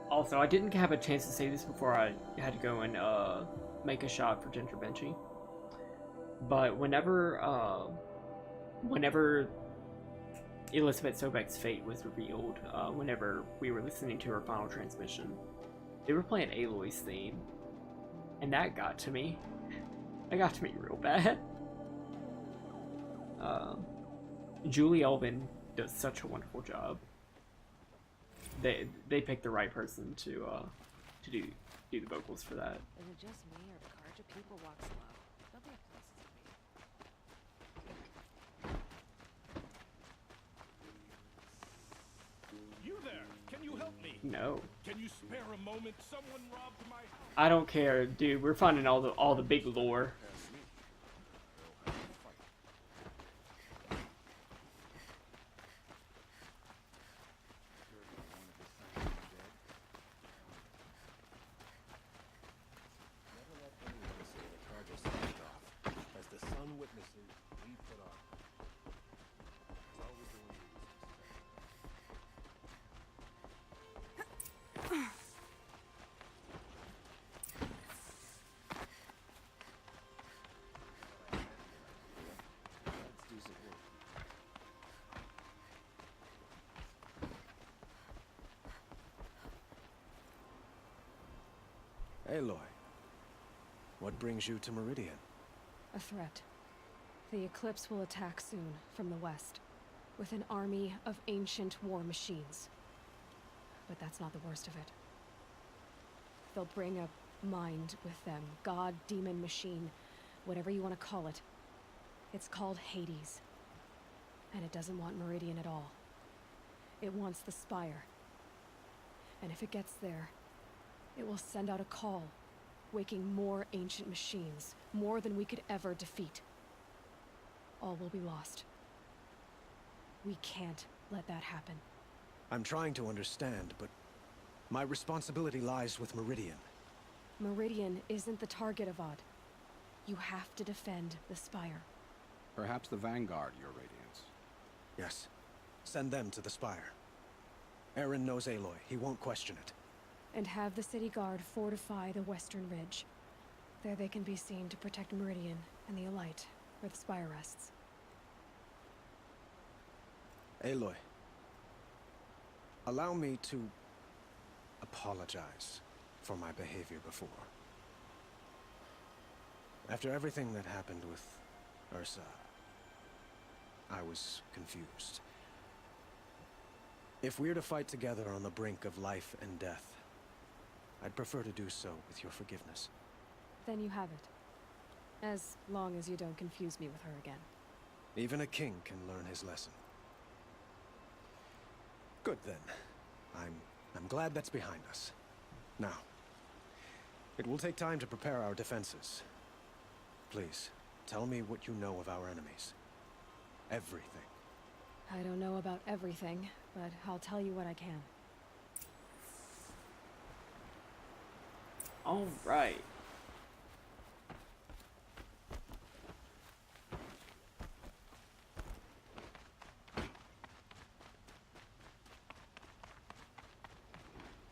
Also, I didn't have a chance to say this before I had to go and make a shot for Ginger Benchy. But whenever Elizabeth Sobek's fate was revealed, whenever we were listening to her final transmission, they were playing Aloy's theme, and that got to me. That got to me real bad. Julie Elvin does such a wonderful job. They picked the right person to do the vocals for that. Is it just me, or do Carja people walk slow? Don't they have places to be? You there? Can you help me? No. Can you spare a moment? Someone robbed my house. I don't care, dude. We're finding all the big lore. Aloy, what brings you to Meridian? A threat. The Eclipse will attack soon, from the west, with an army of ancient war machines. But that's not the worst of it. They'll bring a mind with them, god, demon, machine, whatever you want to call it. It's called Hades. And it doesn't want Meridian at all. It wants the Spire. And if it gets there, it will send out a call, waking more ancient machines, more than we could ever defeat. All will be lost. We can't let that happen. I'm trying to understand, but my responsibility lies with Meridian. Meridian isn't the target, Avad. You have to defend the Spire. Perhaps the Vanguard, Your Radiance. Yes. Send them to the Spire. Eren knows Aloy. He won't question it. And have the City Guard fortify the Western Ridge. There they can be seen to protect Meridian and the Elite, where the Spire rests. Aloy, allow me to apologize for my behavior before. After everything that happened with Ursa, I was confused. If we're to fight together on the brink of life and death, I'd prefer to do so with your forgiveness. Then you have it. As long as you don't confuse me with her again. Even a king can learn his lesson. Good then. I'm glad that's behind us. Now, it will take time to prepare our defenses. Please, tell me what you know of our enemies. Everything. I don't know about everything, but I'll tell you what I can. All right.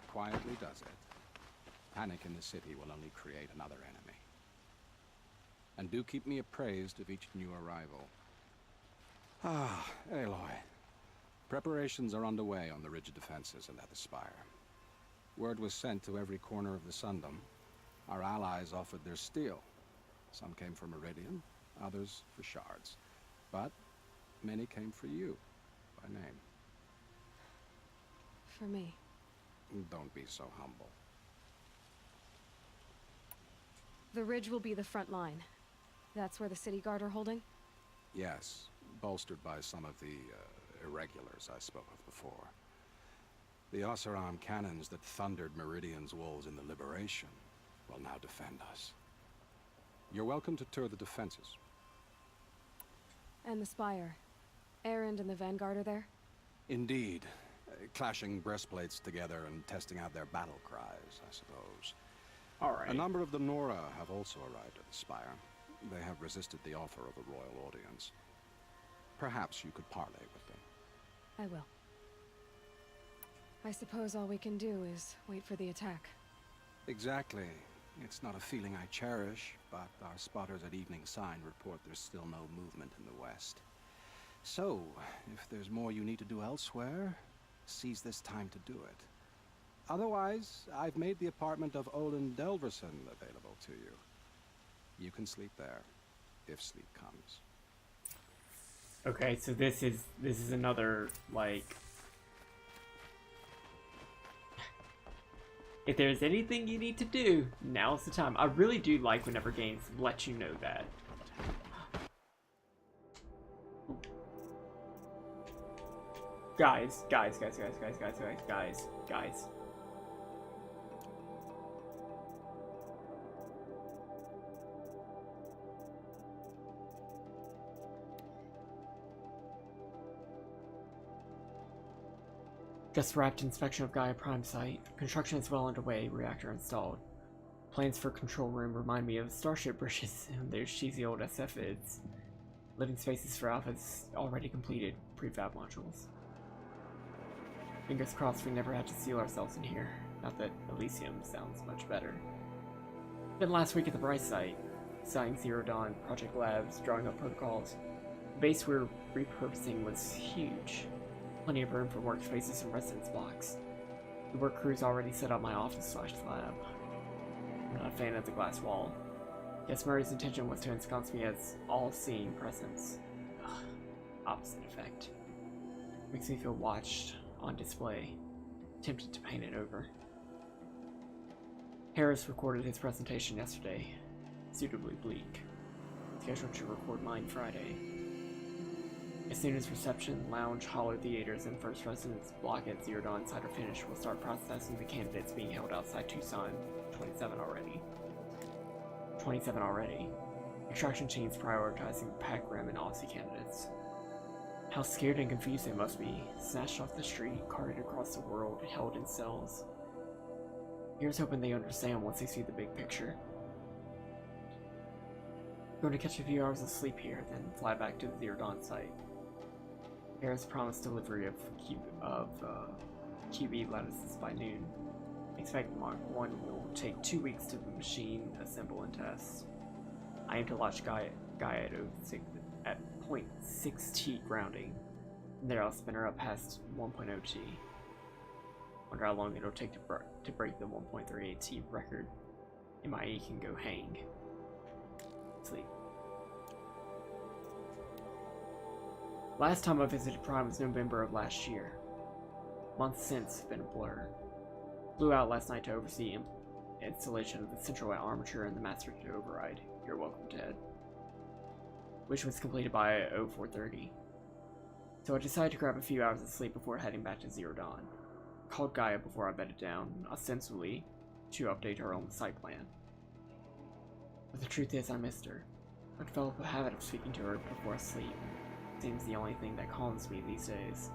Quietly does it. Panic in the city will only create another enemy. And do keep me appraised of each new arrival. Ah, Aloy. Preparations are underway on the rigid defenses and at the Spire. Word was sent to every corner of the Sundom. Our allies offered their steel. Some came for Meridian, others for shards. But many came for you, by name. for me. Don't be so humble. The ridge will be the front line. That's where the city guard are holding? Yes, bolstered by some of the irregulars I spoke of before. The Oseram cannons that thundered Meridian's walls in the Liberation will now defend us. You're welcome to tour the defenses. And the Spire. Erend and the Vanguard are there? Indeed. Clashing breastplates together and testing out their battle cries, I suppose. Alright. A number of the Nora have also arrived at the Spire. They have resisted the offer of a royal audience. Perhaps you could parley with them. I will. I suppose all we can do is wait for the attack. Exactly. It's not a feeling I cherish, but our spotters at Evening Sign report there's still no movement in the west. So, if there's more you need to do elsewhere, seize this time to do it. Otherwise, I've made the apartment of Olin Delverson available to you. You can sleep there, if sleep comes. Okay, so this is another, like... If there's anything you need to do, now's the time. I really do like whenever games let you know that. Guys. Just wrapped inspection of Gaia Prime site. Construction is well underway, reactor installed. Plans for control room remind me of Starship bridges and their cheesy old SF vids. Living spaces for Alpha's already completed, prefab modules. Fingers crossed we never had to seal ourselves in here. Not that Elysium sounds much better. Then last week at the Bryce site, studying Zero Dawn, project labs, drawing up protocols. The base we're repurposing was huge. Plenty of room for workspaces and residence blocks. The work crew's already set up my office/lab. I'm not a fan of the glass wall. Guess Murray's intention was to ensconce me as all-seeing presence. Ugh, opposite effect. Makes me feel watched, on display. Tempted to paint it over. Harris recorded his presentation yesterday. Suitably bleak. Scheduled to record mine Friday. As soon as reception, lounge, holo theaters, and first residence block at Zero Dawn site are finished, we'll start processing the candidates being held outside Tucson. 27 already. Extraction teams prioritizing Pac Rim and Aussie candidates. How scared and confused they must be. Snatched off the street, carted across the world, held in cells. Here's hoping they understand once they see the big picture. Going to catch a few hours of sleep here, then fly back to the Zero Dawn site. Harris promised delivery of QB lattices by noon. Expect Mark 1 will take 2 weeks to machine, assemble, and test. I aim to launch Gaia at 0.6 T grounding. From there I'll spin her up past 1.0 T. Wonder how long it'll take to break the 1.38 T record. MIE can go hang. Sleep. Last time I visited Prime was November of last year. Months since have been a blur. Flew out last night to oversee installation of the central armature and the master to override. You're welcome, Ted. Which was completed by 0430. So I decided to grab a few hours of sleep before heading back to Zero Dawn. Called Gaia before I bedded down, ostensibly to update her on the site plan. But the truth is I missed her. I'd developed a habit of speaking to her before I sleep. Seems the only thing that calms me these days.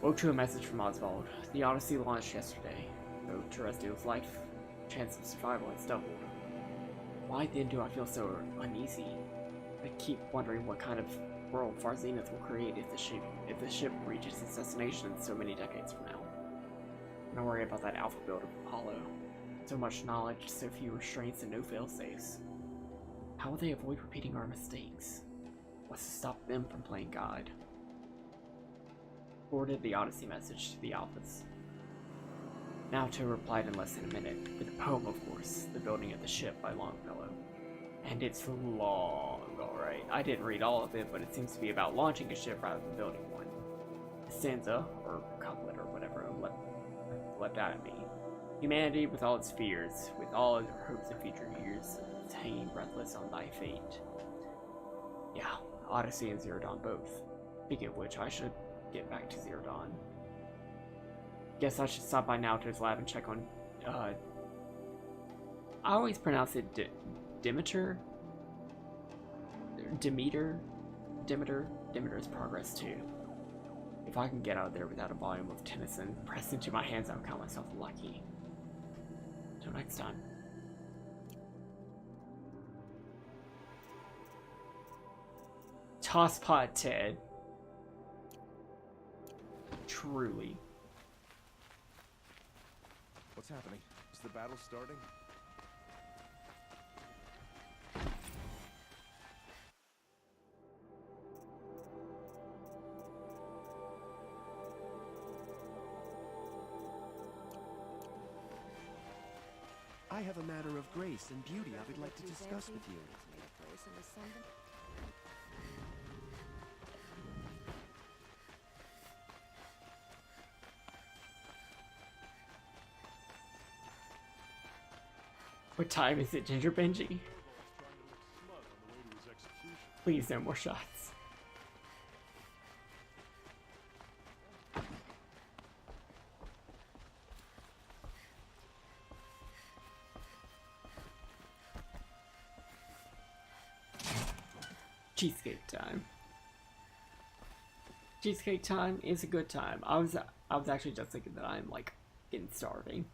Woke to a message from Oswald. The Odyssey launched yesterday, though Terrestrial's life chance of survival has doubled. Why then do I feel so uneasy? I keep wondering what kind of world Far Zenith will create if the ship reaches its destination so many decades from now. And I worry about that alpha build of Apollo. So much knowledge, so few restraints, and no failsafes. How will they avoid repeating our mistakes? What's to stop them from playing God? Forwarded the Odyssey message to the Alphas. Now to replied in less than a minute, with a poem of course, The Building of the Ship by Longfellow. And it's long, alright. I didn't read all of it, but it seems to be about launching a ship rather than building one. stanza, or couplet, or whatever, left out of me. Humanity, with all its fears, with all its hopes of future years, is hanging breathless on thy fate. Yeah, Odyssey and Zero Dawn both. Speaking of which, I should get back to Zero Dawn. Guess I should stop by now to his lab and check on, I always pronounce it Demeter's progress too. If I can get out of there without a volume of Tennyson pressed into my hands, I'll count myself lucky. Till next time. Tosspot Ted. Truly. What's happening? Is the battle starting? I have a matter of grace and beauty I would like to discuss with you. What time is it, Ginger Benji? Please, no more shots. Cheesecake time. Cheesecake time is a good time. I was actually just thinking that I'm like getting starving.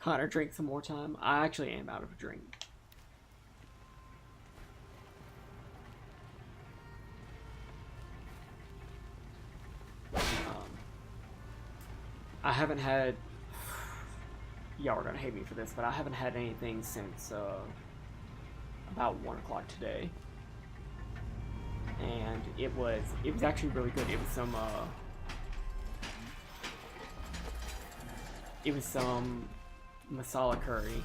Connor, drink some more time. I actually am out of a drink. I haven't had. Y'all are gonna hate me for this, but I haven't had anything since about 1 o'clock today. And it was actually really good. It was some masala curry,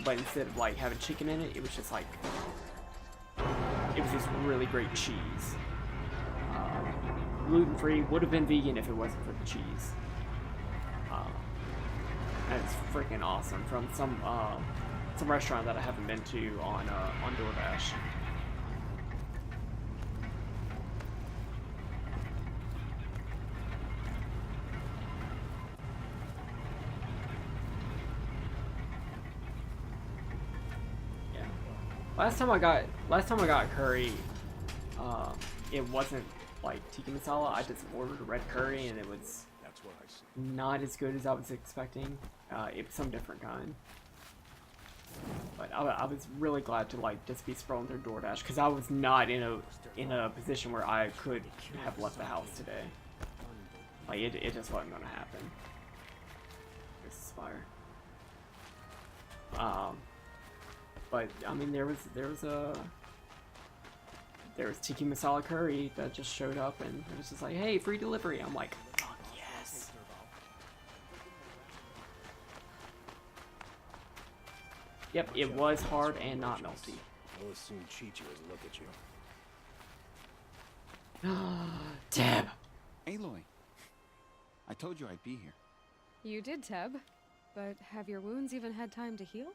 but instead of like having chicken in it, it was just like it was just really great cheese. Gluten-free, would have been vegan if it wasn't for the cheese. And it's freaking awesome from some restaurant that I haven't been to on DoorDash. Last time I got curry, it wasn't like tikka masala. I just ordered a red curry and it was not as good as I was expecting. It was some different kind. But I was really glad to like just be scrolling through DoorDash because I was not in a position where I could have left the house today. Like it just wasn't gonna happen. This is fire. But I mean, there was tiki masala curry that just showed up, and it was just like, hey, free delivery. I'm like, oh yes. Yep, it was hard and not melty. I'll as soon cheat you as look at you. Teb. Aloy, I told you I'd be here. You did, Teb. But have your wounds even had time to heal?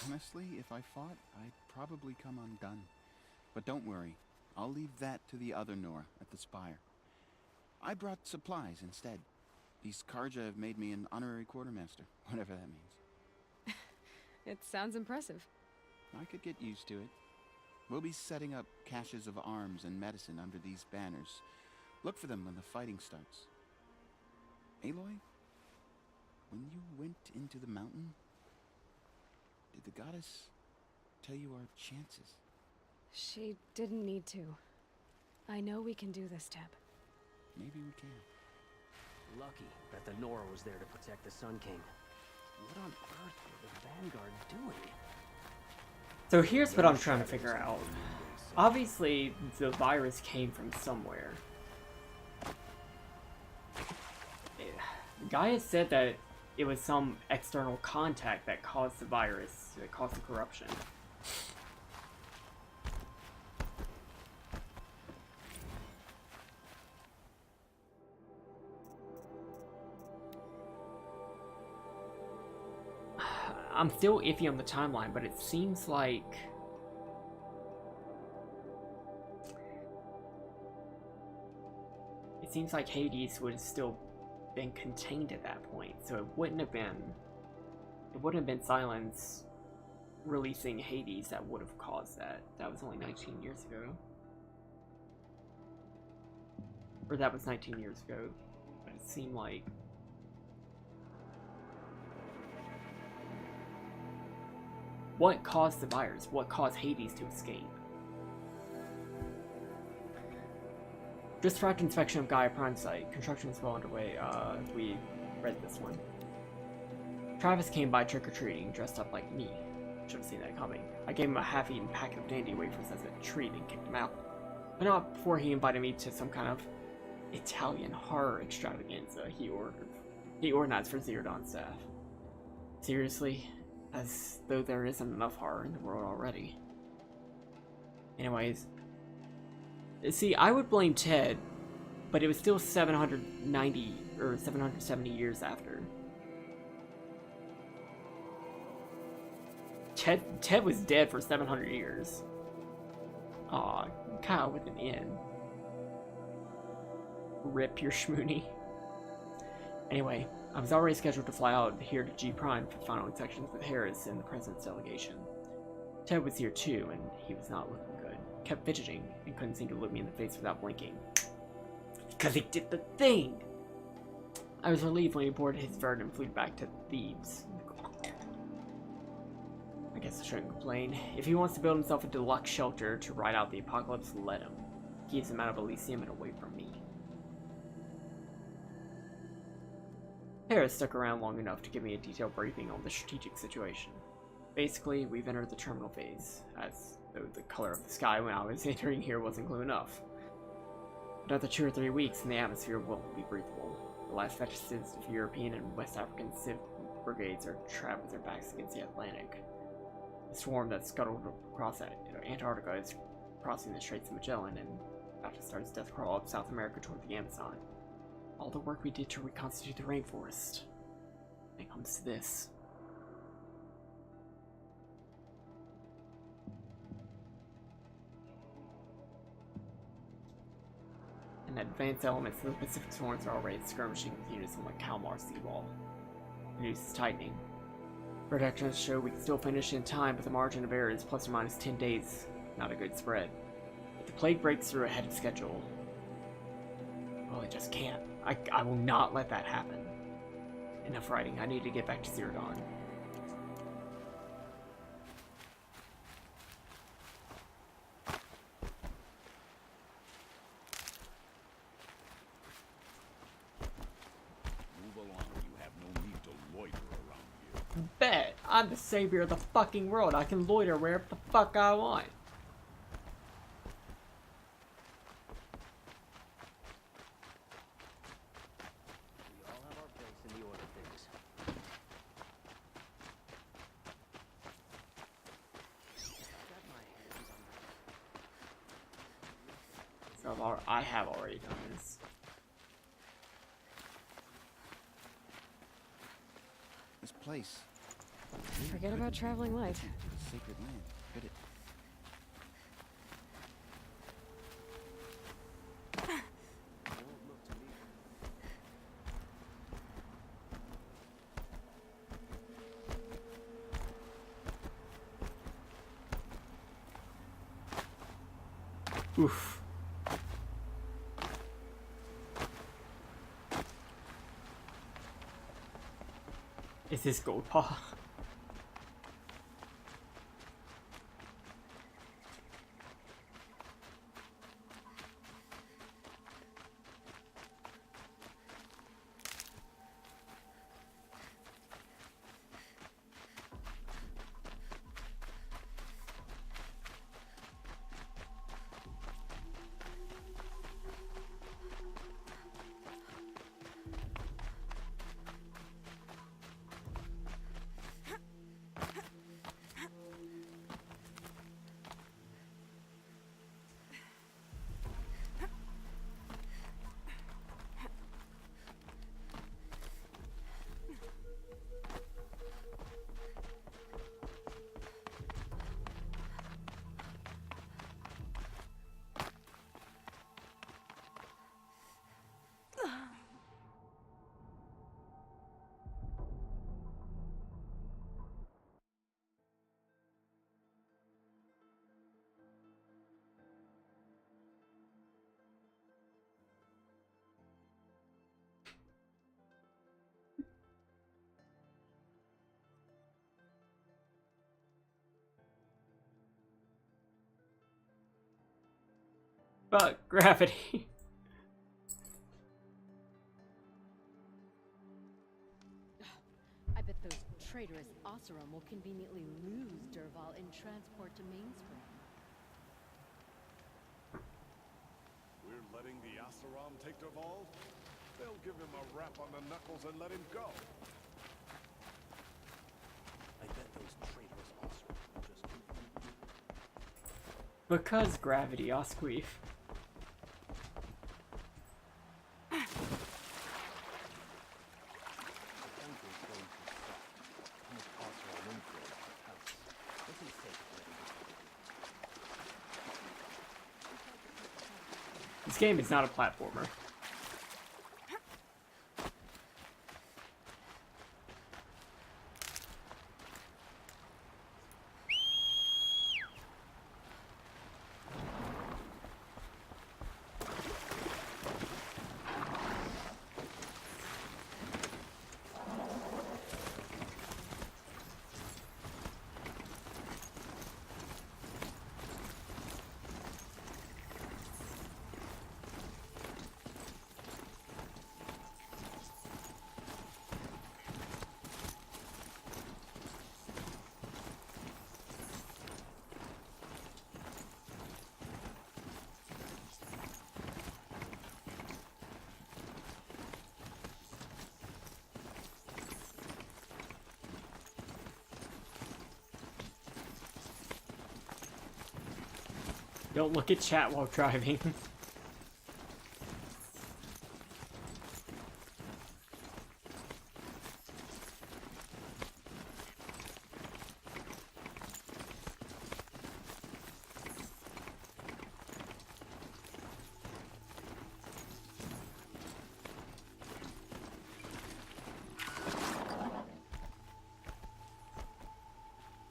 Honestly, if I fought, I'd probably come undone. But don't worry, I'll leave that to the other Nora at the Spire. I brought supplies instead. These Karja have made me an honorary quartermaster, whatever that means. It sounds impressive. I could get used to it. We'll be setting up caches of arms and medicine under these banners. Look for them when the fighting starts. Aloy, when you went into the mountain, did the goddess tell you our chances? She didn't need to. I know we can do this, Teb. Maybe we can. Lucky that the Nora was there to protect the Sun King. What on earth were the Vanguard doing? So here's what I'm trying to figure out. Obviously, the virus came from somewhere. Gaia said that it was some external contact that caused the virus, that caused the corruption. I'm still iffy on the timeline, but it seems like Hades would have still been contained at that point, so it wouldn't have been Silence releasing Hades that would have caused that. That was only 19 years ago. Or that was 19 years ago. But it seemed like... What caused the virus? What caused Hades to escape? Distract inspection of Gaia Prime site. Construction is well underway. We read this one. Travis came by trick-or-treating, dressed up like me. Should have seen that coming. I gave him a half-eaten packet of dandy wafers as a treat and kicked him out. But not before he invited me to some kind of Italian horror extravaganza he organized for Zero Dawn staff. Seriously? As though there isn't enough horror in the world already. Anyways. See, I would blame Ted, but it was still 790 or 770 years after. Ted was dead for 700 years. Aw, Kyle with an N. Rip your schmoony. Anyway, I was already scheduled to fly out here to G Prime for final inspections with Harris and the President's delegation. Ted was here too, and he was not looking good. Kept fidgeting and couldn't seem to look me in the face without blinking. Because he did the thing! I was relieved when he boarded his bird and flew back to Thebes. I guess I shouldn't complain. If he wants to build himself a deluxe shelter to ride out the apocalypse, let him. Keeps him out of Elysium and away from me. Harris stuck around long enough to give me a detailed briefing on the strategic situation. Basically, we've entered the terminal phase, as though the color of the sky when I was entering here wasn't clue enough. Another 2 or 3 weeks and the atmosphere won't be breathable. The last vestige of European and West African civ brigades are trapped with their backs against the Atlantic. The swarm that scuttled across Antarctica is crossing the Straits of Magellan and about to start its death crawl up South America toward the Amazon. All the work we did to reconstitute the rainforest. It comes to this. And advanced elements of the Pacific Swarms are already skirmishing with units on the Kalmar seawall. The news is tightening. Projections show we can still finish in time, but the margin of error is plus or minus 10 days. Not a good spread. If the plague breaks through ahead of schedule, well, it just can't. I will not let that happen. Enough writing. I need to get back to Zero Dawn. Move along. You have no need to loiter around here. Bet! I'm the savior of the fucking world. I can loiter wherever the fuck I want. So I have already done this. This place. Forget about traveling light. Sacred land. Could it? Oof. Is this Goldpaw? But gravity. I bet those traitorous Oseram will conveniently lose Dervahl in transport to Mainspring. We're letting the Asaram take Dervahl? They'll give him a rap on the knuckles and let him go. I bet those traitorous Oseram will just... Because gravity, Osqueef. This game is not a platformer. Don't look at chat while driving.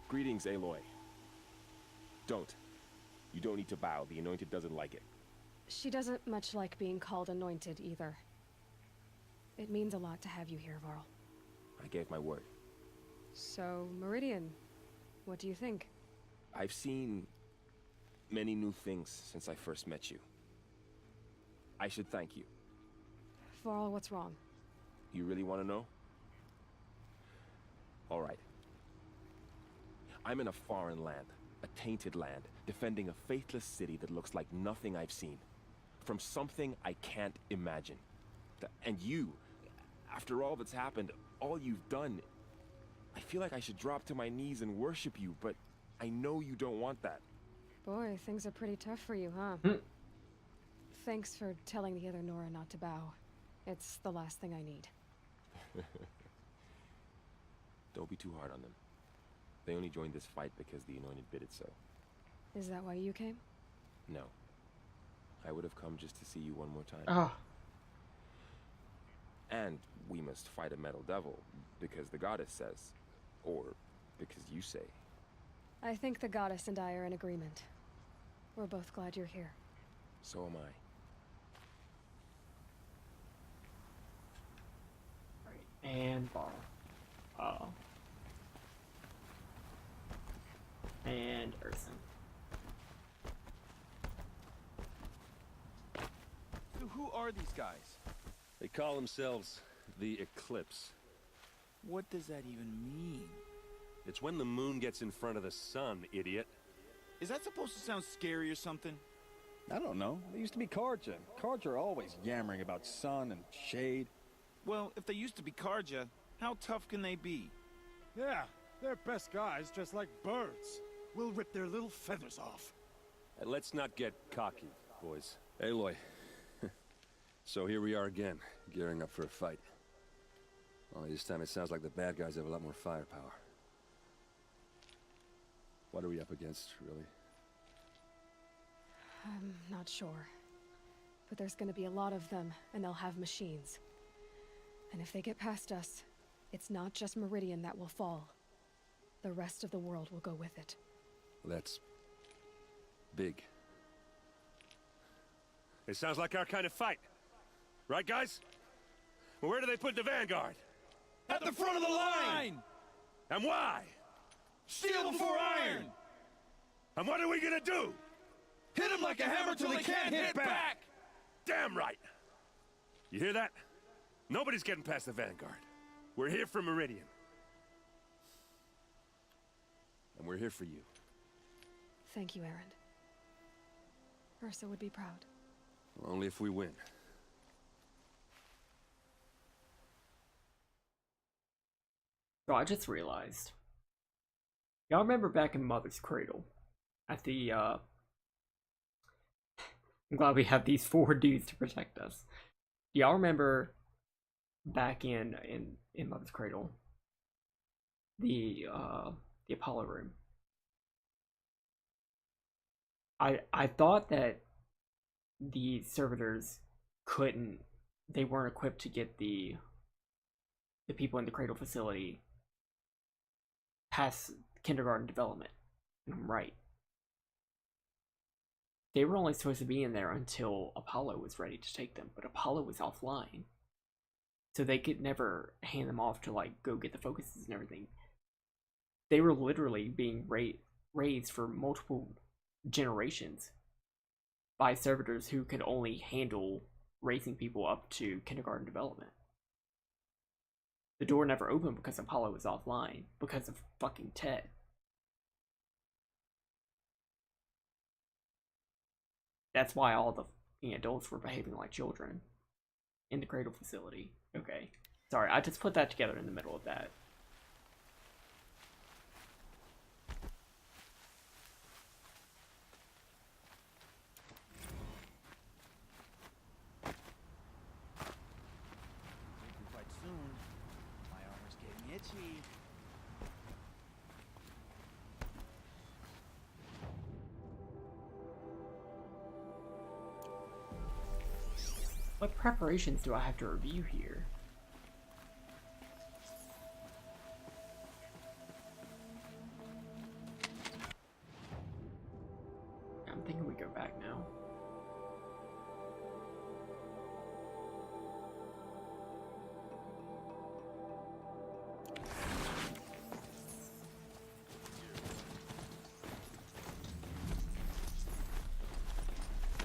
Greetings, Aloy. Don't. You don't need to bow. The Anointed doesn't like it. She doesn't much like being called anointed either. It means a lot to have you here, Varl. I gave my word. So, Meridian, what do you think? I've seen many new things since I first met you. I should thank you. Varl, what's wrong? You really want to know? All right. I'm in a foreign land. A tainted land, defending a faithless city that looks like nothing I've seen. From something I can't imagine. And you, after all that's happened, all you've done, I feel like I should drop to my knees and worship you, but I know you don't want that. Boy, things are pretty tough for you, huh? Thanks for telling the other Nora not to bow. It's the last thing I need. Don't be too hard on them. They only joined this fight because the Anointed bid it so. Is that why you came? No. I would have come just to see you one more time. Oh. And we must fight a metal devil, because the goddess says. Or because you say. I think the goddess and I are in agreement. We're both glad you're here. So am I. And Varl. Uh-oh. And Urson. So who are these guys? They call themselves the Eclipse. What does that even mean? It's when the moon gets in front of the sun, idiot. Is that supposed to sound scary or something? I don't know. They used to be Karja. Karja are always yammering about sun and shade. Well, if they used to be Karja, how tough can they be? Yeah, they're best guys just like birds. We'll rip their little feathers off. Let's not get cocky, boys. Aloy. So here we are again, gearing up for a fight. Only this time it sounds like the bad guys have a lot more firepower. What are we up against, really? I'm not sure. But there's gonna be a lot of them, and they'll have machines. And if they get past us, it's not just Meridian that will fall. The rest of the world will go with it. That's big. It sounds like our kind of fight. Right, guys? Well, where do they put the vanguard? At the front of the line! And why? Steel before iron! And what are we gonna do? Hit him like a hammer till he can't hit back! Damn right! You hear that? Nobody's getting past the Vanguard. We're here for Meridian. And we're here for you. Thank you, Erend. Ursa would be proud. Well, only if we win. So I just realized. Y'all remember back in Mother's Cradle? At the, I'm glad we have these 4 dudes to protect us. Y'all remember back in Mother's Cradle? The Apollo room. I thought that the servitors they weren't equipped to get the people in the Cradle facility past kindergarten development. And I'm right. They were only supposed to be in there until Apollo was ready to take them, but Apollo was offline. So they could never hand them off to, like, go get the focuses and everything. They were literally being raised for multiple generations by servitors who could only handle raising people up to kindergarten development. The door never opened because Apollo was offline, because of fucking Ted. That's why all the adults were behaving like children in the Cradle facility. Okay. Sorry, I just put that together in the middle of that. Quite soon. My armor's getting itchy. What preparations do I have to review here? I'm thinking we go back now.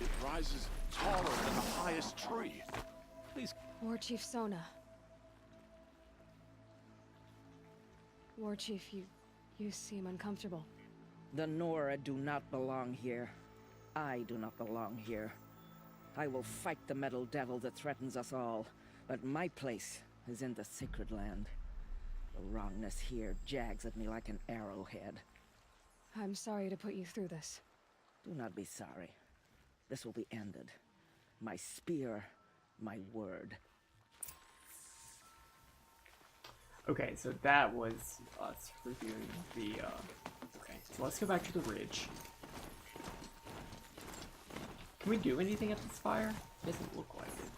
It rises taller than the highest tree. Please. War Chief Sona. War Chief, you seem uncomfortable. The Nora do not belong here. I do not belong here. I will fight the metal devil that threatens us all, but my place is in the sacred land. The wrongness here jags at me like an arrowhead. I'm sorry to put you through this. Do not be sorry. This will be ended. My spear, my word. Okay, so that was us reviewing the, okay, so let's go back to the ridge. Can we do anything at this fire? Doesn't look like it.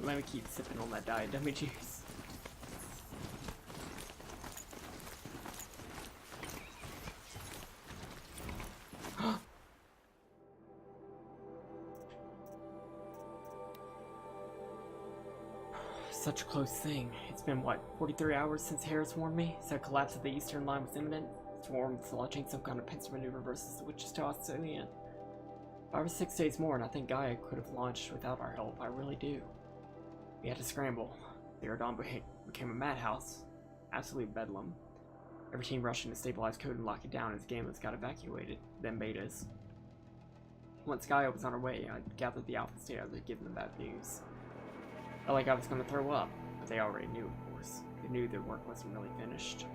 Let me keep sipping on that diet dummy juice. such a close thing. It's been, what, 43 hours since Harris warned me? Said collapse of the eastern line was imminent. Swarm was launching some kind of pincer maneuver versus the Wichita Salient. 5 or 6 days more, and I think Gaia could have launched without our help. I really do. We had to scramble. The Erdon became a madhouse. Absolute bedlam. Every team rushed in to stabilize code and lock it down as Gammas got evacuated, then Betas. Once Gaia was on her way, I gathered the Alphas together to give them bad news. Felt like I was going to throw up, but they already knew, of course. They knew their work wasn't really finished.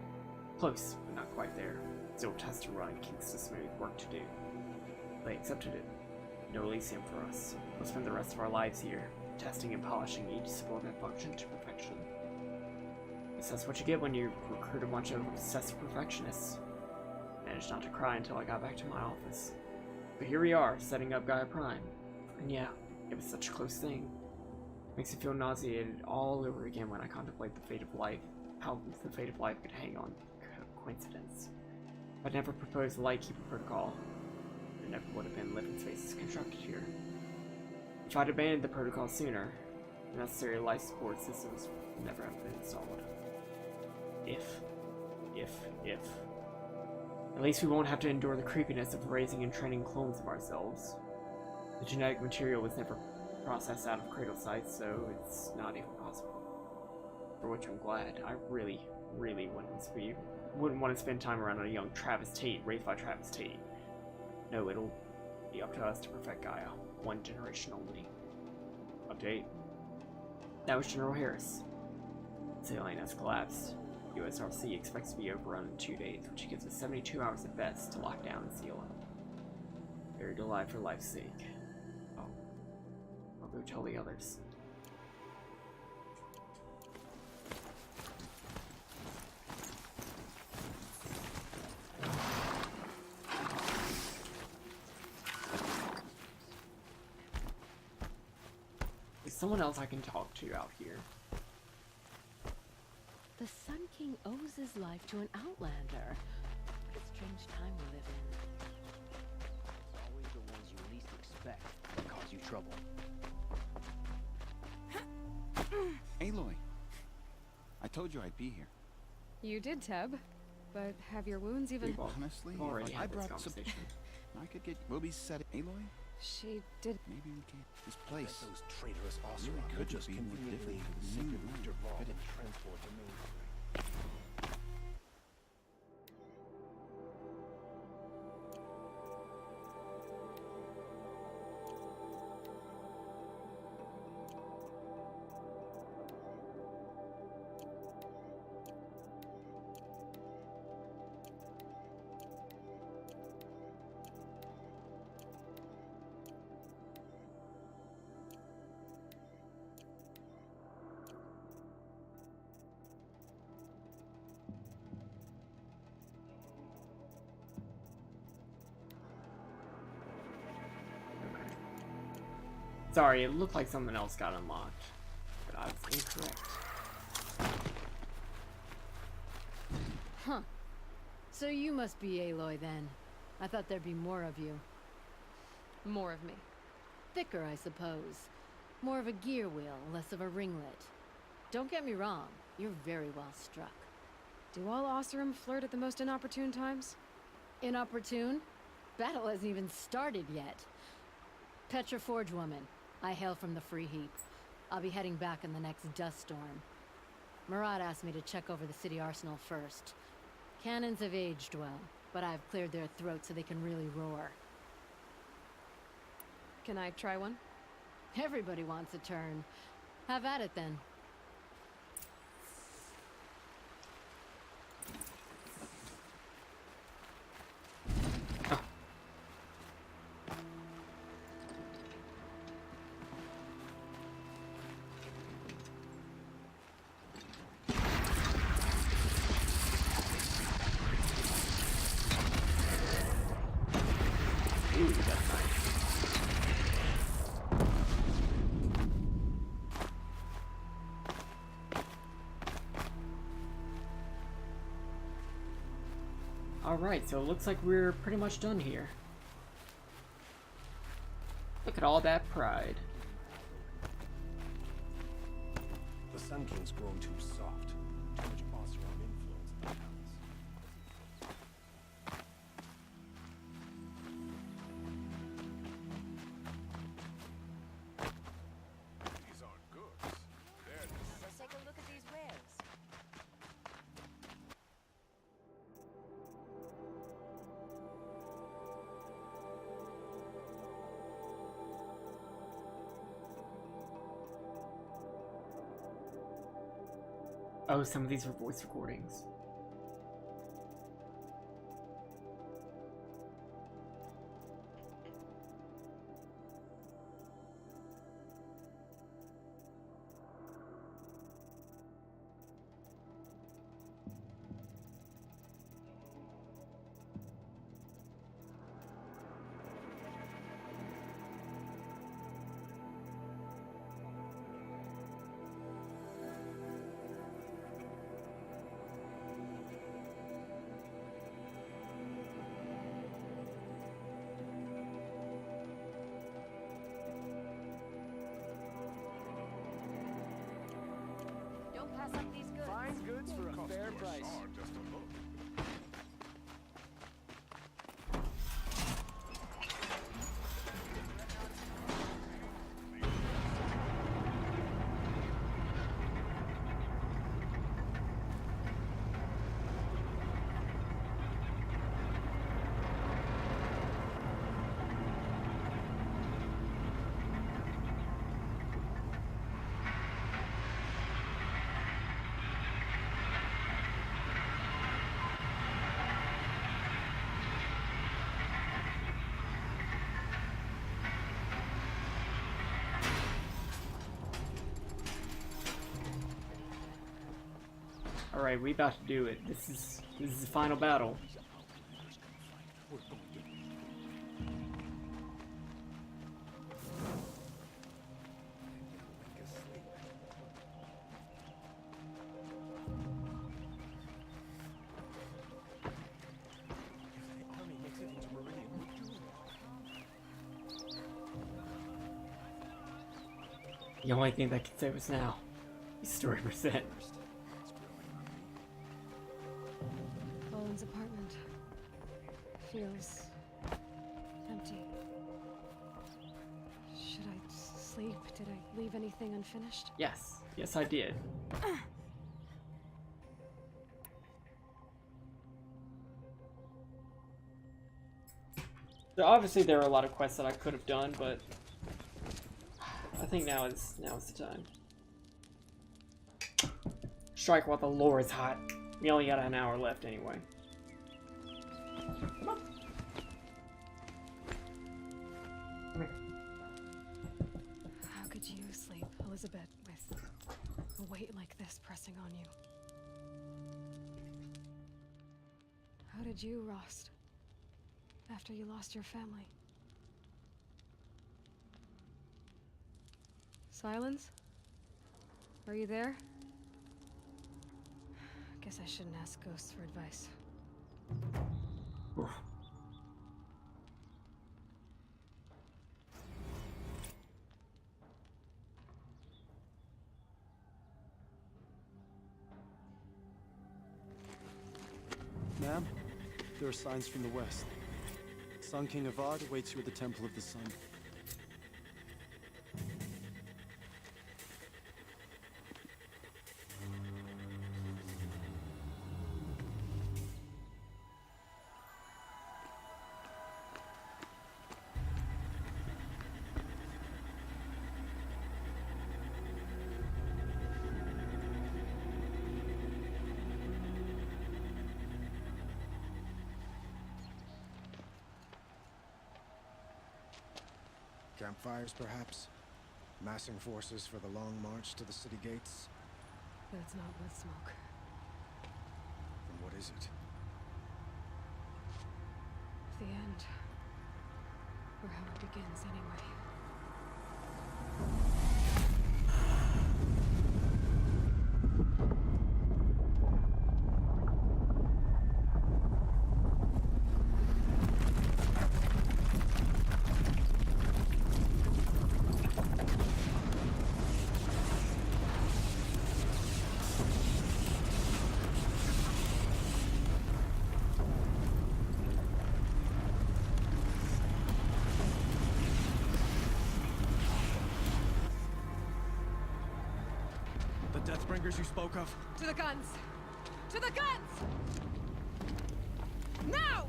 Close, but not quite there. Still test to run, Kingston Smooth work to do. They accepted it. No Elysium for us. We'll spend the rest of our lives here, testing and polishing each subordinate function to perfection. Guess that's what you get when you recruit a bunch of obsessive perfectionists. Managed not to cry until I got back to my office. But here we are, setting up Gaia Prime. And yeah, it was such a close thing. Makes me feel nauseated all over again when I contemplate the fate of life, how the fate of life could hang on coincidence. If I'd never proposed the Lightkeeper protocol, there never would have been living spaces constructed here. If I'd abandoned the protocol sooner, the necessary life support systems would never have been installed. If. At least we won't have to endure the creepiness of raising and training clones of ourselves. The genetic material was never processed out of cradle sites, so it's not even possible. For which I'm glad. I really wouldn't want to spend time around a young Travis Tate, raised by Travis Tate. No, it'll be up to us to perfect Gaia. One generation only. Update. That was General Harris. Salient has collapsed. USRC expects to be overrun in 2 days, which gives us 72 hours at best to lock down and seal it. Buried alive for life's sake. Oh. I'll go tell the others. Is someone else I can talk to out here? The Sun King owes his life to an outlander. What a strange time we live in. It's always the ones you least expect that cause you trouble. Aloy, I told you I'd be here. You did, Teb. But have your wounds even... Honestly, already I had this brought some... conversation. I could get... We'll be set... Aloy? She did... Maybe we can't... This place... Those traitorous really Oseram could just be more conveniently different the than secret you. Dervahl Could it? and transport to Mainspring. Sorry, it looked like something else got unlocked, but I was incorrect. Huh. So you must be Aloy then. I thought there'd be more of you. More of me. Thicker, I suppose. More of a gear wheel, less of a ringlet. Don't get me wrong, you're very well struck. Do all Oseram flirt at the most inopportune times? Inopportune? Battle hasn't even started yet. Petra Forge woman. I hail from the Free Heap. I'll be heading back in the next dust storm. Marat asked me to check over the city arsenal first. Cannons have aged well, but I've cleared their throats so they can really roar. Can I try one? Everybody wants a turn. Have at it then. Ooh, that's nice. Alright, so it looks like we're pretty much done here. Look at all that pride. The Sun King's grown too soft. Too much Oseram influence in the palace. These aren't goods. They're Let's take a look at these wares. Oh, some of these are voice recordings. Don't pass up these goods. Fine goods for a fair price. just a look. Alright, we about to do it. This is the final battle. The only thing that can save us now is story percent. Owen's apartment feels empty. Should I sleep? Did I leave anything unfinished? Yes. Yes, I did. So obviously there are a lot of quests that I could have done, but I think now is the time. Strike while the lore is hot. We only got an hour left anyway. Come on. Come here. How could you sleep, Elizabeth, with a weight like this pressing on you? How did you, Rost, after you lost your family? Silence? Are you there? Guess I shouldn't ask ghosts for advice. Oof. Ma'am, there are signs from the west. Sun King Avad awaits you at the Temple of the Sun. Campfires, perhaps? Massing forces for the long march to the city gates? But it's not with smoke. Then what is it? The end. Or how it begins, anyway. Deathbringers you spoke of? To the guns! To the guns! Now!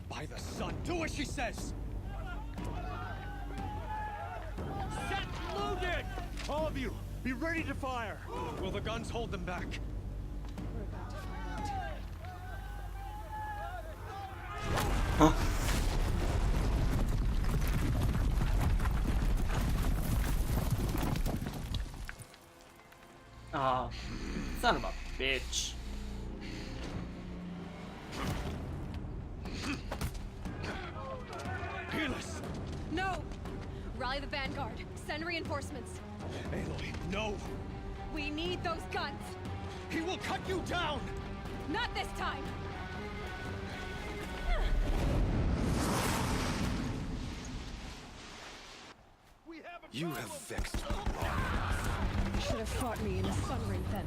By the sun, do as she says! Set loaded! All of you, be ready to fire! Will the guns hold them back? We're about to find out. Huh? Oh, son of a bitch. Peerless! No! Rally the Vanguard. Send reinforcements. Aloy, no! We need those guns! He will cut you down! Not this time! You have vexed me. You should have fought me in a sun ring then.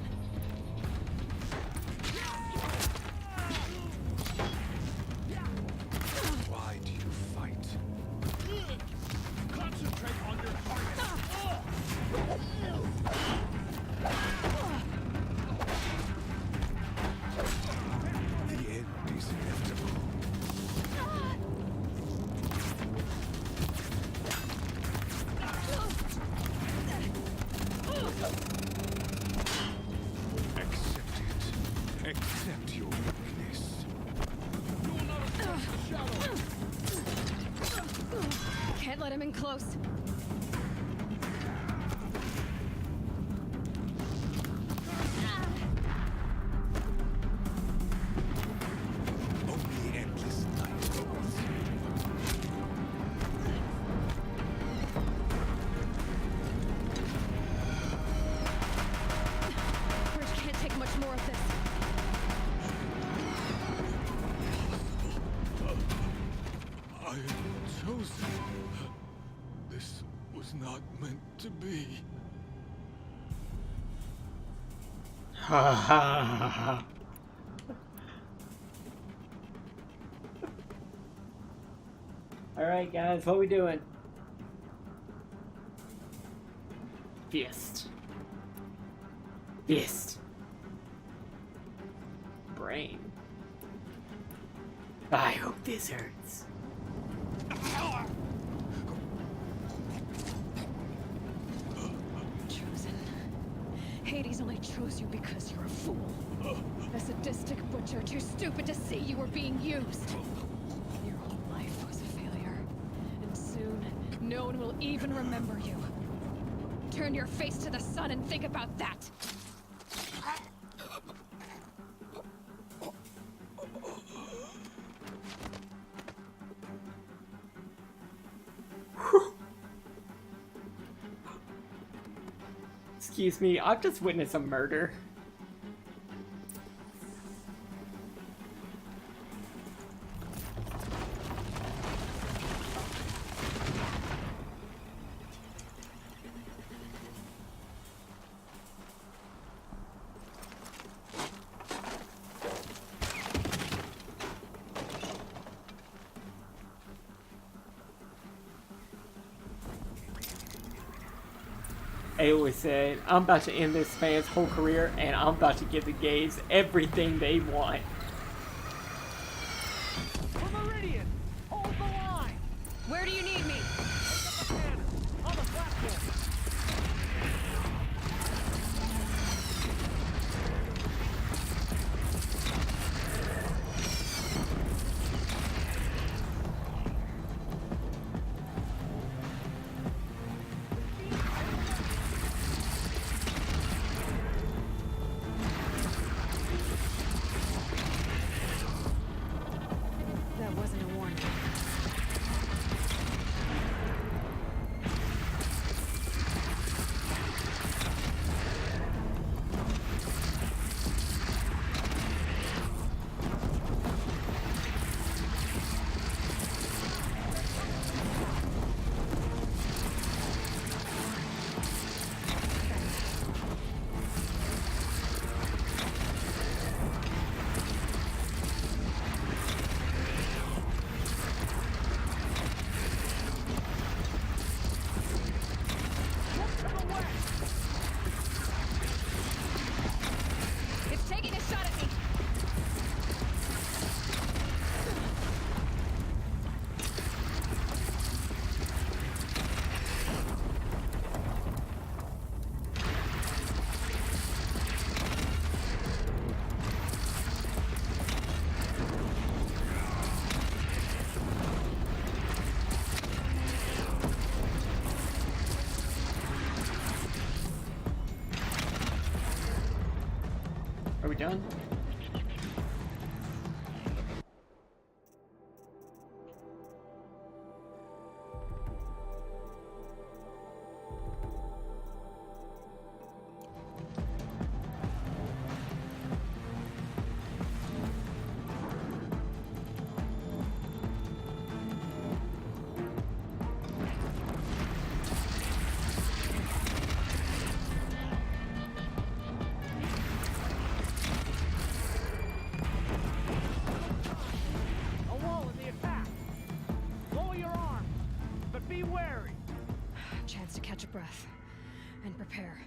Why do you fight? Concentrate on your The end is inevitable. Accept it. Accept your weakness. Can't let him in close. Only endless night awaits Bridge can't take much more of this. I am chosen. This was not meant to be. Ha ha ha ha. Alright guys, what we doing? Fist. Fist. Brain. I hope this hurts. Chosen. Hades only chose you because you're a fool. A sadistic butcher, too stupid to see you were being used. Your whole life was a failure. And soon, no one will even remember you. Turn your face to the sun and think about that. Excuse me, I've just witnessed a murder. Aloy said, I'm about to end this fan's whole career and I'm about to give the gays everything they want. Meridian! Hold the line! Where do you need me? On the platform! That wasn't a warning. Are we done? A wall in the attack! Lower your arms, but be wary! Chance to catch a breath and prepare.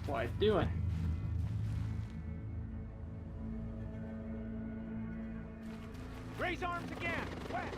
What doing? Raise arms again! West!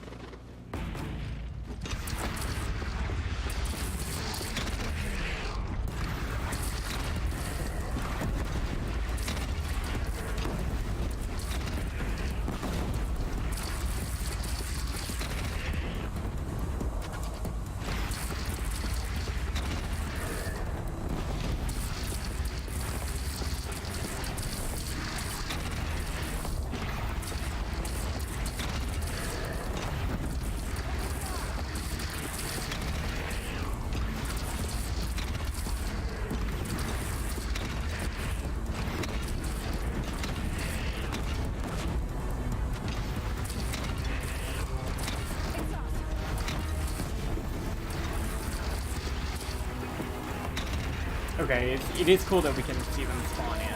Okay, it is cool that we can see them spawn in.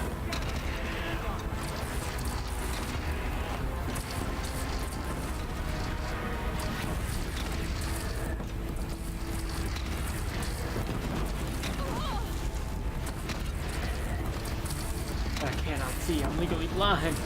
I cannot see, I'm legally blind.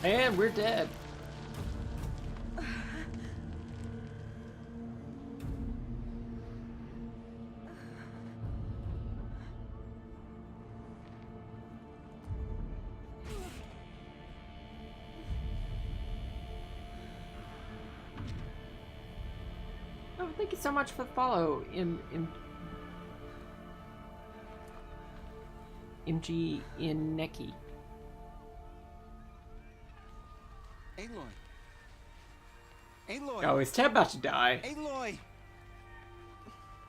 And we're dead. Oh, thank you so much for the follow, MG in Neki. Aloy! Aloy! Oh, is Tab about to die? Aloy!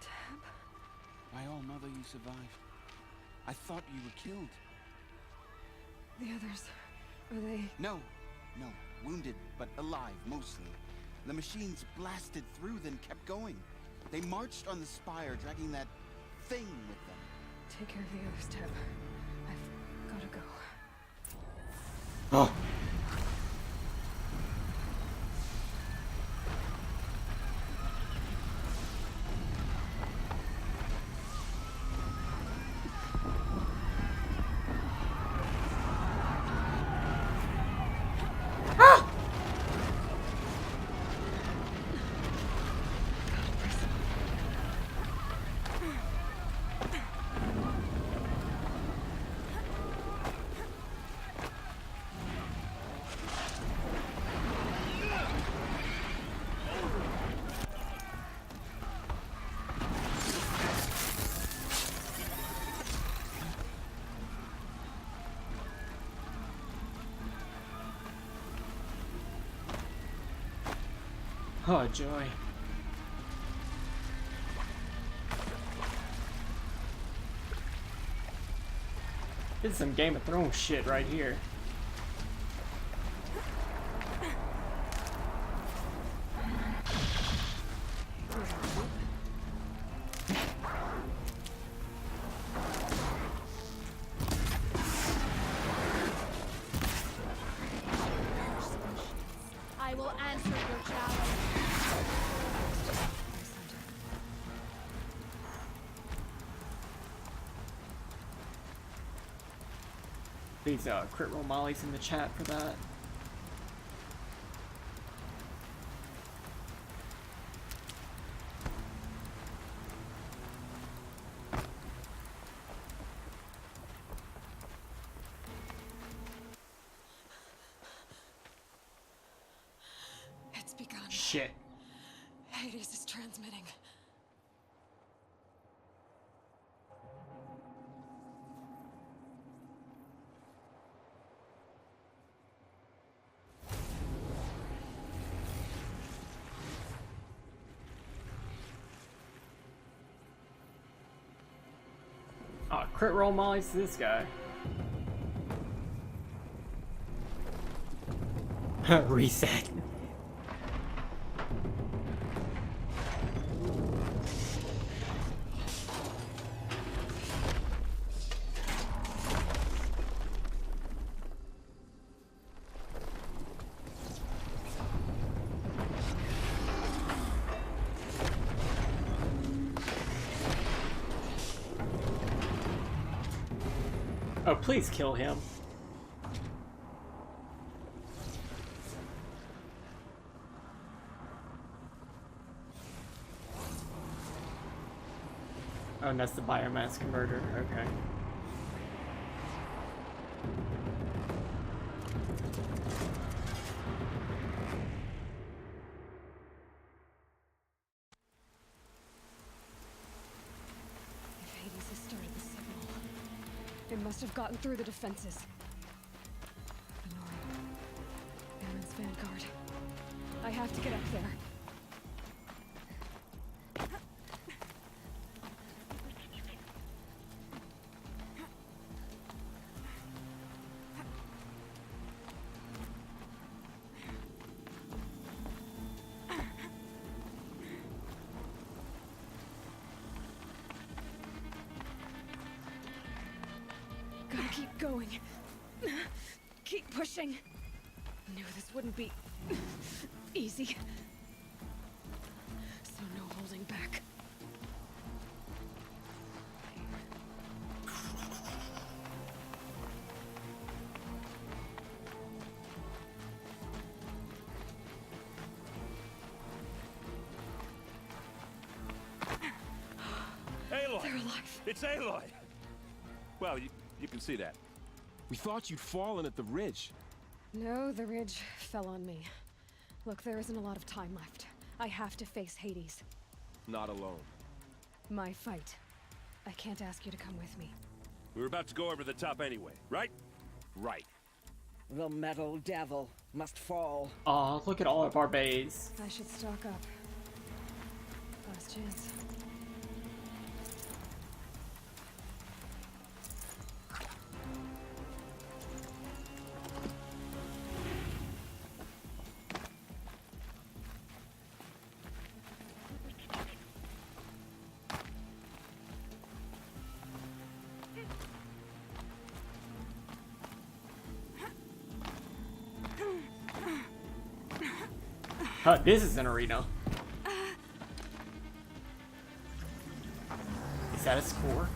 Tab? My own mother, you survived. I thought you were killed. The others, are they? No, wounded, but alive, mostly. The machines blasted through, then kept going. They marched on the spire, dragging that thing with them. Take care of the others, Tab. I've gotta go. Oh. Oh, joy. This is some Game of Thrones shit right here. I will answer your challenge. These crit roll mollies in the chat for that. It's begun. Shit. Hades is transmitting. Oh, crit roll mollies to this guy. Reset. Oh, please kill him. Oh, and that's the biomass converter. Okay. If Hades has started the signal, it must have gotten through the defenses. The Nora. Baron's vanguard. I have to get up there. Gotta keep going. Keep pushing. Knew this wouldn't be easy. So no holding back. Aloy! They're alive. It's Aloy! Well, you can see that. We thought you'd fallen at the ridge. No, the ridge fell on me. Look, there isn't a lot of time left. I have to face Hades. Not alone. My fight. I can't ask you to come with me. We were about to go over the top anyway, right? Right. The metal devil must fall. Aw, look at all of our bays. I should stock up. Last chance. This is an arena. Is that a score?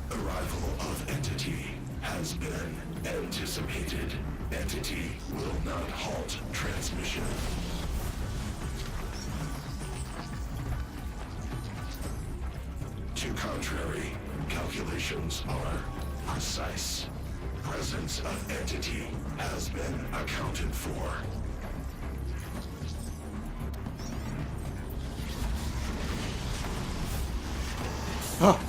Arrival of Entity has been anticipated. Entity will not halt transmission. To contrary, calculations are precise. Presence of Entity has been accounted for. Oh.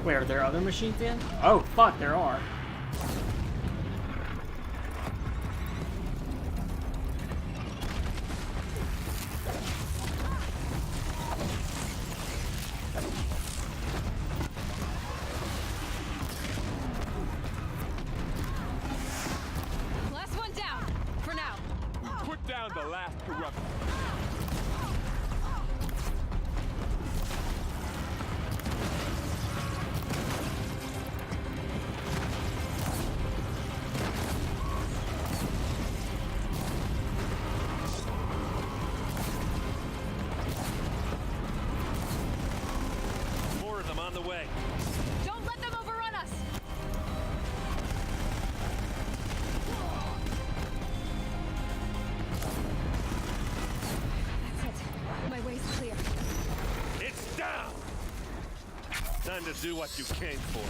Wait, are there other machines in? Oh, fuck, there are. Last one down, for now. Put down the last corrupt. More of them on the way. Don't let them overrun us! That's it. My way's clear. It's down! Time to do what you came for.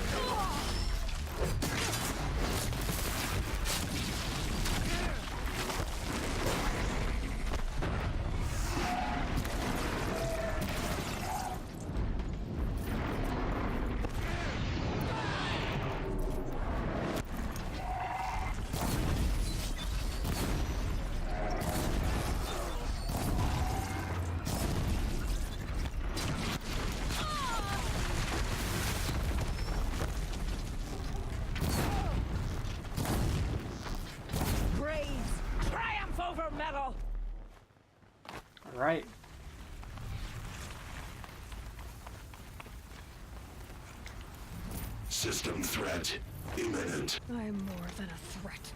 Braves! Triumph over metal! Alright. System threat imminent. I'm more than a threat.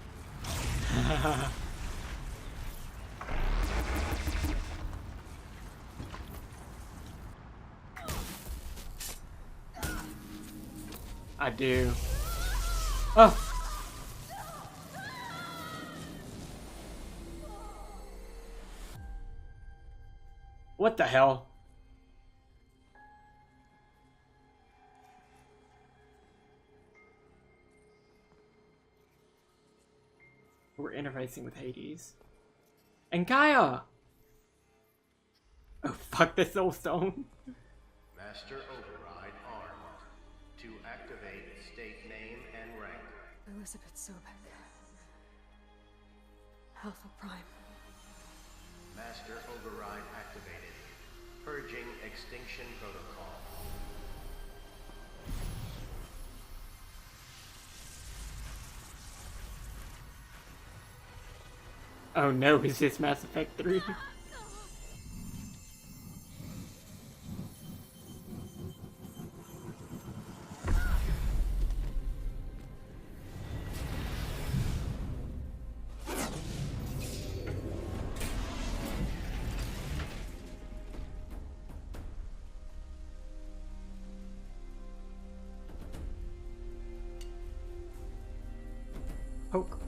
I do. Oh! What the hell? We're interfacing with Hades. And Gaia! Oh, fuck this old stone. Master Override armed. To activate state name and rank. Elizabeth Sobek. Alpha Prime. Master Override activated. Purging Extinction Protocol. Oh no, is this Mass Effect 3? Poke.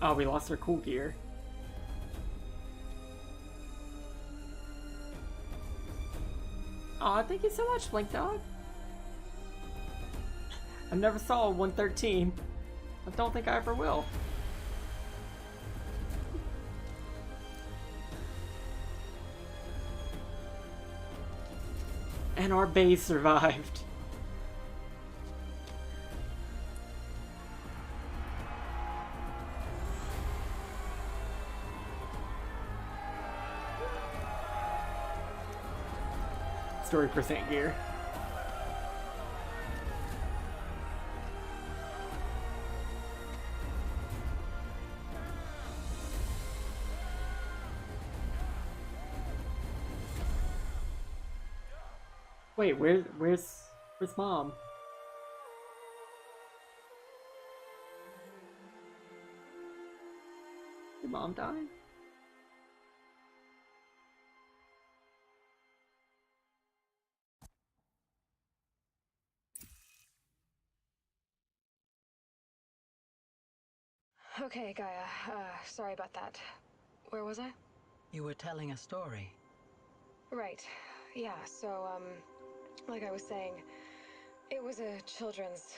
Oh, we lost our cool gear. Aw, thank you so much, Blink Dog. I never saw a 113. I don't think I ever will. And our base survived. Story percent gear. Wait, where's Mom? Did Mom die? Okay, Gaia. Sorry about that. Where was I? You were telling a story. Right. Yeah, so, like I was saying, it was a children's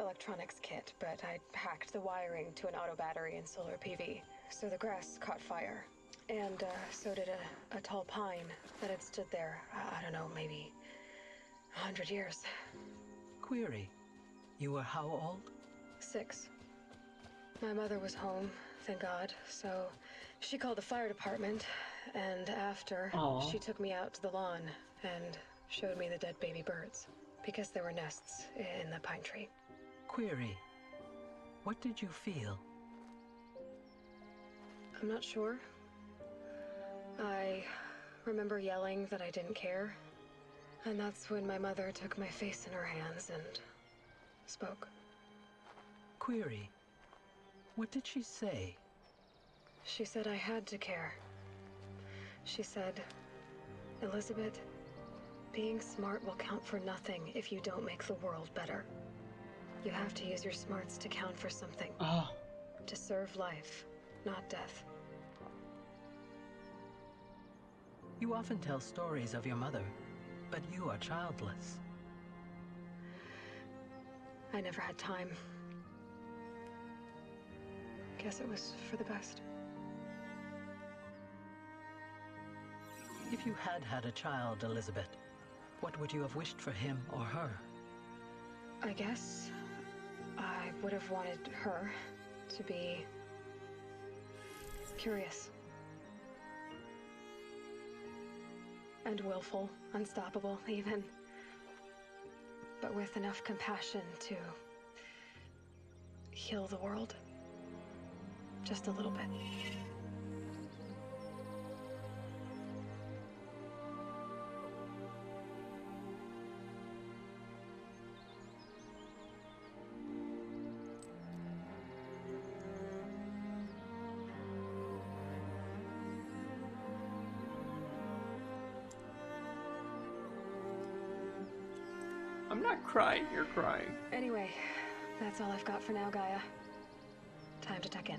electronics kit, but I hacked the wiring to an auto battery and solar PV. So the grass caught fire. And, so did a tall pine that had stood there, I don't know, maybe 100 years. Query. You were how old? 6. My mother was home, thank God, so she called the fire department, and after, Aww. she took me out to the lawn and showed me the dead baby birds, because there were nests in the pine tree. Query. What did you feel? I'm not sure. I remember yelling that I didn't care, and that's when my mother took my face in her hands and spoke. Query. What did she say? She said I had to care. She said, Elizabeth, being smart will count for nothing if you don't make the world better. You have to use your smarts to count for something. Oh. To serve life, not death. You often tell stories of your mother, but you are childless. I never had time. Guess it was for the best. If you had had a child, Elizabeth, what would you have wished for him or her? I guess I would have wanted her to be curious. And willful, unstoppable, even. But with enough compassion to heal the world. Just a little bit. I'm not crying, you're crying. Anyway, that's all I've got for now, Gaia. Time to tuck in.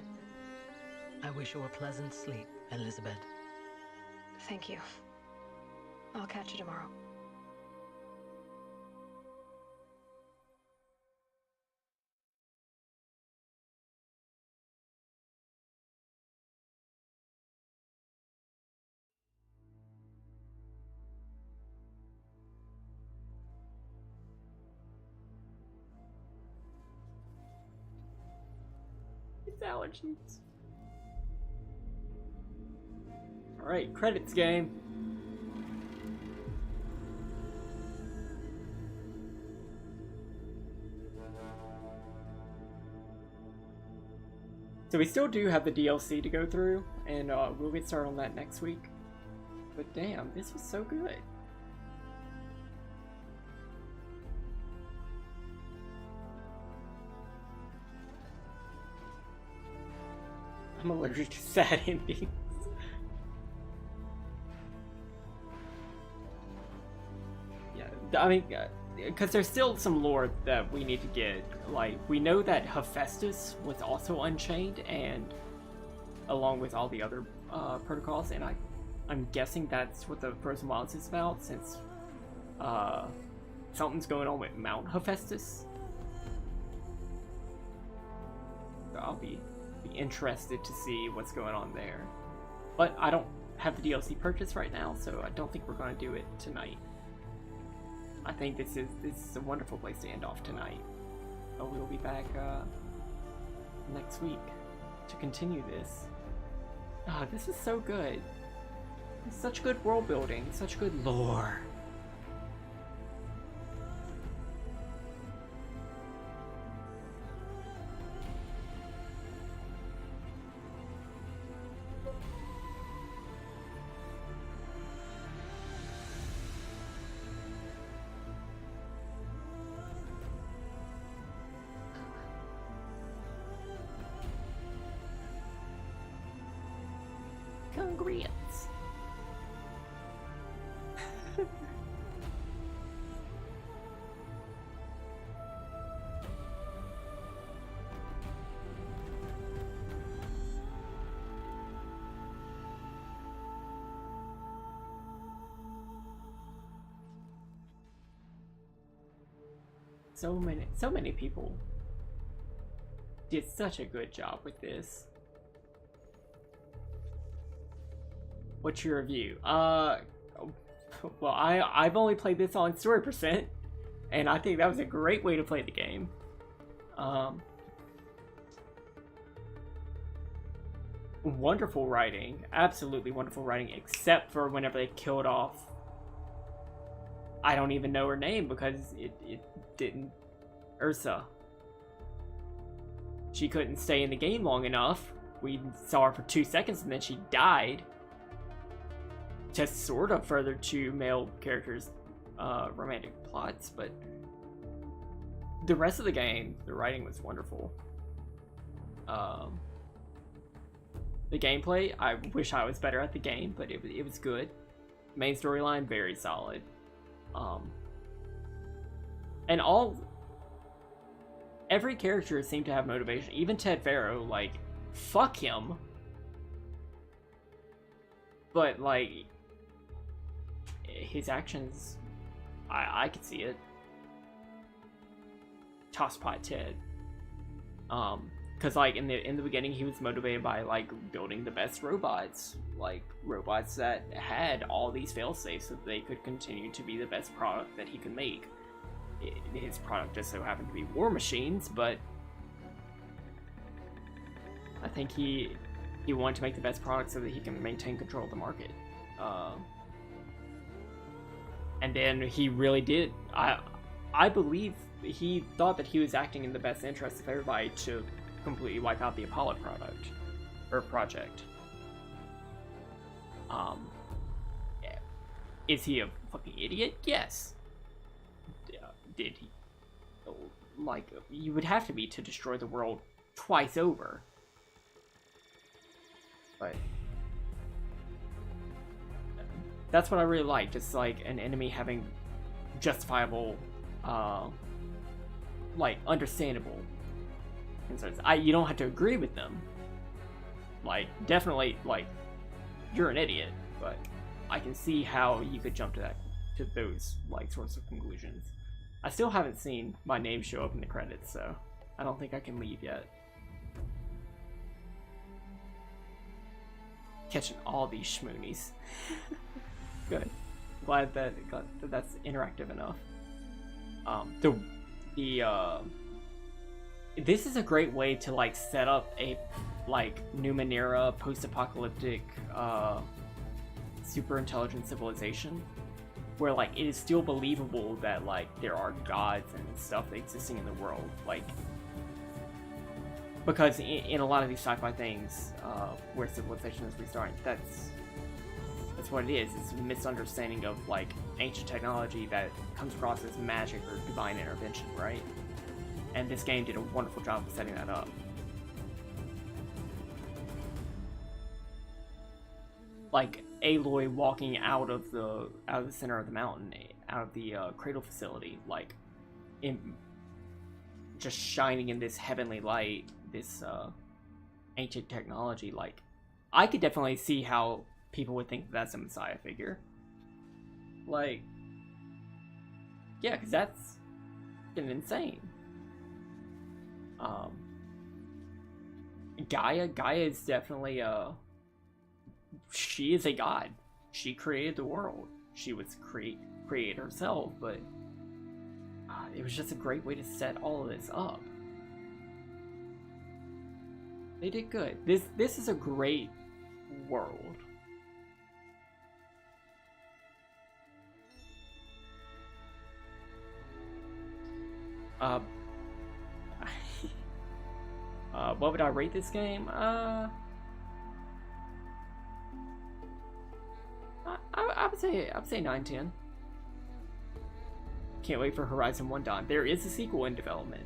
I wish you a pleasant sleep, Elizabeth. Thank you. I'll catch you tomorrow. It's allergies. Alright, credits game. So we still do have the DLC to go through, and we'll get started on that next week. But damn, this was so good. I'm allergic to sad endings. Yeah, I mean, because there's still some lore that we need to get. Like, we know that Hephaestus was also unchained, and along with all the other protocols, and I'm guessing that's what the Frozen Wilds is about, since something's going on with Mount Hephaestus. So I'll be interested to see what's going on there. But I don't have the DLC purchased right now, so I don't think we're going to do it tonight. I think this is a wonderful place to end off tonight. But we'll be back next week to continue this. Ah, this is so good. It's such good world building, such good lore. Congrats. so many people did such a good job with this. What's your review? Well, I've only played this on story %, and I think that was a great way to play the game. Wonderful writing, absolutely wonderful writing, except for whenever they killed off, I don't even know her name because it didn't, Ursa. She couldn't stay in the game long enough. We saw her for 2 seconds and then she died. To sort of further two male characters' romantic plots, but the rest of the game, the writing was wonderful. The gameplay, I wish I was better at the game, but it was good. Main storyline, very solid. And every character seemed to have motivation. Even Ted Faro, like, fuck him. But, like, his actions, I could see it. Tosspot Ted. Cause like in the beginning he was motivated by like building the best robots, like robots that had all these failsafes so that they could continue to be the best product that he could make. His product just so happened to be war machines, but I think he wanted to make the best product so that he can maintain control of the market. And then he really did. I believe he thought that he was acting in the best interest of everybody to completely wipe out the Apollo project. Is he a fucking idiot? Yes. Did he? Like, you would have to be to destroy the world twice over. But that's what I really liked. It's like an enemy having justifiable, like, understandable concerns. You don't have to agree with them. Like, definitely, like, you're an idiot, but I can see how you could jump to those, like, sorts of conclusions. I still haven't seen my name show up in the credits, so I don't think I can leave yet. Catching all these schmoonies. Good. Glad that that's interactive enough. This is a great way to like set up a like Numenera post-apocalyptic super intelligent civilization where like it is still believable that like there are gods and stuff existing in the world, like because in a lot of these sci-fi things where civilization is restarting, that's what it is. It's a misunderstanding of like ancient technology that comes across as magic or divine intervention, right? And this game did a wonderful job of setting that up. Like Aloy walking out of the center of the mountain, out of the cradle facility, like just shining in this heavenly light, this ancient technology. Like, I could definitely see how people would think that's a Messiah figure. Like, yeah, because that's insane. Gaia is definitely she is a god. She created the world. She was create herself, but it was just a great way to set all of this up. They did good. This is a great world. What would I rate this game? I would say 9/10. Can't wait for Horizon 1 Dawn. There is a sequel in development.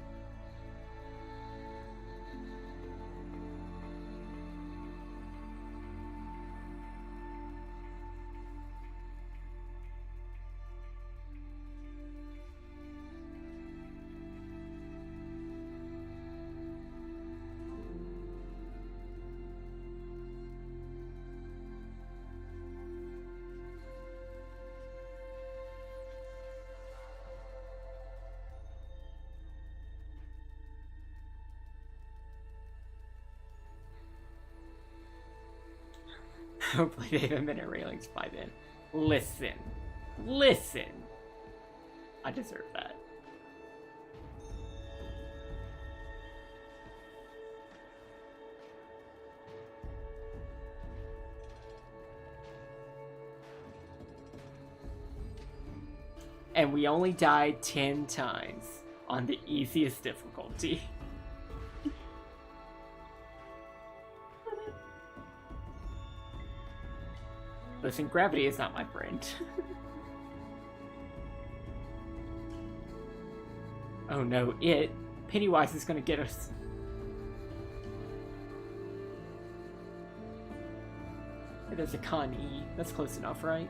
Hopefully they have minute railings by then. Listen. Listen. I deserve that. And we only died 10 times on the easiest difficulty. Listen, gravity is not my friend. Oh no, Pennywise is gonna get us. There's a Con E. That's close enough, right?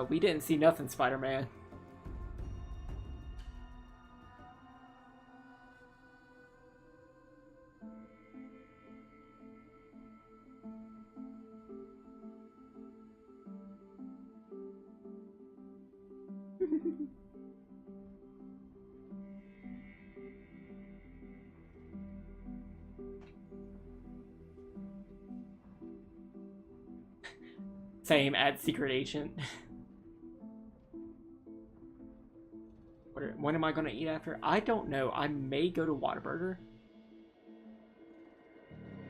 We didn't see nothing, Spider-Man. Same, add secret agent. What am I gonna eat after? I don't know. I may go to Whataburger.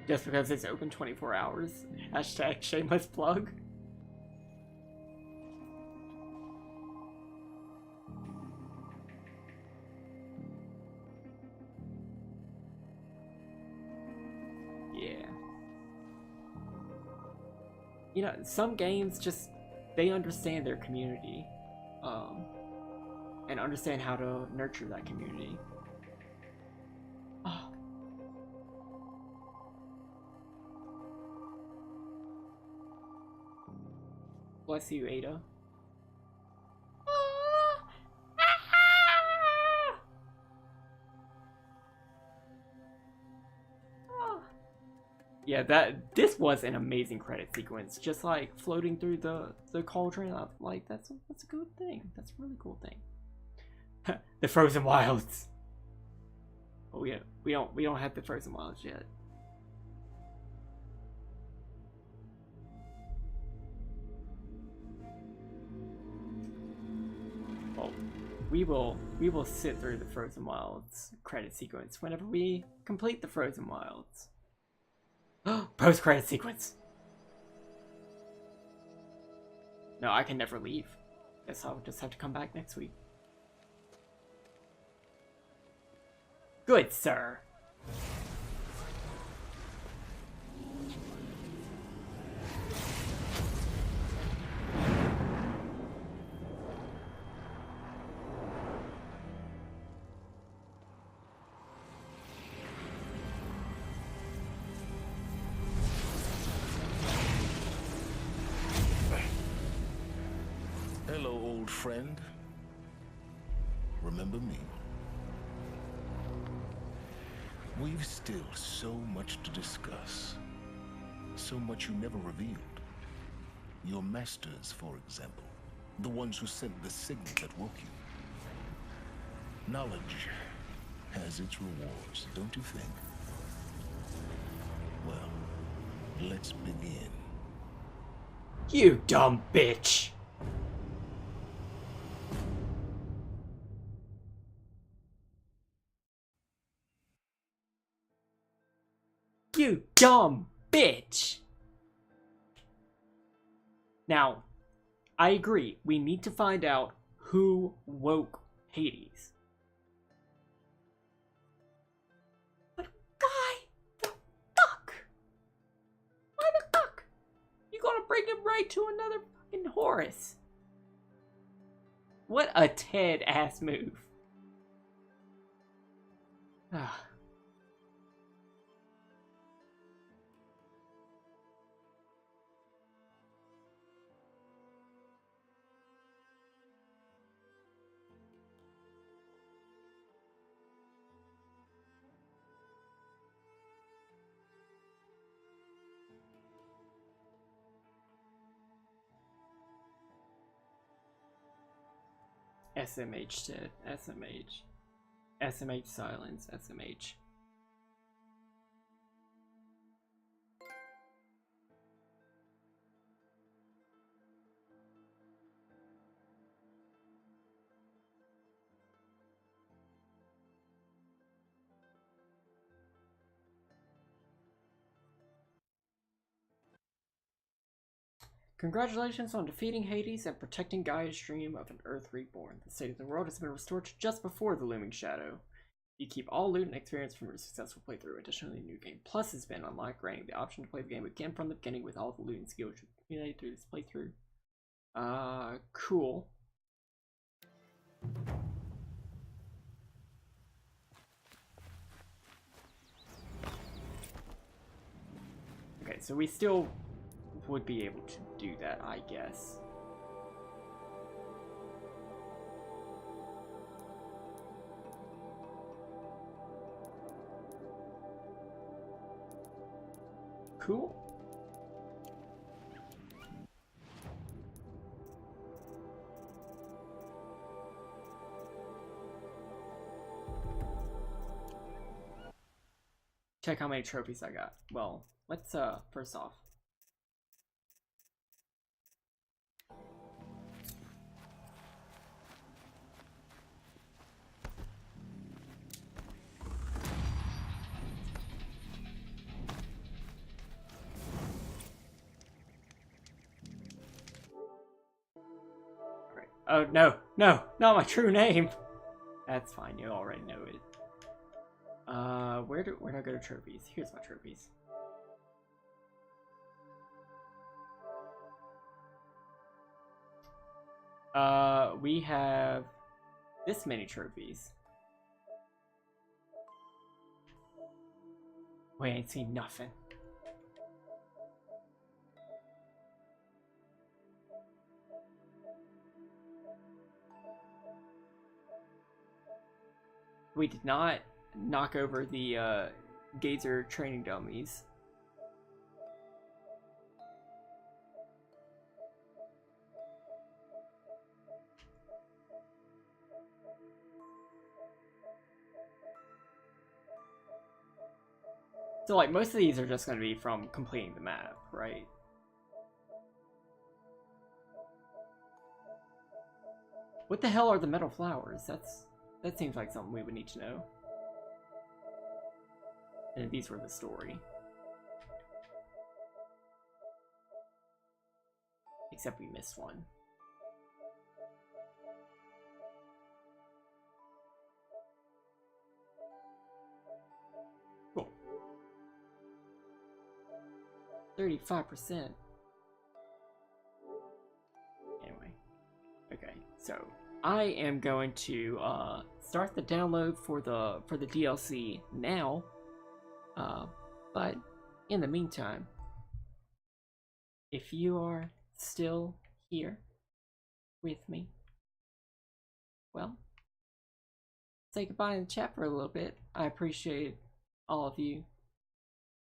Just because it's open 24 hours. Hashtag shameless plug. Yeah. You know, some games just, they understand their community. And understand how to nurture that community. Oh. Bless you, Ada. Yeah, this was an amazing credit sequence. Just like floating through the cauldron. Like that's a good thing. That's a really cool thing. The Frozen Wilds. Oh yeah, we don't have the Frozen Wilds yet. Well, we will sit through the Frozen Wilds credit sequence whenever we complete the Frozen Wilds. Post credit sequence. No, I can never leave. Guess I'll just have to come back next week. Good, sir. Hello, old friend. Remember me? We've still so much to discuss. So much you never revealed. Your masters, for example. The ones who sent the signal that woke you. Knowledge has its rewards, don't you think? Well, let's begin. You dumb bitch! You dumb bitch! Now, I agree, we need to find out who woke Hades. But why the fuck? Why the fuck? You gonna bring him right to another fucking Horus? What a Ted-ass move. Ah. SMH said. SMH. SMH silence. SMH. Congratulations on defeating Hades and protecting Gaia's dream of an Earth reborn. The state of the world has been restored to just before the looming shadow. You keep all loot and experience from your successful playthrough. Additionally, New Game Plus has been unlocked, granting the option to play the game again from the beginning with all the loot and skills accumulated through this playthrough. Cool. Okay, so we still would be able to do that, I guess. Cool. Check how many trophies I got. Well, let's first off. Oh, no, no, not my true name. That's fine, you already know it. Where do I go to trophies? Here's my trophies. We have this many trophies. We ain't seen nothing. We did not knock over the Gazer training dummies. So like most of these are just going to be from completing the map, right? What the hell are the metal flowers? That seems like something we would need to know. And these were the story. Except we missed one. Cool. 35%. Anyway. Okay, so I am going to start the download for the DLC now, but in the meantime, if you are still here with me, well, say goodbye in the chat for a little bit. I appreciate all of you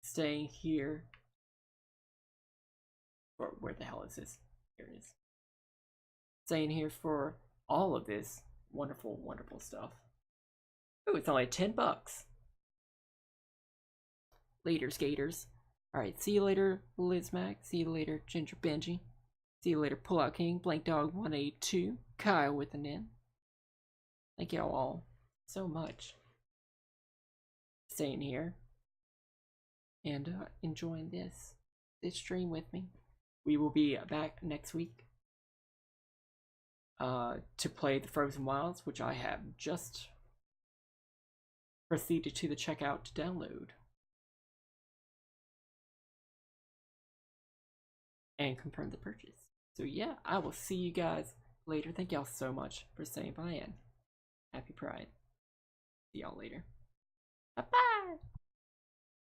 staying here. Or where the hell is this? Here it is. Staying here for all of this wonderful, wonderful stuff. Oh, it's only $10. Later, skaters. Alright, see you later, Lizmac. See you later, Ginger Benji. See you later, Pullout King, Blank Dog 182, Kyle with an N. Thank y'all all so much. Staying here and enjoying this stream with me. We will be back next week to play the Frozen Wilds, which I have just proceeded to the checkout to download and confirm the purchase. So yeah, I will see you guys later. Thank y'all so much for staying by, and happy Pride. See y'all later. Bye bye.